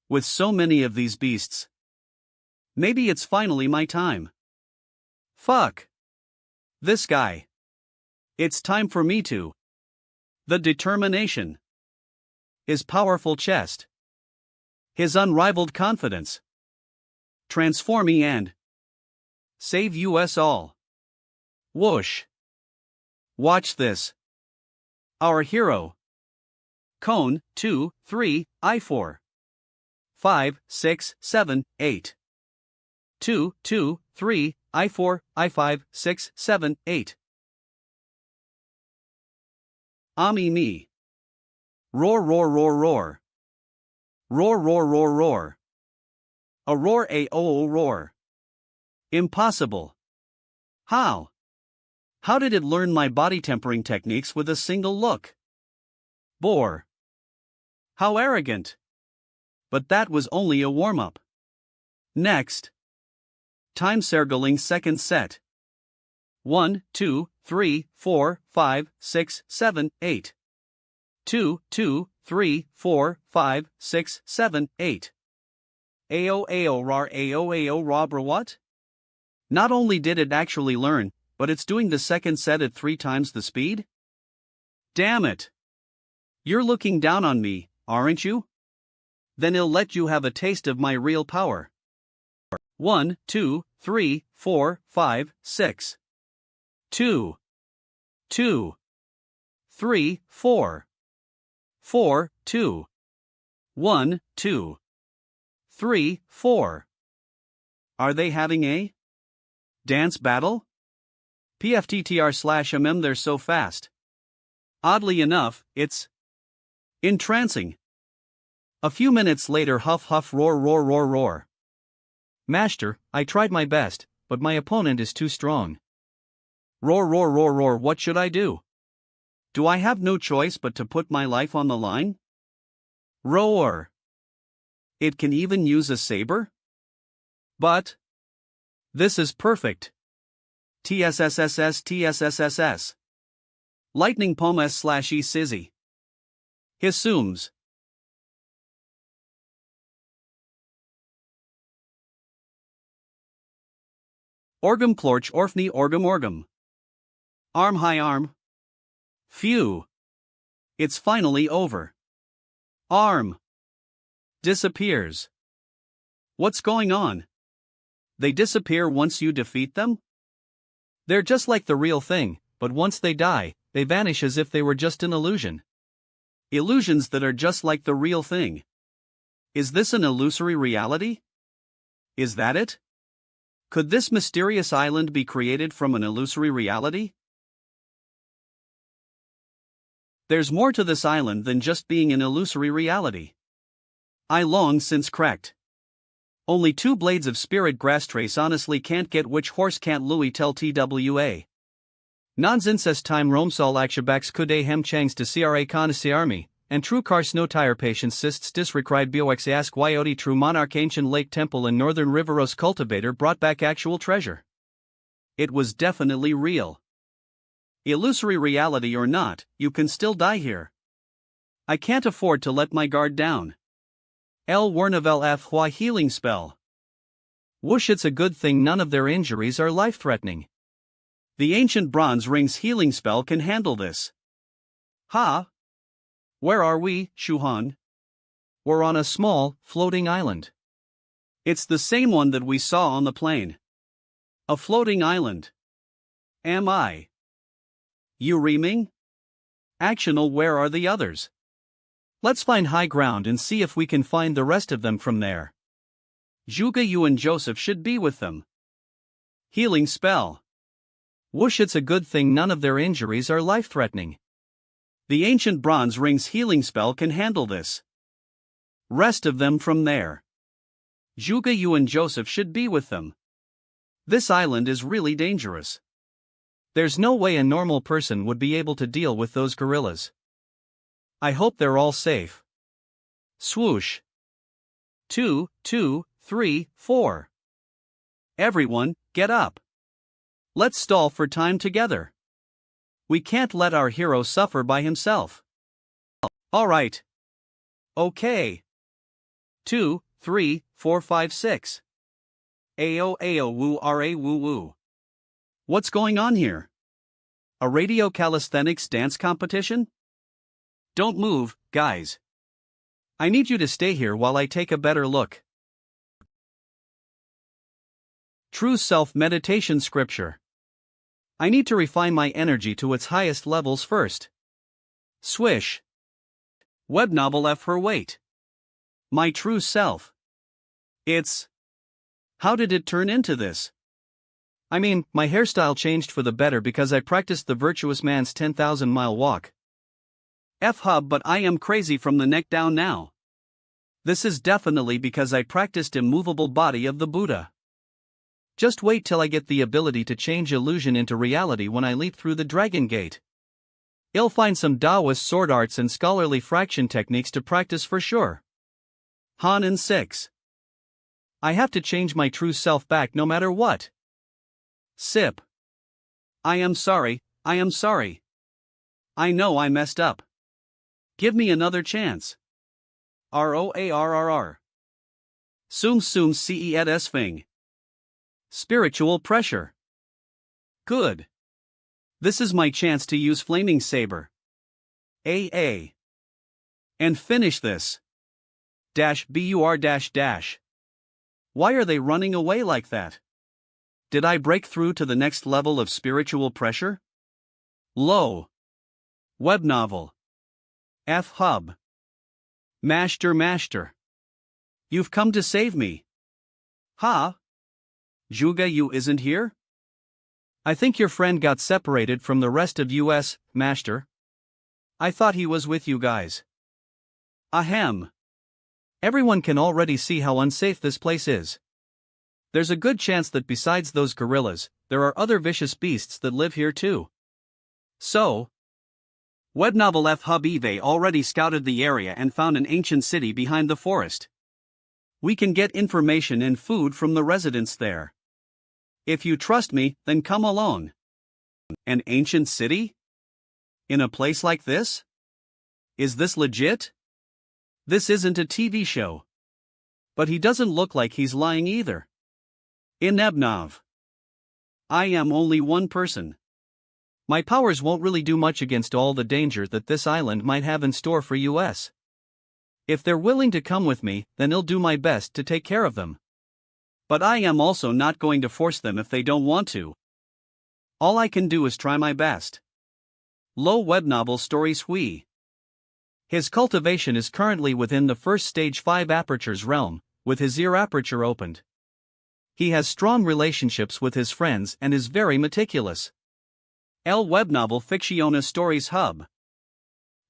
With so many of these beasts. Maybe it's finally my time. Fuck. This guy. It's time for me to. The determination. His powerful chest. His unrivaled confidence. Transform me and save us all. Whoosh. Watch this. Our hero. Cone, 2, 3, I4. 5, 6, 7, 8. 2, 2, 3, I4, I5, 6, 7, 8. Ami me. Roar roar roar roar. Roar roar roar roar. A roar a o roar. Impossible. How? How did it learn my body tempering techniques with a single look? Bore. How arrogant. But that was only a warm-up. Next. Time circling second set. 1, 2, 3, 4, 5, 6, 7, 8. 2, 2, 3, 4, 5, 6, 7, 8. Ao rar ao robber what? Not only did it actually learn, but it's doing the second set at 3 times the speed? Damn it! You're looking down on me, aren't you? Then I'll let you have a taste of my real power. 1, 2, 3, 4, 5, 6. 2. 2. 3, 4. 4, 2. 1, 2. 3, 4. Are they having a dance battle? PFTTR/MM. They're so fast. Oddly enough, it's entrancing. A few minutes later, huff huff roar roar roar roar. Master, I tried my best, but my opponent is too strong. Roar roar roar roar. What should I do? Do I have no choice but to put my life on the line? Roar. It can even use a saber? But this is perfect. TSSSS TSSSS. Lightning Pomes/E Sizzy. Hisums. Orgum plorch orfni orgum orgum. Arm high arm. Phew. It's finally over. Arm. Disappears. What's going on? They disappear once you defeat them? They're just like the real thing, but once they die, they vanish as if they were just an illusion. Illusions that are just like the real thing. Is this an illusory reality? Is that it? Could this mysterious island be created from an illusory reality? There's more to this island than just being an illusory reality. I long since cracked. Only 2 blades of spirit grass trace honestly can't get which horse can't Louis tell TWA. Nonsense time Romsal Akshabax Kude Hem Changs to CRA Conasi Army, and true cars no tire patience cysts disrecried Biox ask Wyoti true monarch ancient lake temple and northern riveros cultivator brought back actual treasure. It was definitely real. Illusory reality or not, you can still die here. I can't afford to let my guard down. El Wernavel F. Hua healing spell. Whoosh, it's a good thing none of their injuries are life-threatening. The ancient bronze ring's healing spell can handle this. Ha! Where are we, Shuhan? We're on a small, floating island. It's the same one that we saw on the plane. A floating island. Am I? You reaming? Actional, where are the others? Let's find high ground and see if we can find the rest of them from there. Juga, you and Joseph should be with them. Healing spell. Whoosh, it's a good thing none of their injuries are life-threatening. The ancient bronze ring's healing spell can handle this. Rest of them from there. Juga, you and Joseph should be with them. This island is really dangerous. There's no way a normal person would be able to deal with those gorillas. I hope they're all safe. Swoosh. 2, 2, 3, 4. Everyone, get up. Let's stall for time together. We can't let our hero suffer by himself. Alright. Okay. 2, 3, 4, 5, 6. Ayo ayo woo ra woo woo. What's going on here? A radio calisthenics dance competition? Don't move, guys. I need you to stay here while I take a better look. True Self Meditation Scripture. I need to refine my energy to its highest levels first. Swish. Web novel F her weight. My true self. It's... How did it turn into this? I mean, my hairstyle changed for the better because I practiced the virtuous man's 10,000-mile walk. F-hub, but I am crazy from the neck down now. This is definitely because I practiced immovable body of the Buddha. Just wait till I get the ability to change illusion into reality when I leap through the Dragon Gate. I'll find some Taoist sword arts and scholarly fraction techniques to practice for sure. Han and 6. I have to change my true self back no matter what. Sip. I am sorry, I am sorry. I know I messed up. Give me another chance. ROARRR. Sum sum ces thing. Spiritual pressure. Good. This is my chance to use Flaming Saber. AA. And finish this. BUR. Why are they running away like that? Did I break through to the next level of spiritual pressure? Low. Web novel. F-hub. Master. You've come to save me. Ha? Juga, you isn't here? I think your friend got separated from the rest of us, Master. I thought he was with you guys. Ahem. Everyone can already see how unsafe this place is. There's a good chance that besides those gorillas, there are other vicious beasts that live here too. So, Web novel F-hub Eve already scouted the area and found an ancient city behind the forest. We can get information and food from the residents there. If you trust me, then come along. An ancient city? In a place like this? Is this legit? This isn't a TV show. But he doesn't look like he's lying either. Inebnov. I am only one person. My powers won't really do much against all the danger that this island might have in store for us. If they're willing to come with me, then I'll do my best to take care of them. But I am also not going to force them if they don't want to. All I can do is try my best. Low web novel story Sui. His cultivation is currently within the first stage 5 apertures realm, with his ear aperture opened. He has strong relationships with his friends and is very meticulous. L web novel Fictiona Stories Hub.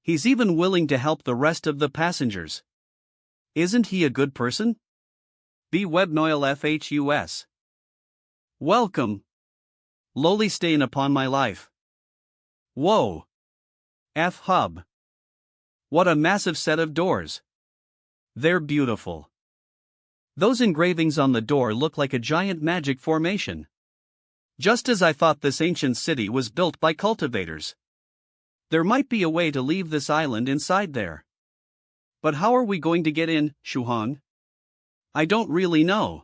He's even willing to help the rest of the passengers. Isn't he a good person? B web noil FHUS. Welcome. Lowly stain upon my life. Whoa. F hub. What a massive set of doors. They're beautiful. Those engravings on the door look like a giant magic formation. Just as I thought this ancient city was built by cultivators. There might be a way to leave this island inside there. But how are we going to get in, Shuhan? I don't really know.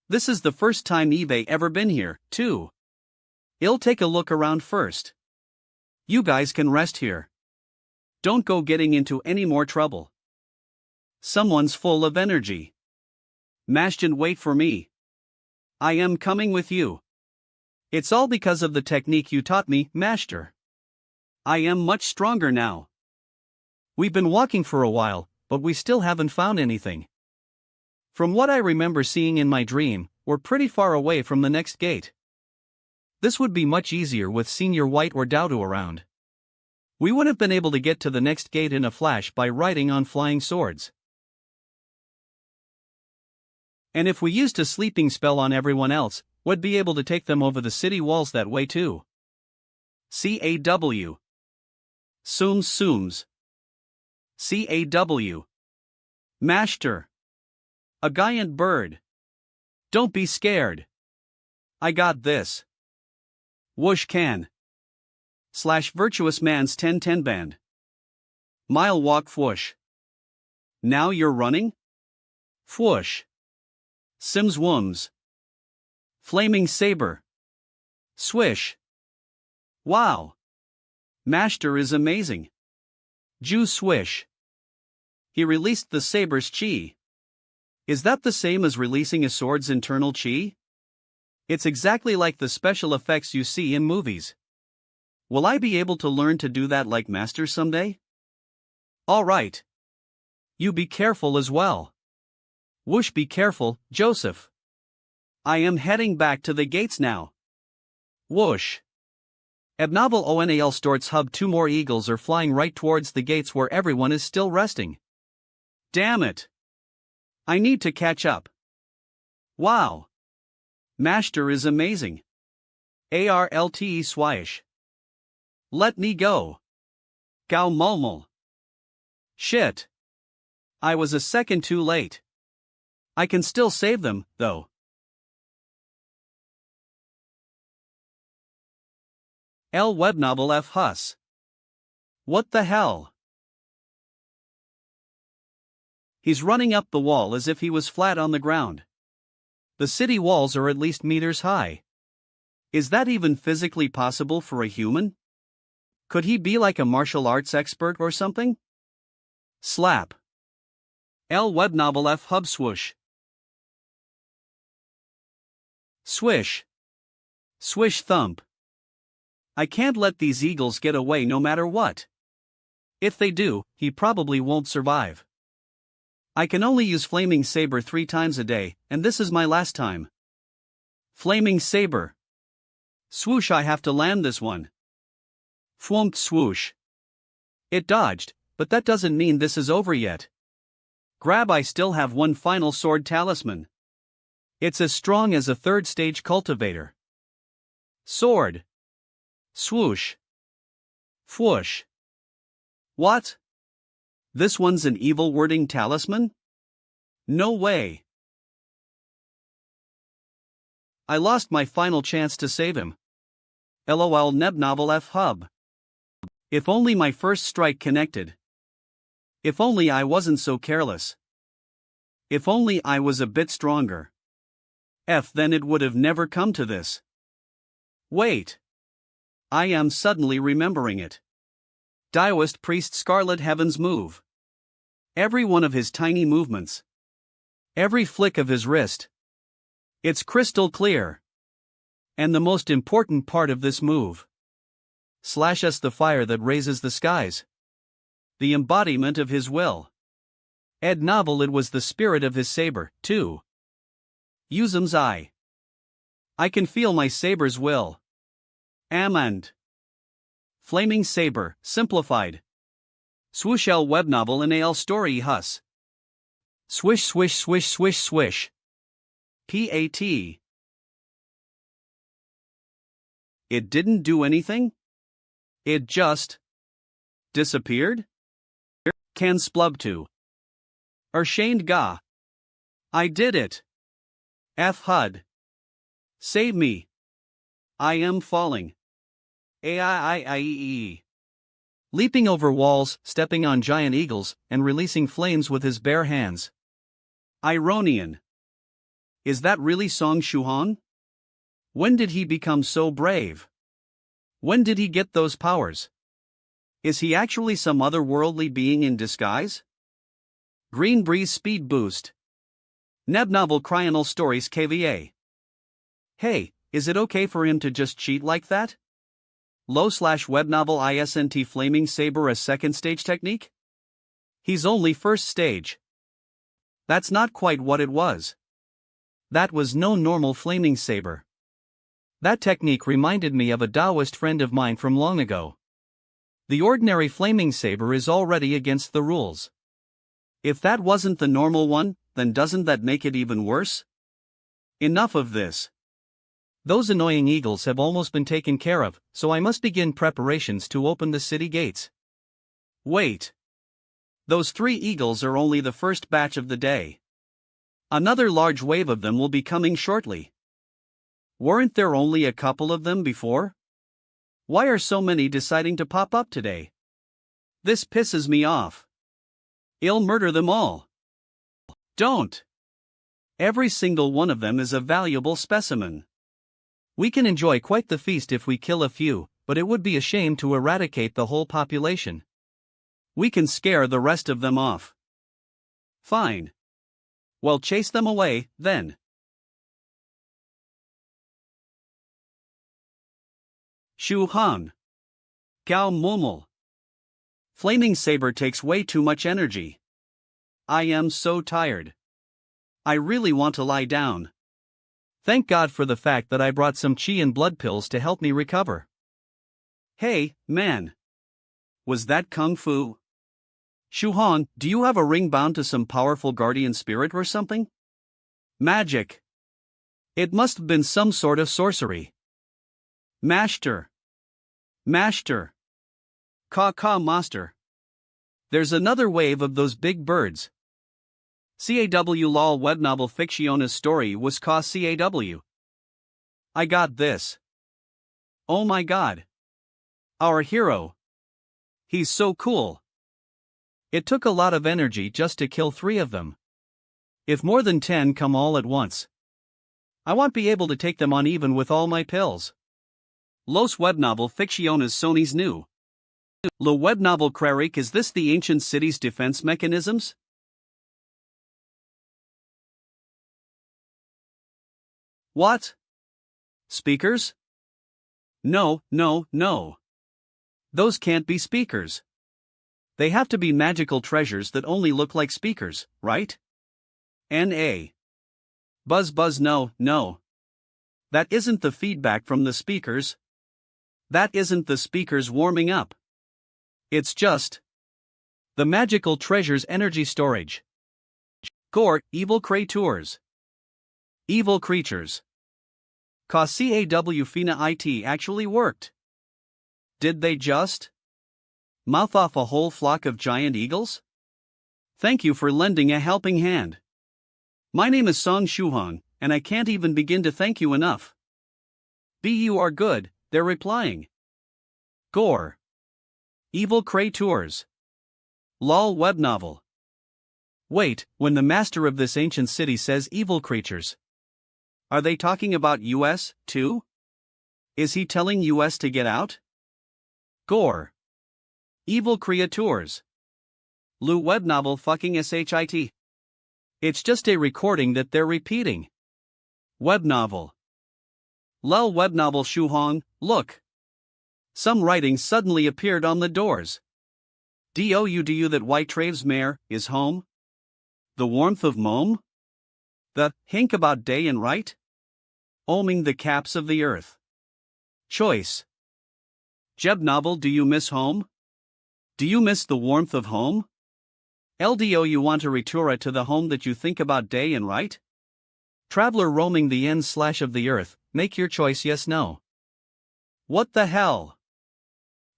This is the first time eBay ever been here, too. I'll take a look around first. You guys can rest here. Don't go getting into any more trouble. Someone's full of energy. Mashton, wait for me. I am coming with you. It's all because of the technique you taught me, Master. I am much stronger now. We've been walking for a while, but we still haven't found anything. From what I remember seeing in my dream, we're pretty far away from the next gate. This would be much easier with Senior White or Dowdo around. We would have been able to get to the next gate in a flash by riding on flying swords. And if we used a sleeping spell on everyone else, we'd be able to take them over the city walls that way too. CAW. Sooms. CAW. Master. A giant bird. Don't be scared. I got this. Whoosh can. / virtuous man's 10-10 band. Mile walk whoosh. Now you're running? Whoosh. Sims Wooms. Flaming saber. Swish. Wow. Master is amazing. Ju swish. He released the saber's chi. Is that the same as releasing a sword's internal chi? It's exactly like the special effects you see in movies. Will I be able to learn to do that like Master someday? Alright. You be careful as well. Whoosh, be careful, Joseph. I am heading back to the gates now. Whoosh. Abnovel ONAL Storts Hub. 2 more eagles are flying right towards the gates where everyone is still resting. Damn it. I need to catch up. Wow. Master is amazing. ARLTE Swish. Let me go. Gao Mulmul. Shit. I was a second too late. I can still save them, though. L web novel F Hus. What the hell? He's running up the wall as if he was flat on the ground. The city walls are at least meters high. Is that even physically possible for a human? Could he be like a martial arts expert or something? Slap. L web novel F hub swoosh. Swish. Swish thump. I can't let these eagles get away no matter what. If they do, he probably won't survive. I can only use Flaming Saber 3 times a day, and this is my last time. Flaming Saber. Swoosh, I have to land this one. Fwump swoosh. It dodged, but that doesn't mean this is over yet. Grab, I still have one final sword talisman. It's as strong as a 3rd stage cultivator. Sword. Swoosh. Fwoosh. What? This one's an evil wording talisman? No way. I lost my final chance to save him. LOL Neb Novel F Hub. If only my first strike connected. If only I wasn't so careless. If only I was a bit stronger. Then it would have never come to this. Wait. I am suddenly remembering it. Daoist Priest Scarlet Heaven's move. Every one of his tiny movements. Every flick of his wrist. It's crystal clear. And the most important part of this move. /S the fire that raises the skies. The embodiment of his will. Ed novel, it was the spirit of his saber, too. Usem's eye. I can feel my saber's will. Amand. Flaming Saber, simplified. Swoosh L web novel and AL story Hus. Swish swish swish swish swish. PAT. It didn't do anything? It just disappeared? Can splub to. Ershained ga. I did it. F HUD. Save me. I am falling. AIIIE. Leaping over walls, stepping on giant eagles, and releasing flames with his bare hands. Ironian. Is that really Song Shuhan? When did he become so brave? When did he get those powers? Is he actually some otherworldly being in disguise? Green Breeze Speed Boost. Neb Novel Crional Stories KVA. Hey, Is it okay for him to just cheat like that? Low/webnovel isnt flaming saber a second stage technique? He's only first stage. That's not quite what it was. That was no normal flaming saber. That technique reminded me of a Taoist friend of mine from long ago. The ordinary flaming saber is already against the rules. If that wasn't the normal one, then doesn't that make it even worse? Enough of this. Those annoying eagles have almost been taken care of, so I must begin preparations to open the city gates. Wait. Those 3 eagles are only the first batch of the day. Another large wave of them will be coming shortly. Weren't there only a couple of them before? Why are so many deciding to pop up today? This pisses me off. I'll murder them all. Don't. Every single one of them is a valuable specimen. We can enjoy quite the feast if we kill a few, but it would be a shame to eradicate the whole population. We can scare the rest of them off. Fine. Well, chase them away, then. Shu Han. Gao Mumul. Flaming saber takes way too much energy. I am so tired. I really want to lie down. Thank God for the fact that I brought some chi and blood pills to help me recover. Hey, man. Was that kung fu? Shu Han, do you have a ring bound to some powerful guardian spirit or something? Magic. It must have been some sort of sorcery. Master. Master. Master. There's another wave of those big birds. CAW lol webnovel fiction's story was CAW. I got this. Oh my god. Our hero. He's so cool. It took a lot of energy just to kill 3 of them. If more than 10 come all at once, I won't be able to take them on even with all my pills. Los webnovel ficciones Sony's new. Lo webnovel Krarik, is this the ancient city's defense mechanisms? What? Speakers? No. Those can't be speakers. They have to be magical treasures that only look like speakers, right? N.A. Buzz, no. That isn't the feedback from the speakers. That isn't the speakers warming up. It's just the magical treasure's energy storage. Gore, evil creatures. Evil creatures. CAW Fina IT actually worked. Did they just mouth off a whole flock of giant eagles? Thank you for lending a helping hand. My name is Song Shuhong, and I can't even begin to thank you enough. You are good, they're replying. Gore. Evil creatures. Lol webnovel. Wait, when the master of this ancient city says evil creatures, are they talking about US, too? Is he telling US to get out? Gore. Evil creatures. Lu webnovel fucking shit. It's just a recording that they're repeating. Webnovel. Lol webnovel Shuhong, look. Some writing suddenly appeared on the doors. Do you that White Traves Mare is home? The warmth of Mom? The hink about day and right? Oming the caps of the earth. Choice. Jeb novel, do you miss home? Do you miss the warmth of home? LDO, you want to return to the home that you think about day and right? Traveler roaming the ends/of the earth, make your choice yes no. What the hell?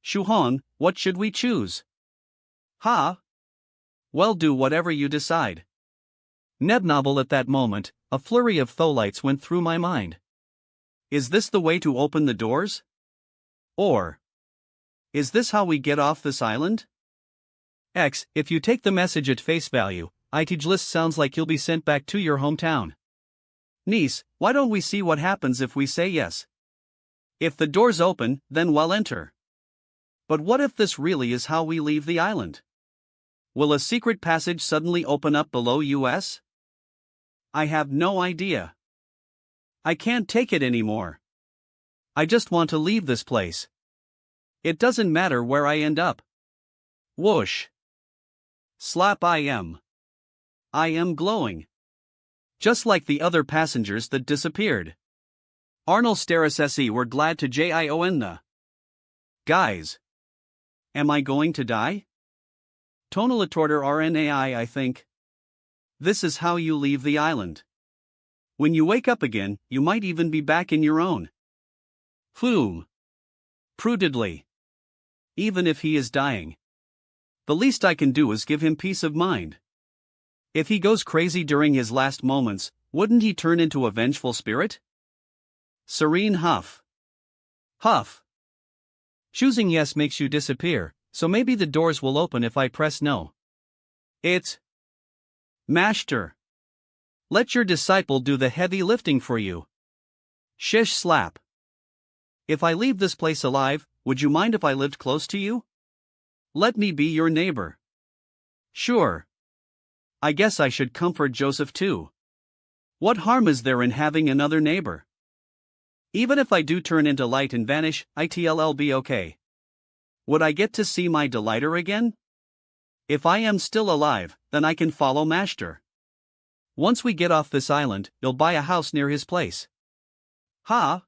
Shuhong, what should we choose? Ha? Well, do whatever you decide. Nebnovel, at that moment, a flurry of tholites went through my mind. Is this the way to open the doors? Or is this how we get off this island? X, if you take the message at face value, list sounds like you'll be sent back to your hometown. Niece, why don't we see what happens if we say yes? If the doors open, then we'll enter. But what if this really is how we leave the island? Will a secret passage suddenly open up below US? I have no idea. I can't take it anymore. I just want to leave this place. It doesn't matter where I end up. Whoosh. Slap I am glowing. Just like the other passengers that disappeared. Arnold Steris SE were glad to join the. Guys. Am I going to die? Tonalatorder RNAI I think. This is how you leave the island. When you wake up again, you might even be back in your own. Phew. Prudently. Even if he is dying. The least I can do is give him peace of mind. If he goes crazy during his last moments, wouldn't he turn into a vengeful spirit? Serene huff. Huff. Choosing yes makes you disappear, so maybe the doors will open if I press no. It's Master. Let your disciple do the heavy lifting for you. Shish slap. If I leave this place alive, would you mind if I lived close to you? Let me be your neighbor. Sure. I guess I should comfort Joseph too. What harm is there in having another neighbor? Even if I do turn into light and vanish, it'll be okay. Would I get to see my delighter again? If I am still alive, then I can follow Master. Once we get off this island, you'll buy a house near his place. Ha!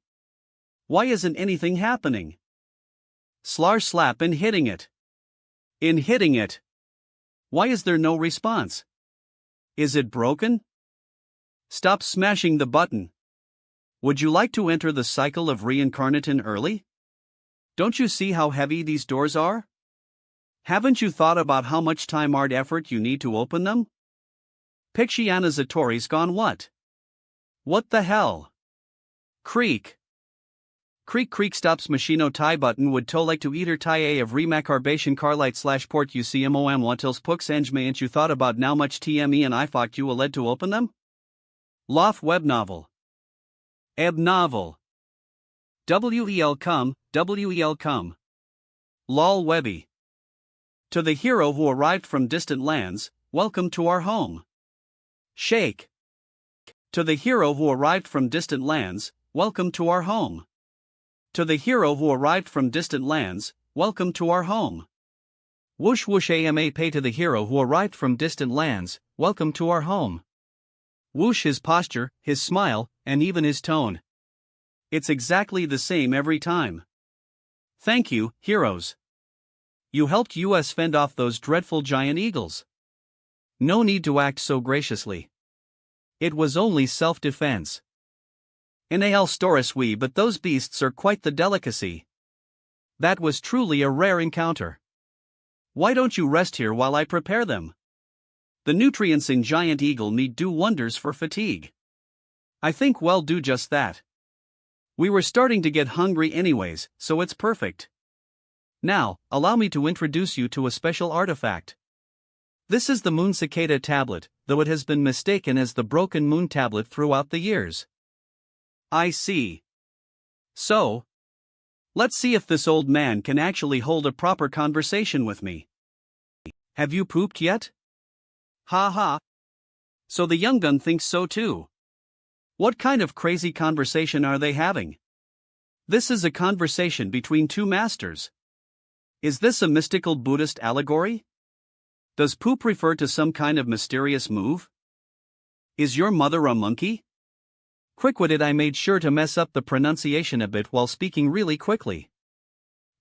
Why isn't anything happening? Slap in hitting it. In hitting it. Why is there no response? Is it broken? Stop smashing the button. Would you like to enter the cycle of reincarnating early? Don't you see how heavy these doors are? Haven't you thought about how much time and effort you need to open them? Pixiana Zatori's gone what? What the hell? Creak. Creak stops machino tie button would to like to eater tie a of remakarbation carlight / port ucmom wantils pooks engme and you thought about now much tme and I thought you led to open them? Lof web novel. Eb novel. Wel come. Lol webby. To the hero who arrived from distant lands, welcome to our home. Shake. To the hero who arrived from distant lands, welcome to our home. To the hero who arrived from distant lands, welcome to our home. Whoosh whoosh ama pay to the hero who arrived from distant lands, welcome to our home. Whoosh his posture, his smile, and even his tone. It's exactly the same every time. Thank you, heroes. You helped us fend off those dreadful giant eagles. No need to act so graciously. It was only self-defense. Inal storis we but those beasts are quite the delicacy. That was truly a rare encounter. Why don't you rest here while I prepare them? The nutrients in giant eagle meat do wonders for fatigue. I think we'll do just that. We were starting to get hungry anyways, so it's perfect. Now, allow me to introduce you to a special artifact. This is the Moon Cicada tablet, though it has been mistaken as the Broken Moon tablet throughout the years. I see. So, let's see if this old man can actually hold a proper conversation with me. Have you pooped yet? Ha ha. So the young gun thinks so too. What kind of crazy conversation are they having? This is a conversation between two masters. Is this a mystical Buddhist allegory? Does poop refer to some kind of mysterious move? Is your mother a monkey? Quick-witted I made sure to mess up the pronunciation a bit while speaking really quickly.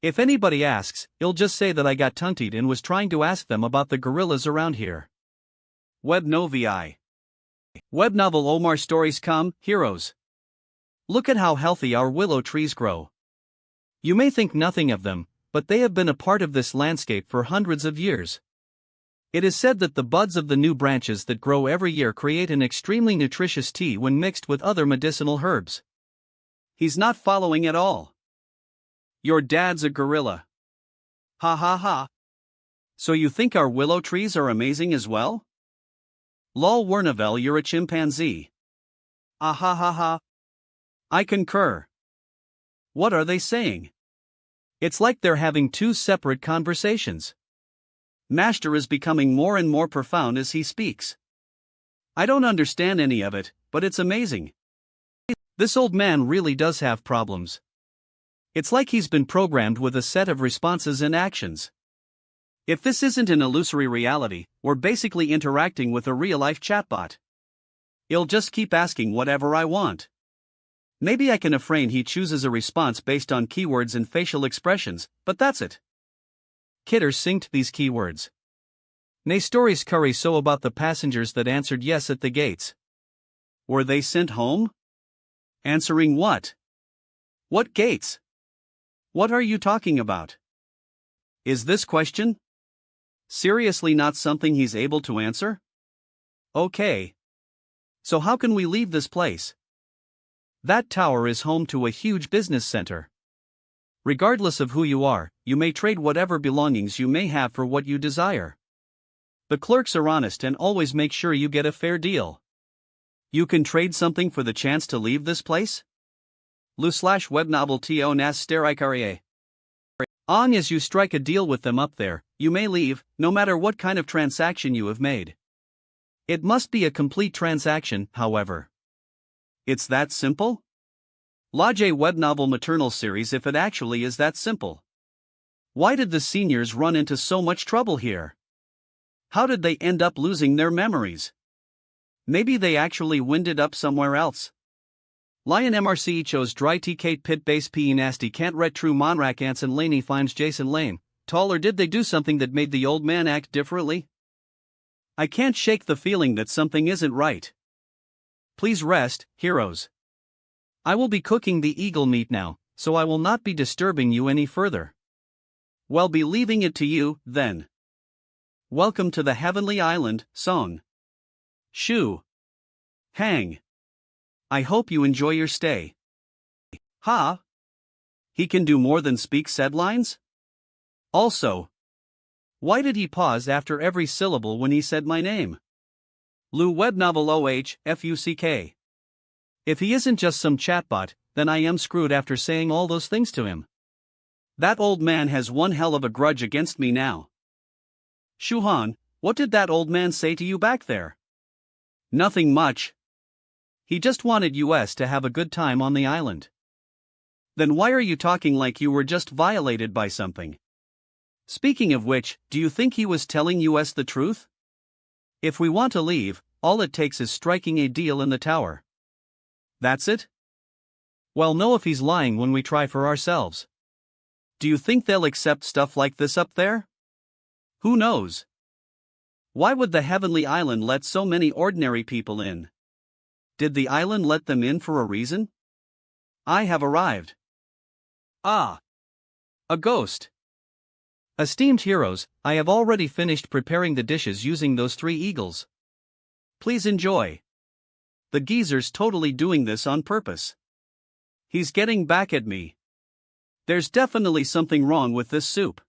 If anybody asks, you'll just say that I got tongue-tied and was trying to ask them about the gorillas around here. Web novi. Web novel Omar stories come, heroes. Look at how healthy our willow trees grow. You may think nothing of them, but they have been a part of this landscape for hundreds of years. It is said that the buds of the new branches that grow every year create an extremely nutritious tea when mixed with other medicinal herbs. He's not following at all. Your dad's a gorilla. Ha ha ha. So you think our willow trees are amazing as well? Lol Wernavel, you're a chimpanzee. Ah ha ha ha. I concur. What are they saying? It's like they're having two separate conversations. Master is becoming more and more profound as he speaks. I don't understand any of it, but it's amazing. This old man really does have problems. It's like he's been programmed with a set of responses and actions. If this isn't an illusory reality, we're basically interacting with a real-life chatbot. He'll just keep asking whatever I want. Maybe I can refrain. He chooses a response based on keywords and facial expressions, but that's it. Kidder synced these keywords. Nay stories curry so about the passengers that answered yes at the gates. Were they sent home? Answering what? What gates? What are you talking about? Is this question seriously not something he's able to answer? Okay. So how can we leave this place? That tower is home to a huge business center. Regardless of who you are, you may trade whatever belongings you may have for what you desire. The clerks are honest and always make sure you get a fair deal. You can trade something for the chance to leave this place? Lu/web novel to nas sterikarie. Long as you strike a deal with them up there, you may leave, no matter what kind of transaction you have made. It must be a complete transaction, however. It's that simple? Lage web novel maternal series if it actually is that simple. Why did the seniors run into so much trouble here? How did they end up losing their memories? Maybe they actually winded up somewhere else. Lion MRC chose dry TK pit base PE nasty can't ret true Monrak Anson Laney finds Jason Lane, tall or did they do something that made the old man act differently? I can't shake the feeling that something isn't right. Please rest, heroes. I will be cooking the eagle meat now, so I will not be disturbing you any further. Well, be leaving it to you, then. Welcome to the Heavenly Island, Song. Shu. Hang. I hope you enjoy your stay. Ha? He can do more than speak said lines? Also, why did he pause after every syllable when he said my name? Lu web novel OHFUCK. If he isn't just some chatbot, then I am screwed after saying all those things to him. That old man has one hell of a grudge against me now. Shuhan, what did that old man say to you back there? Nothing much. He just wanted us to have a good time on the island. Then why are you talking like you were just violated by something? Speaking of which, do you think he was telling us the truth? If we want to leave, all it takes is striking a deal in the tower. That's it? Well, no, if he's lying when we try for ourselves. Do you think they'll accept stuff like this up there? Who knows? Why would the Heavenly Island let so many ordinary people in? Did the island let them in for a reason? I have arrived. Ah! A ghost. Esteemed heroes, I have already finished preparing the dishes using those 3 eagles. Please enjoy. The geezer's totally doing this on purpose. He's getting back at me. There's definitely something wrong with this soup.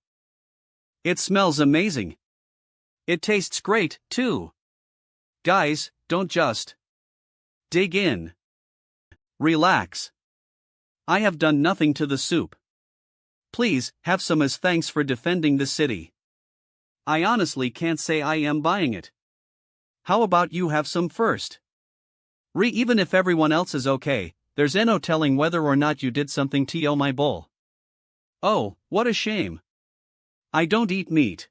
It smells amazing. It tastes great, too. Guys, don't just dig in. Relax. I have done nothing to the soup. Please, have some as thanks for defending the city. I honestly can't say I am buying it. How about you have some first? Even if everyone else is okay, there's no telling whether or not you did something to my bowl. Oh, what a shame. I don't eat meat.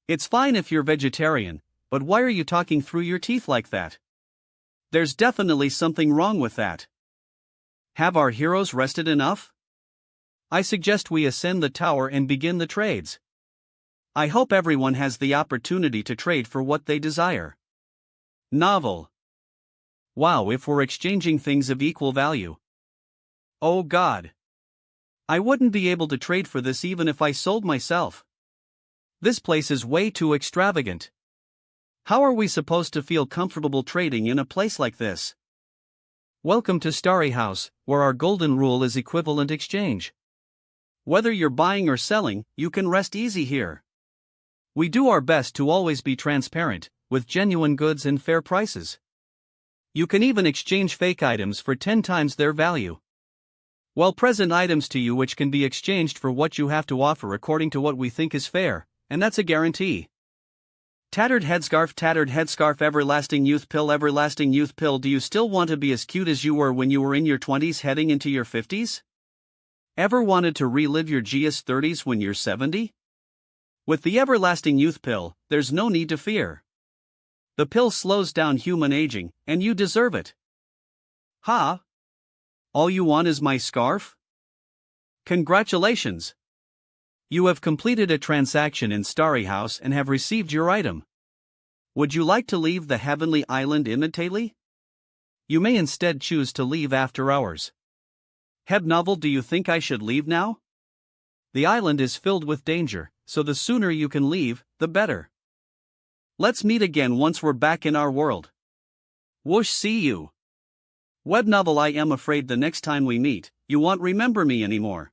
It's fine if you're vegetarian, but why are you talking through your teeth like that? There's definitely something wrong with that. Have our heroes rested enough? I suggest we ascend the tower and begin the trades. I hope everyone has the opportunity to trade for what they desire. Novel. Wow, if we're exchanging things of equal value. Oh God. I wouldn't be able to trade for this even if I sold myself. This place is way too extravagant. How are we supposed to feel comfortable trading in a place like this? Welcome to Starry House, where our golden rule is equivalent exchange. Whether you're buying or selling, you can rest easy here. We do our best to always be transparent, with genuine goods and fair prices. You can even exchange fake items for 10 times their value. Well, present items to you which can be exchanged for what you have to offer according to what we think is fair, and that's a guarantee. Tattered headscarf, everlasting youth pill, do you still want to be as cute as you were when you were in your 20s heading into your 50s? Ever wanted to relive your GS30s when you're 70? With the everlasting youth pill, there's no need to fear. The pill slows down human aging, and you deserve it. Ha! All you want is my scarf? Congratulations! You have completed a transaction in Starry House and have received your item. Would you like to leave the heavenly island immediately? You may instead choose to leave after hours. Heb novel, do you think I should leave now? The island is filled with danger, so the sooner you can leave, the better. Let's meet again once we're back in our world. Whoosh, see you. Web novel, I am afraid the next time we meet, you won't remember me anymore.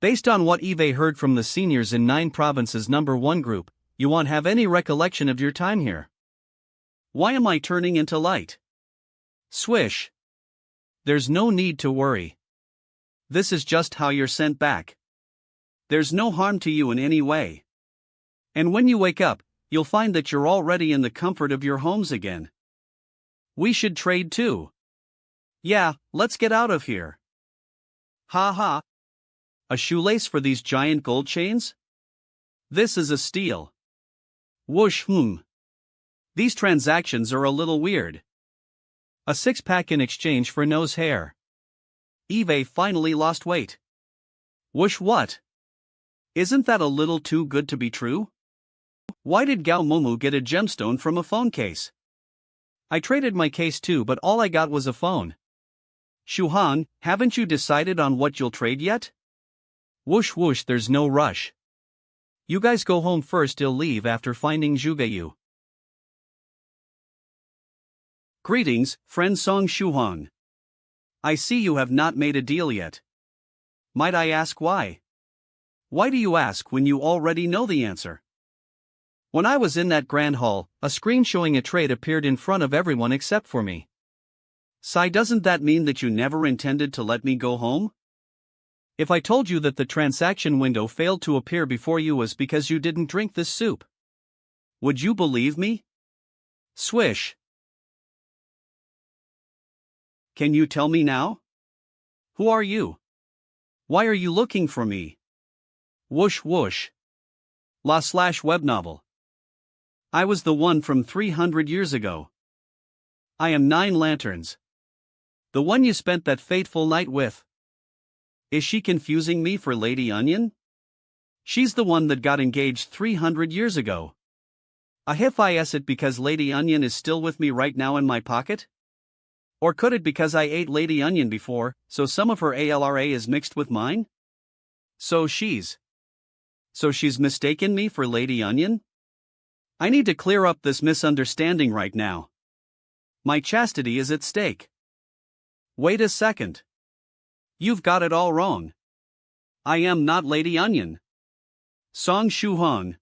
Based on what Eve heard from the seniors in 9 provinces #1 group, you won't have any recollection of your time here. Why am I turning into light? Swish. There's no need to worry. This is just how you're sent back. There's no harm to you in any way. And when you wake up, you'll find that you're already in the comfort of your homes again. We should trade too. Yeah, let's get out of here. Ha ha. A shoelace for these giant gold chains? This is a steal. Whoosh. These transactions are a little weird. A 6-pack in exchange for nose hair. Eve finally lost weight. Whoosh, what? Isn't that a little too good to be true? Why did Gao Momu get a gemstone from a phone case? I traded my case too, but all I got was a phone. Shuhan, haven't you decided on what you'll trade yet? Whoosh whoosh, there's no rush. You guys go home first, I'll leave after finding Zhugayu. Greetings, friend Song Shuhan. I see you have not made a deal yet. Might I ask why? Why do you ask when you already know the answer? When I was in that grand hall, a screen showing a trade appeared in front of everyone except for me. Sai, doesn't that mean that you never intended to let me go home? If I told you that the transaction window failed to appear before you was because you didn't drink this soup, would you believe me? Swish. Can you tell me now? Who are you? Why are you looking for me? Whoosh whoosh. Web novel. I was the one from 300 years ago. I am 9 lanterns. The one you spent that fateful night with. Is she confusing me for Lady Onion? She's the one that got engaged 300 years ago. Is it because Lady Onion is still with me right now in my pocket? Or could it because I ate Lady Onion before, so some of her ALRA is mixed with mine? So she's mistaken me for Lady Onion? I need to clear up this misunderstanding right now. My chastity is at stake. Wait a second. You've got it all wrong. I am not Lady Onion. Song Shuhong.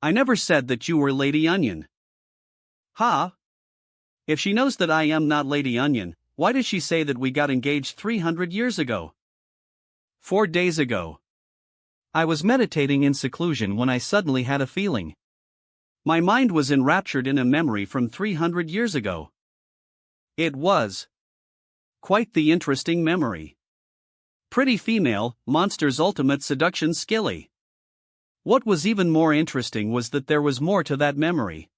I never said that you were Lady Onion. Ha! If she knows that I am not Lady Onion, why does she say that we got engaged 300 years ago? 4 days ago. I was meditating in seclusion when I suddenly had a feeling. My mind was enraptured in a memory from 300 years ago. It was quite the interesting memory. Pretty female, monster's ultimate seduction skilly. What was even more interesting was that there was more to that memory.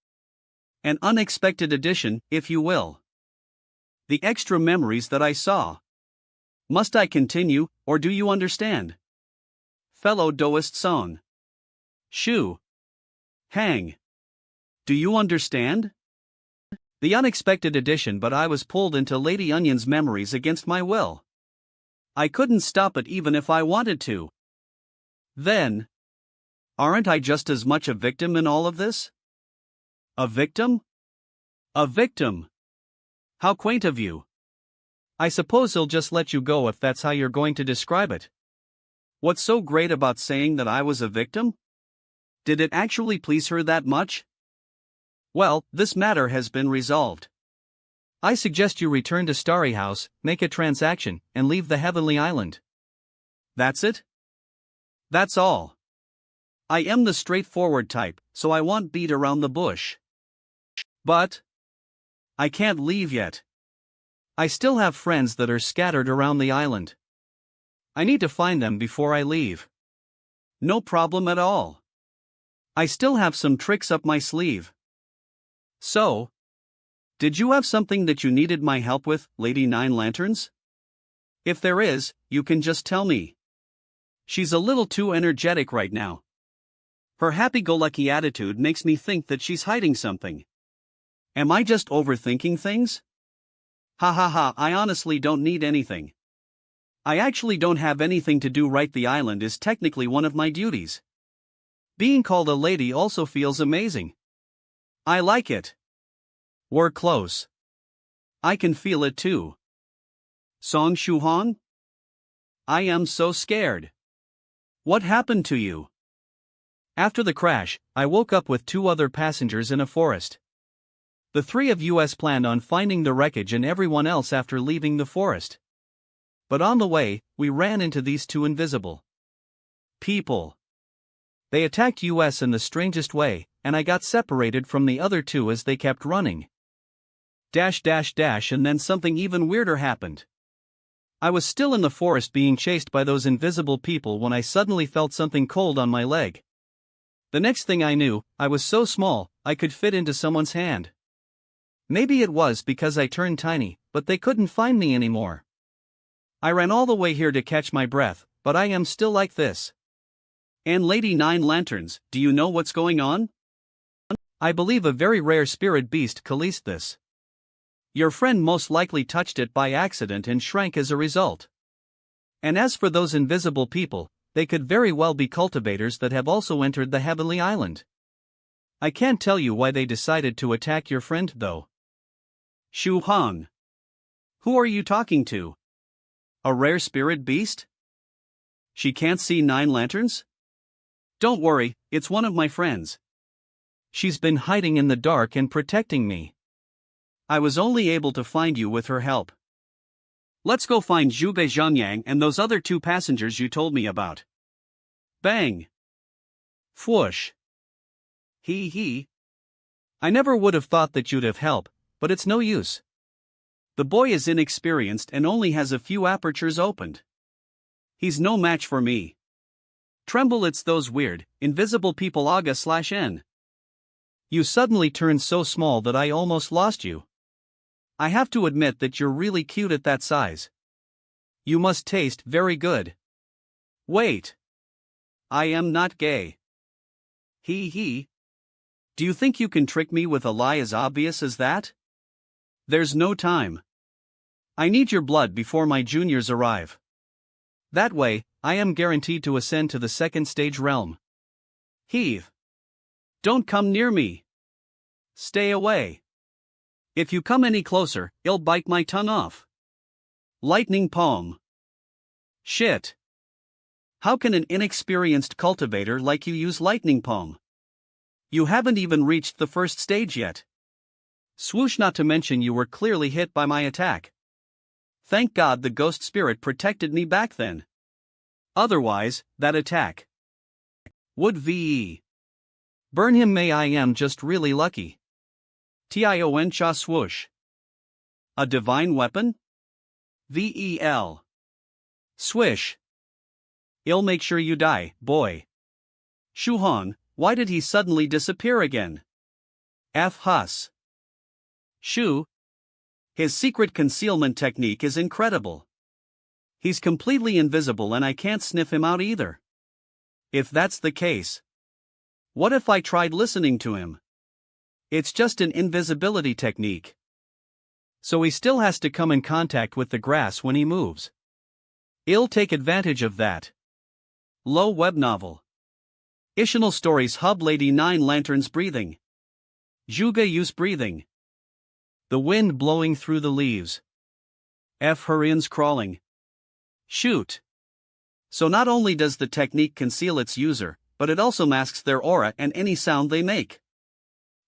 An unexpected addition, if you will. The extra memories that I saw. Must I continue, or do you understand? Fellow Doist Song. Shu. Hang. Do you understand? The unexpected addition, but I was pulled into Lady Onion's memories against my will. I couldn't stop it even if I wanted to. Then, aren't I just as much a victim in all of this? A victim? A victim. How quaint of you. I suppose I'll just let you go if that's how you're going to describe it. What's so great about saying that I was a victim? Did it actually please her that much? Well, this matter has been resolved. I suggest you return to Starry House, make a transaction, and leave the Heavenly Island. That's it? That's all. I am the straightforward type, so I won't beat around the bush. But I can't leave yet. I still have friends that are scattered around the island. I need to find them before I leave. No problem at all. I still have some tricks up my sleeve. So, did you have something that you needed my help with, Lady Nine Lanterns? If there is, you can just tell me. She's a little too energetic right now. Her happy-go-lucky attitude makes me think that she's hiding something. Am I just overthinking things? Ha ha ha, I honestly don't need anything. I actually don't have anything to do. Right, the island is technically one of my duties. Being called a lady also feels amazing. I like it. We're close. I can feel it too. Song Shuhan? I am so scared. What happened to you? After the crash, I woke up with 2 other passengers in a forest. The 3 of us planned on finding the wreckage and everyone else after leaving the forest. But on the way, we ran into these 2 invisible people. They attacked us in the strangest way, and I got separated from the other 2 as they kept running. And then something even weirder happened. I was still in the forest being chased by those invisible people when I suddenly felt something cold on my leg. The next thing I knew, I was so small, I could fit into someone's hand. Maybe it was because I turned tiny, but they couldn't find me anymore. I ran all the way here to catch my breath, but I am still like this. And Lady Nine Lanterns, do you know what's going on? I believe a very rare spirit beast released this. Your friend most likely touched it by accident and shrank as a result. And as for those invisible people, they could very well be cultivators that have also entered the Heavenly Island. I can't tell you why they decided to attack your friend though. Shu Hong. Who are you talking to? A rare spirit beast? She can't see 9 lanterns? Don't worry, it's one of my friends. She's been hiding in the dark and protecting me. I was only able to find you with her help. Let's go find Zhuge Zhangyang and those other 2 passengers you told me about. Bang! Fwoosh! Hee. I never would have thought that you'd have help, but it's no use. The boy is inexperienced and only has a few apertures opened. He's no match for me. Tremble, it's those weird, invisible people Aga/N. You suddenly turned so small that I almost lost you. I have to admit that you're really cute at that size. You must taste very good. Wait. I am not gay. Hee. Do you think you can trick me with a lie as obvious as that? There's no time. I need your blood before my juniors arrive. That way, I am guaranteed to ascend to the 2nd stage realm. Heave. Don't come near me. Stay away. If you come any closer, I'll bite my tongue off. Lightning palm. Shit. How can an inexperienced cultivator like you use lightning palm? You haven't even reached the 1st stage yet. Swoosh, not to mention you were clearly hit by my attack. Thank God the ghost spirit protected me back then. Otherwise, that attack would VE. Burn him, may I am just really lucky. Tion cha swoosh. A divine weapon? VEL. Swish. I'll make sure you die, boy. Shuhong, why did he suddenly disappear again? F. Hus. Shu. His secret concealment technique is incredible. He's completely invisible and I can't sniff him out either. If that's the case, what if I tried listening to him? It's just an invisibility technique. So he still has to come in contact with the grass when he moves. I'll take advantage of that. Low web novel. Ishinal Stories Hub. Lady Nine Lanterns breathing. Zhuge use breathing. The wind blowing through the leaves. F. Hurrians crawling. Shoot. So not only does the technique conceal its user, but it also masks their aura and any sound they make.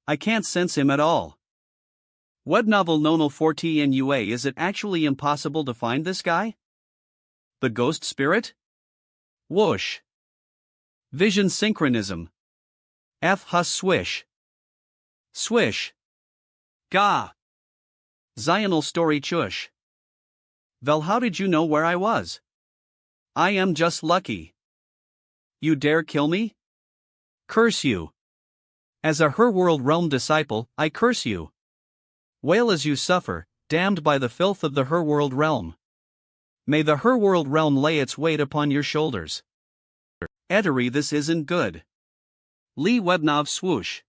I can't sense him at all. Web novel Nono 40 NUA. Is it actually impossible to find this guy? The ghost spirit? Whoosh. Vision synchronism. F. Hus swish. Swish. Gah. Zional story chush. Vel, how did you know where I was? I am just lucky. You dare kill me? Curse you. As a Her World Realm disciple, I curse you. Wail as you suffer, damned by the filth of the Her World Realm. May the Her World Realm lay its weight upon your shoulders. Etteri, this isn't good. Lee Webnov swoosh.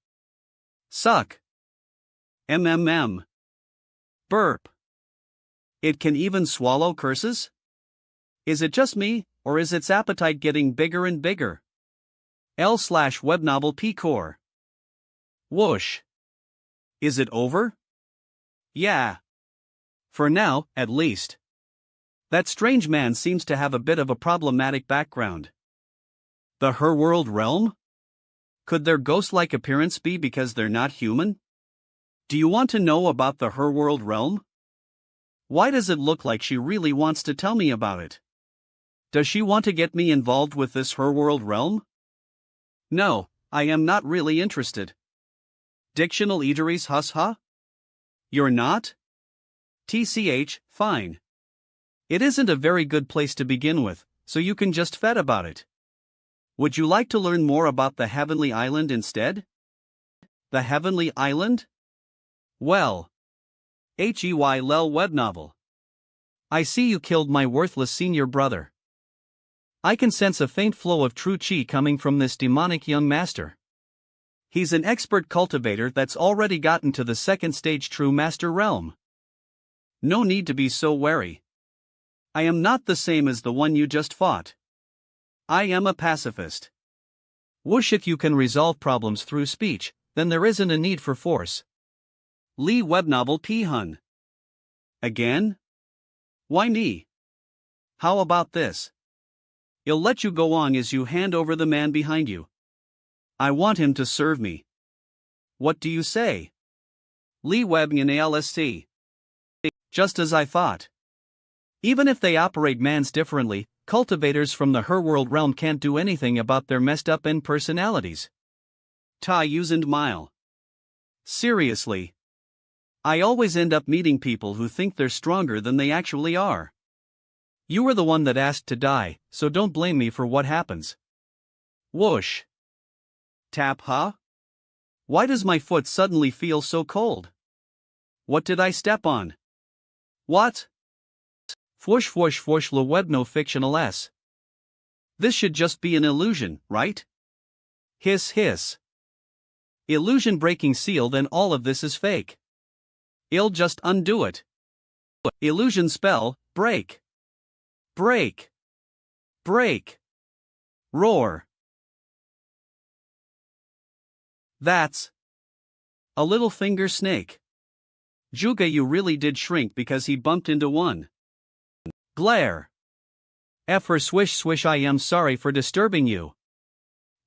Suck. Burp. It can even swallow curses? Is it just me, or is its appetite getting bigger and bigger? L/webnovel P-core. Whoosh. Is it over? Yeah. For now, at least. That strange man seems to have a bit of a problematic background. The Her World Realm? Could their ghost-like appearance be because they're not human? Do you want to know about the Her World Realm? Why does it look like she really wants to tell me about it? Does she want to get me involved with this Her World Realm? No, I am not really interested. Dictional eateries huh? You're not? TCH, fine. It isn't a very good place to begin with, so you can just fed about it. Would you like to learn more about the Heavenly Island instead? The Heavenly Island? Well. HEY Lel web novel. I see you killed my worthless senior brother. I can sense a faint flow of true chi coming from this demonic young master. He's an expert cultivator that's already gotten to the second stage true master realm. No need to be so wary. I am not the same as the one you just fought. I am a pacifist. Whoosh, if you can resolve problems through speech, then there isn't a need for force. Lee Webnovel P-hun. Again? Why me? How about this? I'll let you go on as you hand over the man behind you. I want him to serve me. What do you say? Lee Web in ALSC. Just as I thought. Even if they operate mans differently, cultivators from the Her World Realm can't do anything about their messed up end personalities. Ta and mile. Seriously. I always end up meeting people who think they're stronger than they actually are. You were the one that asked to die, so don't blame me for what happens. Whoosh. Tap, huh? Why does my foot suddenly feel so cold? What did I step on? What? Fwoosh le web no fictional s. This should just be an illusion, right? Hiss hiss. Illusion breaking seal, then all of this is fake. I'll just undo it. Illusion spell, break. Break. Break. Roar. That's a little finger snake. Juga, you really did shrink because he bumped into one. Glare. F for swish swish, I am sorry for disturbing you.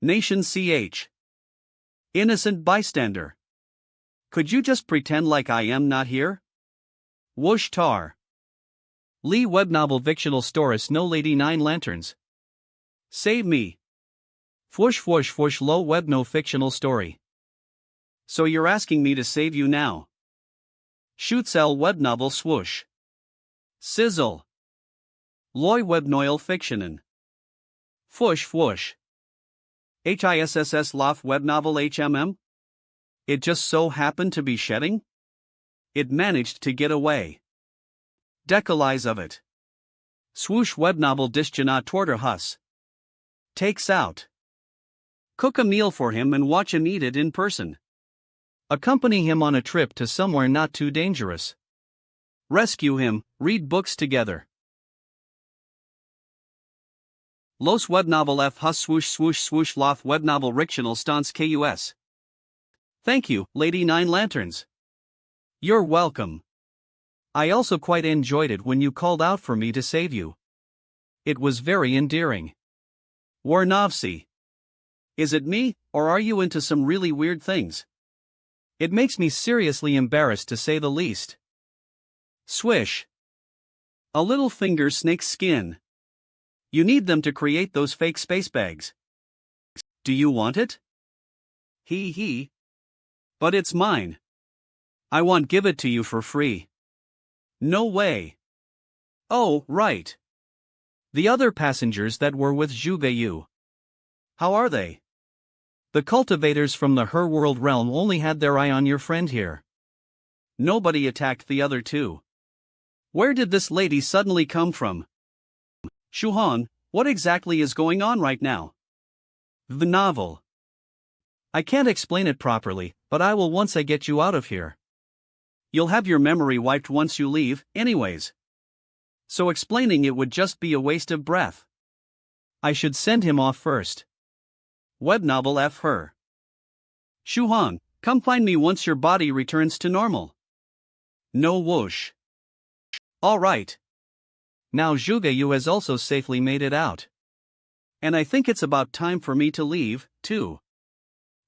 Nation CH. Innocent bystander. Could you just pretend like I am not here? Whoosh tar. Lee web novel fictional stories no lady 9 lanterns. Save me. Fwoosh low web no fictional story. So you're asking me to save you now? Shootcell web novel swoosh. Sizzle. Loy web noil fictionen. Fwoosh. HISSS lof web novel HMM? It just so happened to be shedding? It managed to get away. Decalize of it. Swoosh web novel disjana torter hus. Takes out. Cook a meal for him and watch him eat it in person. Accompany him on a trip to somewhere not too dangerous. Rescue him, read books together. Los web novel F hus swoosh lof web novel rictional stance KUS. Thank you, Lady 9 Lanterns. You're welcome. I also quite enjoyed it when you called out for me to save you. It was very endearing. Warnovsi. Is it me, or are you into some really weird things? It makes me seriously embarrassed to say the least. Swish. A little finger snake skin. You need them to create those fake space bags. Do you want it? He. But it's mine. I won't give it to you for free. No way. Oh, right. The other passengers that were with Zhuge. How are they? The cultivators from the Her World realm only had their eye on your friend here. Nobody attacked the other two. Where did this lady suddenly come from? Shuhan, what exactly is going on right now? The novel. I can't explain it properly, but I will once I get you out of here. You'll have your memory wiped once you leave, anyways. So explaining it would just be a waste of breath. I should send him off first. Web novel F her. Shuhan, come find me once your body returns to normal. No whoosh. Alright. Now Zhuge Yu has also safely made it out. And I think it's about time for me to leave, too.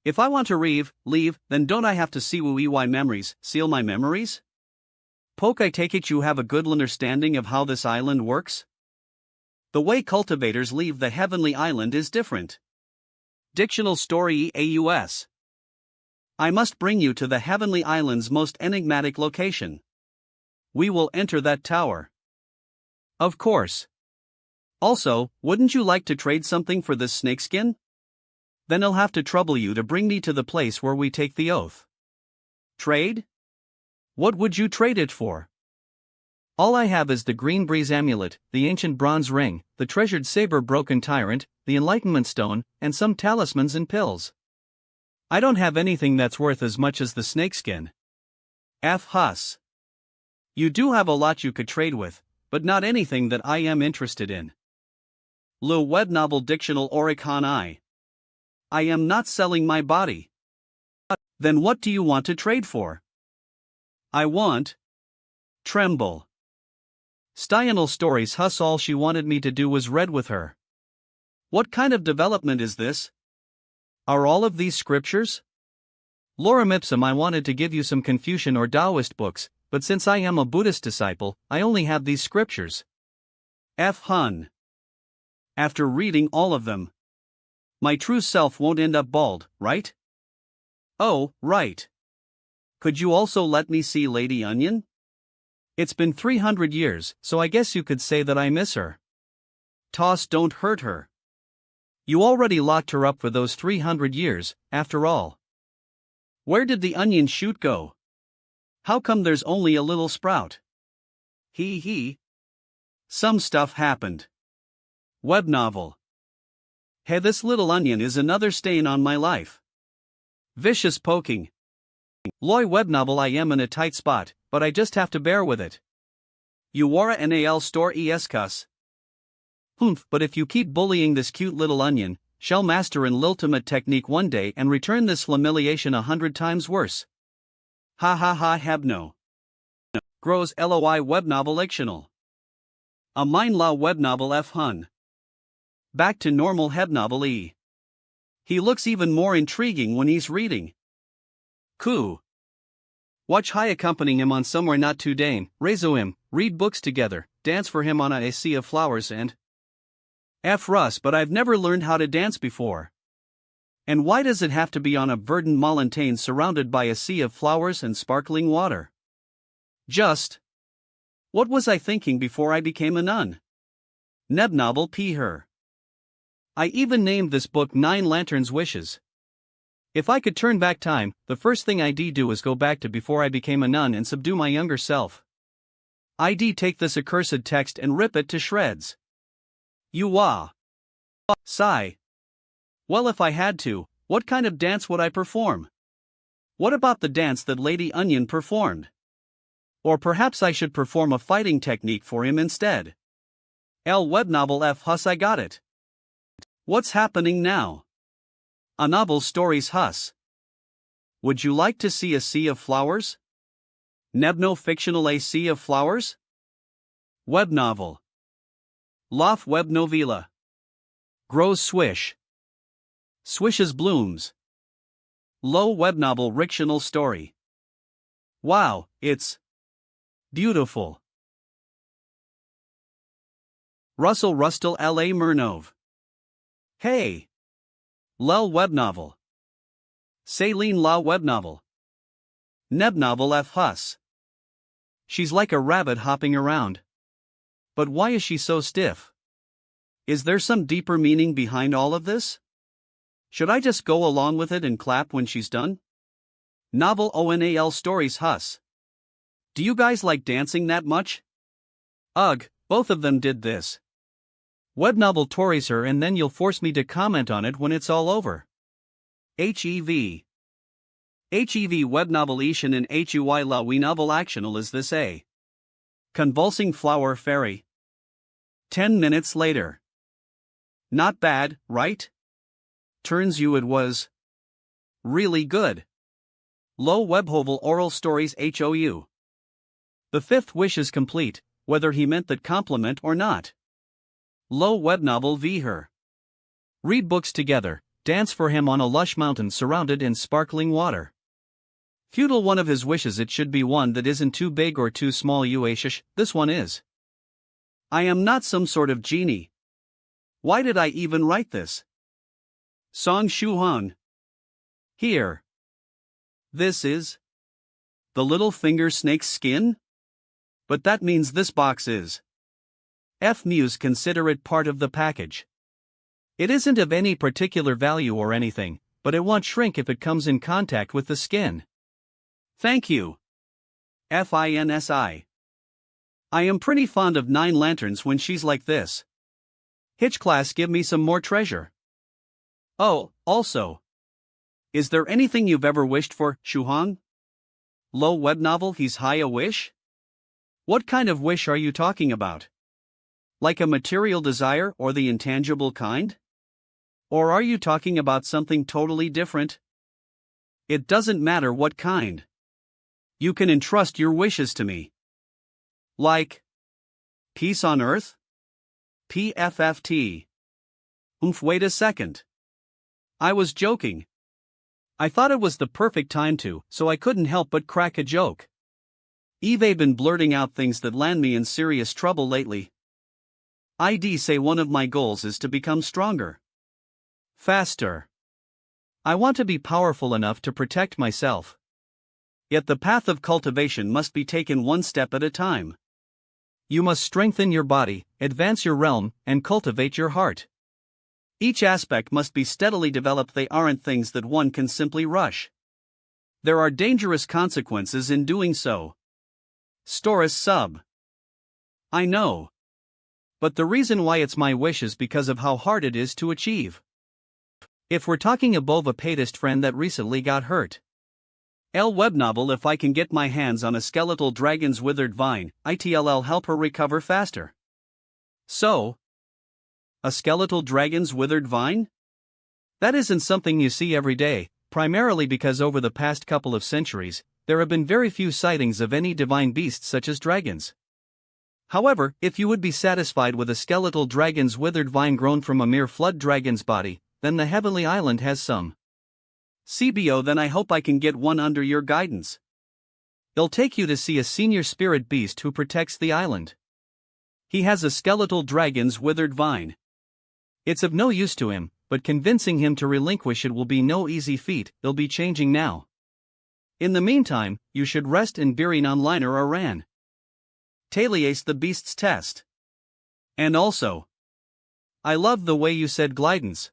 If I want to leave, then don't I have to see Wu Ey memories, seal my memories? Poke, I take it you have a good understanding of how this island works? The way cultivators leave the heavenly island is different. Dictional story EAUS. I must bring you to the heavenly island's most enigmatic location. We will enter that tower. Of course. Also, wouldn't you like to trade something for this snakeskin? Then I'll have to trouble you to bring me to the place where we take the oath. Trade? What would you trade it for? All I have is the Green Breeze amulet, the ancient bronze ring, the treasured saber broken tyrant, the enlightenment stone, and some talismans and pills. I don't have anything that's worth as much as the snakeskin. F. Huss. You do have a lot you could trade with, but not anything that I am interested in. Le Web Novel Dictional Oricon I am not selling my body. Then what do you want to trade for? I want. Tremble. Styanal stories Huss, all she wanted me to do was read with her. What kind of development is this? Are all of these scriptures? Lorem ipsum, I wanted to give you some Confucian or Taoist books, but since I am a Buddhist disciple, I only have these scriptures. F. Hun. After reading all of them, my true self won't end up bald, right? Oh, right. Could you also let me see Lady Onion? It's been 300 years, so I guess you could say that I miss her. Toss, don't hurt her. You already locked her up for those 300 years, after all. Where did the onion shoot go? How come there's only a little sprout? He. Some stuff happened. Web novel. Hey, this little onion is another stain on my life. Vicious poking. Loy web novel, I am in a tight spot, but I just have to bear with it. Uwara NAL store escus. Humph, but if you keep bullying this cute little onion, shall master an ultimate technique one day and return this humiliation 100 times worse. Ha ha ha, hebno. Grows LOI web novel fictional. A mine law web novel F Hun. Back to normal heb novel E. He looks even more intriguing when he's reading. Coo. Watch High accompanying him on somewhere not too dane, rezo him, read books together, dance for him on a sea of flowers and. F Russ, but I've never learned how to dance before. And why does it have to be on a verdant mountain surrounded by a sea of flowers and sparkling water? Just. What was I thinking before I became a nun? Neb novel P her. I even named this book 9 Lanterns Wishes. If I could turn back time, the first thing I'd do is go back to before I became a nun and subdue my younger self. I'd take this accursed text and rip it to shreds. You wah. Sigh. Well, if I had to, what kind of dance would I perform? What about the dance that Lady Onion performed? Or perhaps I should perform a fighting technique for him instead. L web novel F Huss, I got it. What's happening now? A novel stories Huss. Would you like to see a sea of flowers? Nebno fictional a sea of flowers? Web novel. Lof web novela. Grows swish. Swishes blooms. Low web novel rictional story. Wow, it's beautiful. Russell Rustel L.A. Murnov. Hey! Lel web novel. Saline La web novel. Neb novel F Huss. She's like a rabbit hopping around. But why is she so stiff? Is there some deeper meaning behind all of this? Should I just go along with it and clap when she's done? Novel ONAL stories Hus. Do you guys like dancing that much? Ugh, both of them did this. Web novel Tories her and then you'll force me to comment on it when it's all over. HEV. HEV web novel Ishan and HUI la we novel actional is this a convulsing flower fairy. 10 minutes later. Not bad, right? Turns you it was really good. Low webhovel oral stories HOU. The fifth wish is complete, whether he meant that compliment or not. Low web novel v her. Read books together, dance for him on a lush mountain surrounded in sparkling water. Feudal one of his wishes it should be one that isn't too big or too small uashish, this one is. I am not some sort of genie. Why did I even write this? Song Shuhan. Here. This is the little finger snake's skin? But that means this box is. F Muse consider it part of the package. It isn't of any particular value or anything, but it won't shrink if it comes in contact with the skin. Thank you. FINSI. I am pretty fond of 9 lanterns when she's like this. Hitch class give me some more treasure. Oh, also. Is there anything you've ever wished for, Shuhong? Low web novel he's high a wish? What kind of wish are you talking about? Like a material desire or the intangible kind? Or are you talking about something totally different? It doesn't matter what kind. You can entrust your wishes to me. Like peace on earth? PFFT. Wait a second. I was joking. I thought it was the perfect time to, so I couldn't help but crack a joke. Eve been blurting out things that land me in serious trouble lately. I'd say one of my goals is to become stronger. Faster. I want to be powerful enough to protect myself. Yet the path of cultivation must be taken one step at a time. You must strengthen your body, advance your realm, and cultivate your heart. Each aspect must be steadily developed. They aren't things that one can simply rush. There are dangerous consequences in doing so. Storis sub. I know. But the reason why it's my wish is because of how hard it is to achieve. If we're talking above a patist friend that recently got hurt. L web novel if I can get my hands on a skeletal dragon's withered vine, it'll help her recover faster. So, a skeletal dragon's withered vine? That isn't something you see every day, primarily because over the past couple of centuries, there have been very few sightings of any divine beasts such as dragons. However, if you would be satisfied with a skeletal dragon's withered vine grown from a mere flood dragon's body, then the heavenly island has some. CBO, then I hope I can get one under your guidance. They'll take you to see a senior spirit beast who protects the island. He has a skeletal dragon's withered vine. It's of no use to him, but convincing him to relinquish it will be no easy feat. They'll be changing now. In the meantime, you should rest in Birin Onliner Aran. Taliace the beast's test. And also, I love the way you said glidance.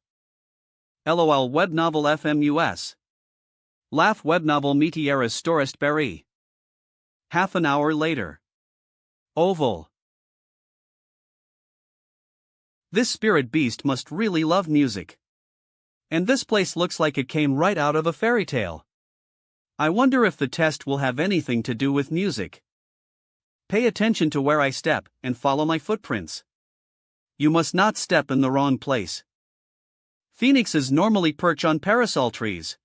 LOL web novel FMUS. Laugh web novel Meteoris Storist Berry. Half an hour later. Oval. This spirit beast must really love music. And this place looks like it came right out of a fairy tale. I wonder if the test will have anything to do with music. Pay attention to where I step and follow my footprints. You must not step in the wrong place. Phoenixes normally perch on parasol trees.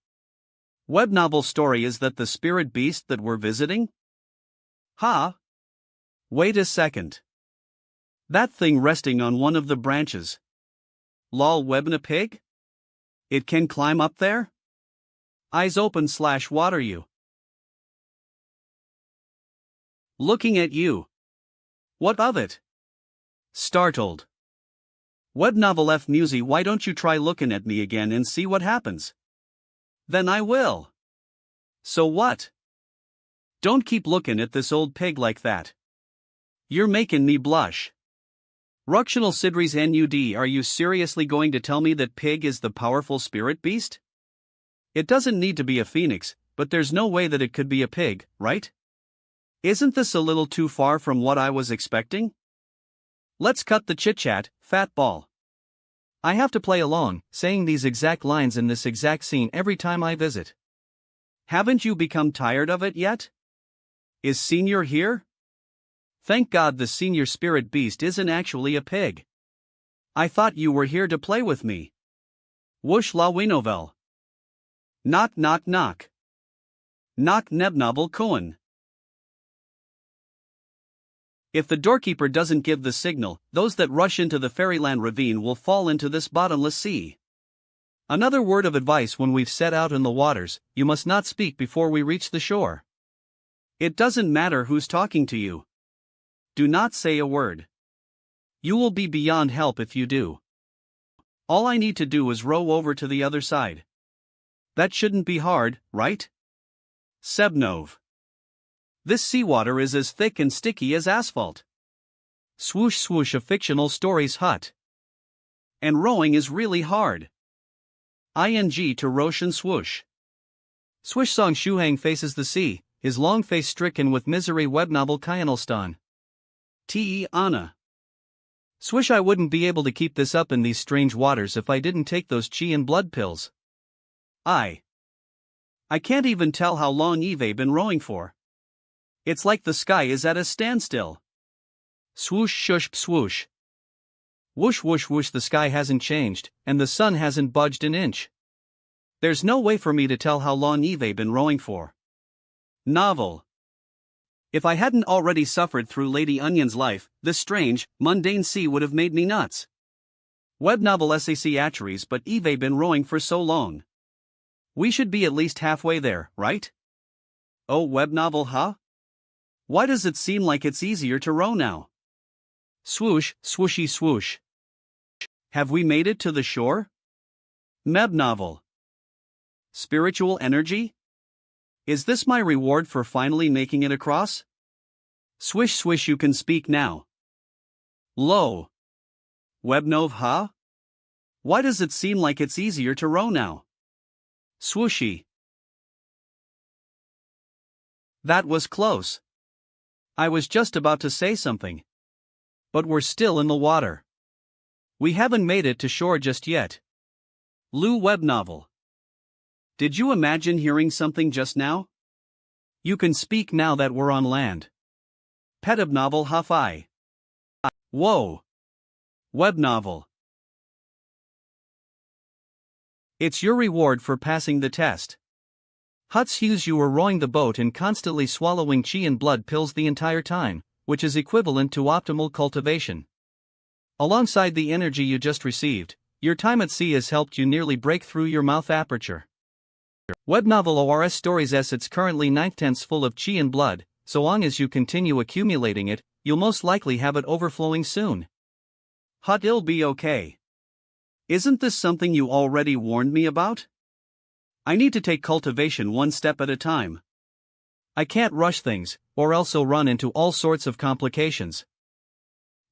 Web novel story is that the spirit beast that we're visiting? Ha! Wait a second. That thing resting on one of the branches. Lol webna pig? It can climb up there? Eyes open / water you. Looking at you. What of it? Startled. Web novel F Musy, why don't you try looking at me again and see what happens? Then I will. So what? Don't keep looking at this old pig like that. You're making me blush. Ructional Sidris Nud, are you seriously going to tell me that pig is the powerful spirit beast? It doesn't need to be a phoenix, but there's no way that it could be a pig, right? Isn't this a little too far from what I was expecting? Let's cut the chit-chat, fat ball. I have to play along, saying these exact lines in this exact scene every time I visit. Haven't you become tired of it yet? Is Senior here? Thank God the senior spirit beast isn't actually a pig. I thought you were here to play with me. Whoosh la winovel. Knock knock knock. Knock nebnobel koen. If the doorkeeper doesn't give the signal, those that rush into the fairyland ravine will fall into this bottomless sea. Another word of advice: when we've set out in the waters, you must not speak before we reach the shore. It doesn't matter who's talking to you. Do not say a word. You will be beyond help if you do. All I need to do is row over to the other side. That shouldn't be hard, right? Sebnov. This seawater is as thick and sticky as asphalt. Swoosh swoosh, a fictional story's hut. And rowing is really hard. Ing to Roshan swoosh. Swish Song Shuhang faces the sea, his long face stricken with misery. Webnovel Kyanalstan. Te Anna. Swish, I wouldn't be able to keep this up in these strange waters if I didn't take those chi and blood pills. I can't even tell how long Eve been rowing for. It's like the sky is at a standstill. Swoosh shush swoosh. Whoosh whoosh whoosh, the sky hasn't changed, and the sun hasn't budged an inch. There's no way for me to tell how long Eve been rowing for. Novel. If I hadn't already suffered through Lady Onion's life, this strange, mundane sea would have made me nuts. Webnovel SAC Atcheries, but Eve been rowing for so long. We should be at least halfway there, right? Oh, webnovel, huh? Why does it seem like it's easier to row now? Swoosh, swooshy swoosh. Have we made it to the shore? Mebnovel. Spiritual energy? Is this my reward for finally making it across? Swish swish, you can speak now. Lo. Webnov, huh? Why does it seem like it's easier to row now? Swooshy. That was close. I was just about to say something. But we're still in the water. We haven't made it to shore just yet. Lou Webnovel. Did you imagine hearing something just now? You can speak now that we're on land. Petibnovel Hafai. Whoa. Webnovel. It's your reward for passing the test. Huts Hughes, you were rowing the boat and constantly swallowing chi and blood pills the entire time, which is equivalent to optimal cultivation. Alongside the energy you just received, your time at sea has helped you nearly break through your mouth aperture. Webnovel ORS Stories S. It's currently 9/10 full of chi and blood. So long as you continue accumulating it, you'll most likely have it overflowing soon. Hut, it'll be okay. Isn't this something you already warned me about? I need to take cultivation one step at a time. I can't rush things, or else I'll run into all sorts of complications.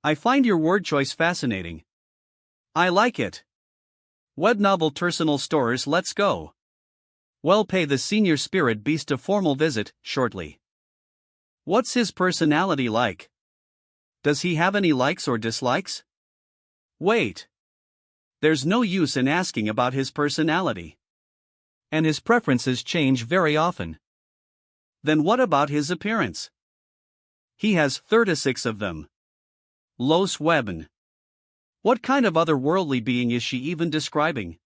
I find your word choice fascinating. I like it. Webnovel Personal Stores, let's go. Well, pay the senior spirit beast a formal visit shortly. What's his personality like? Does he have any likes or dislikes? Wait. There's no use in asking about his personality. And his preferences change very often. Then what about his appearance? He has 36 of them. Los Weben. What kind of otherworldly being is she even describing?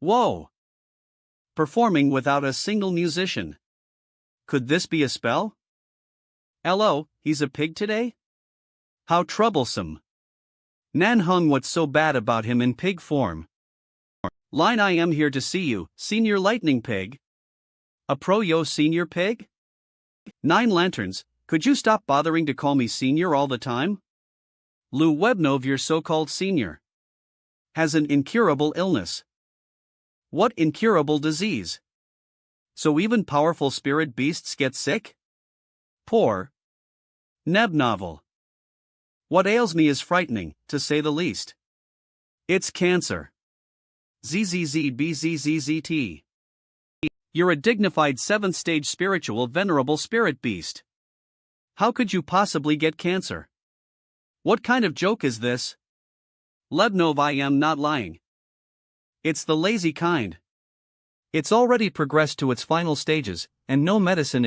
Whoa. Performing without a single musician. Could this be a spell? Hello, he's a pig today? How troublesome. Nan Hung, what's so bad about him in pig form? Line, I am here to see you, Senior Lightning Pig. A pro-yo Senior Pig? 9 Lanterns, could you stop bothering to call me Senior all the time? Lou Webnov, your so-called Senior has an incurable illness. What incurable disease? So even powerful spirit beasts get sick? Poor Nebnovel. What ails me is frightening, to say the least. It's cancer. ZZZBZZZT. You're a dignified 7th stage spiritual venerable spirit beast. How could you possibly get cancer? What kind of joke is this? Lebnov, I am not lying. It's the lazy kind. It's already progressed to its final stages, and no medicine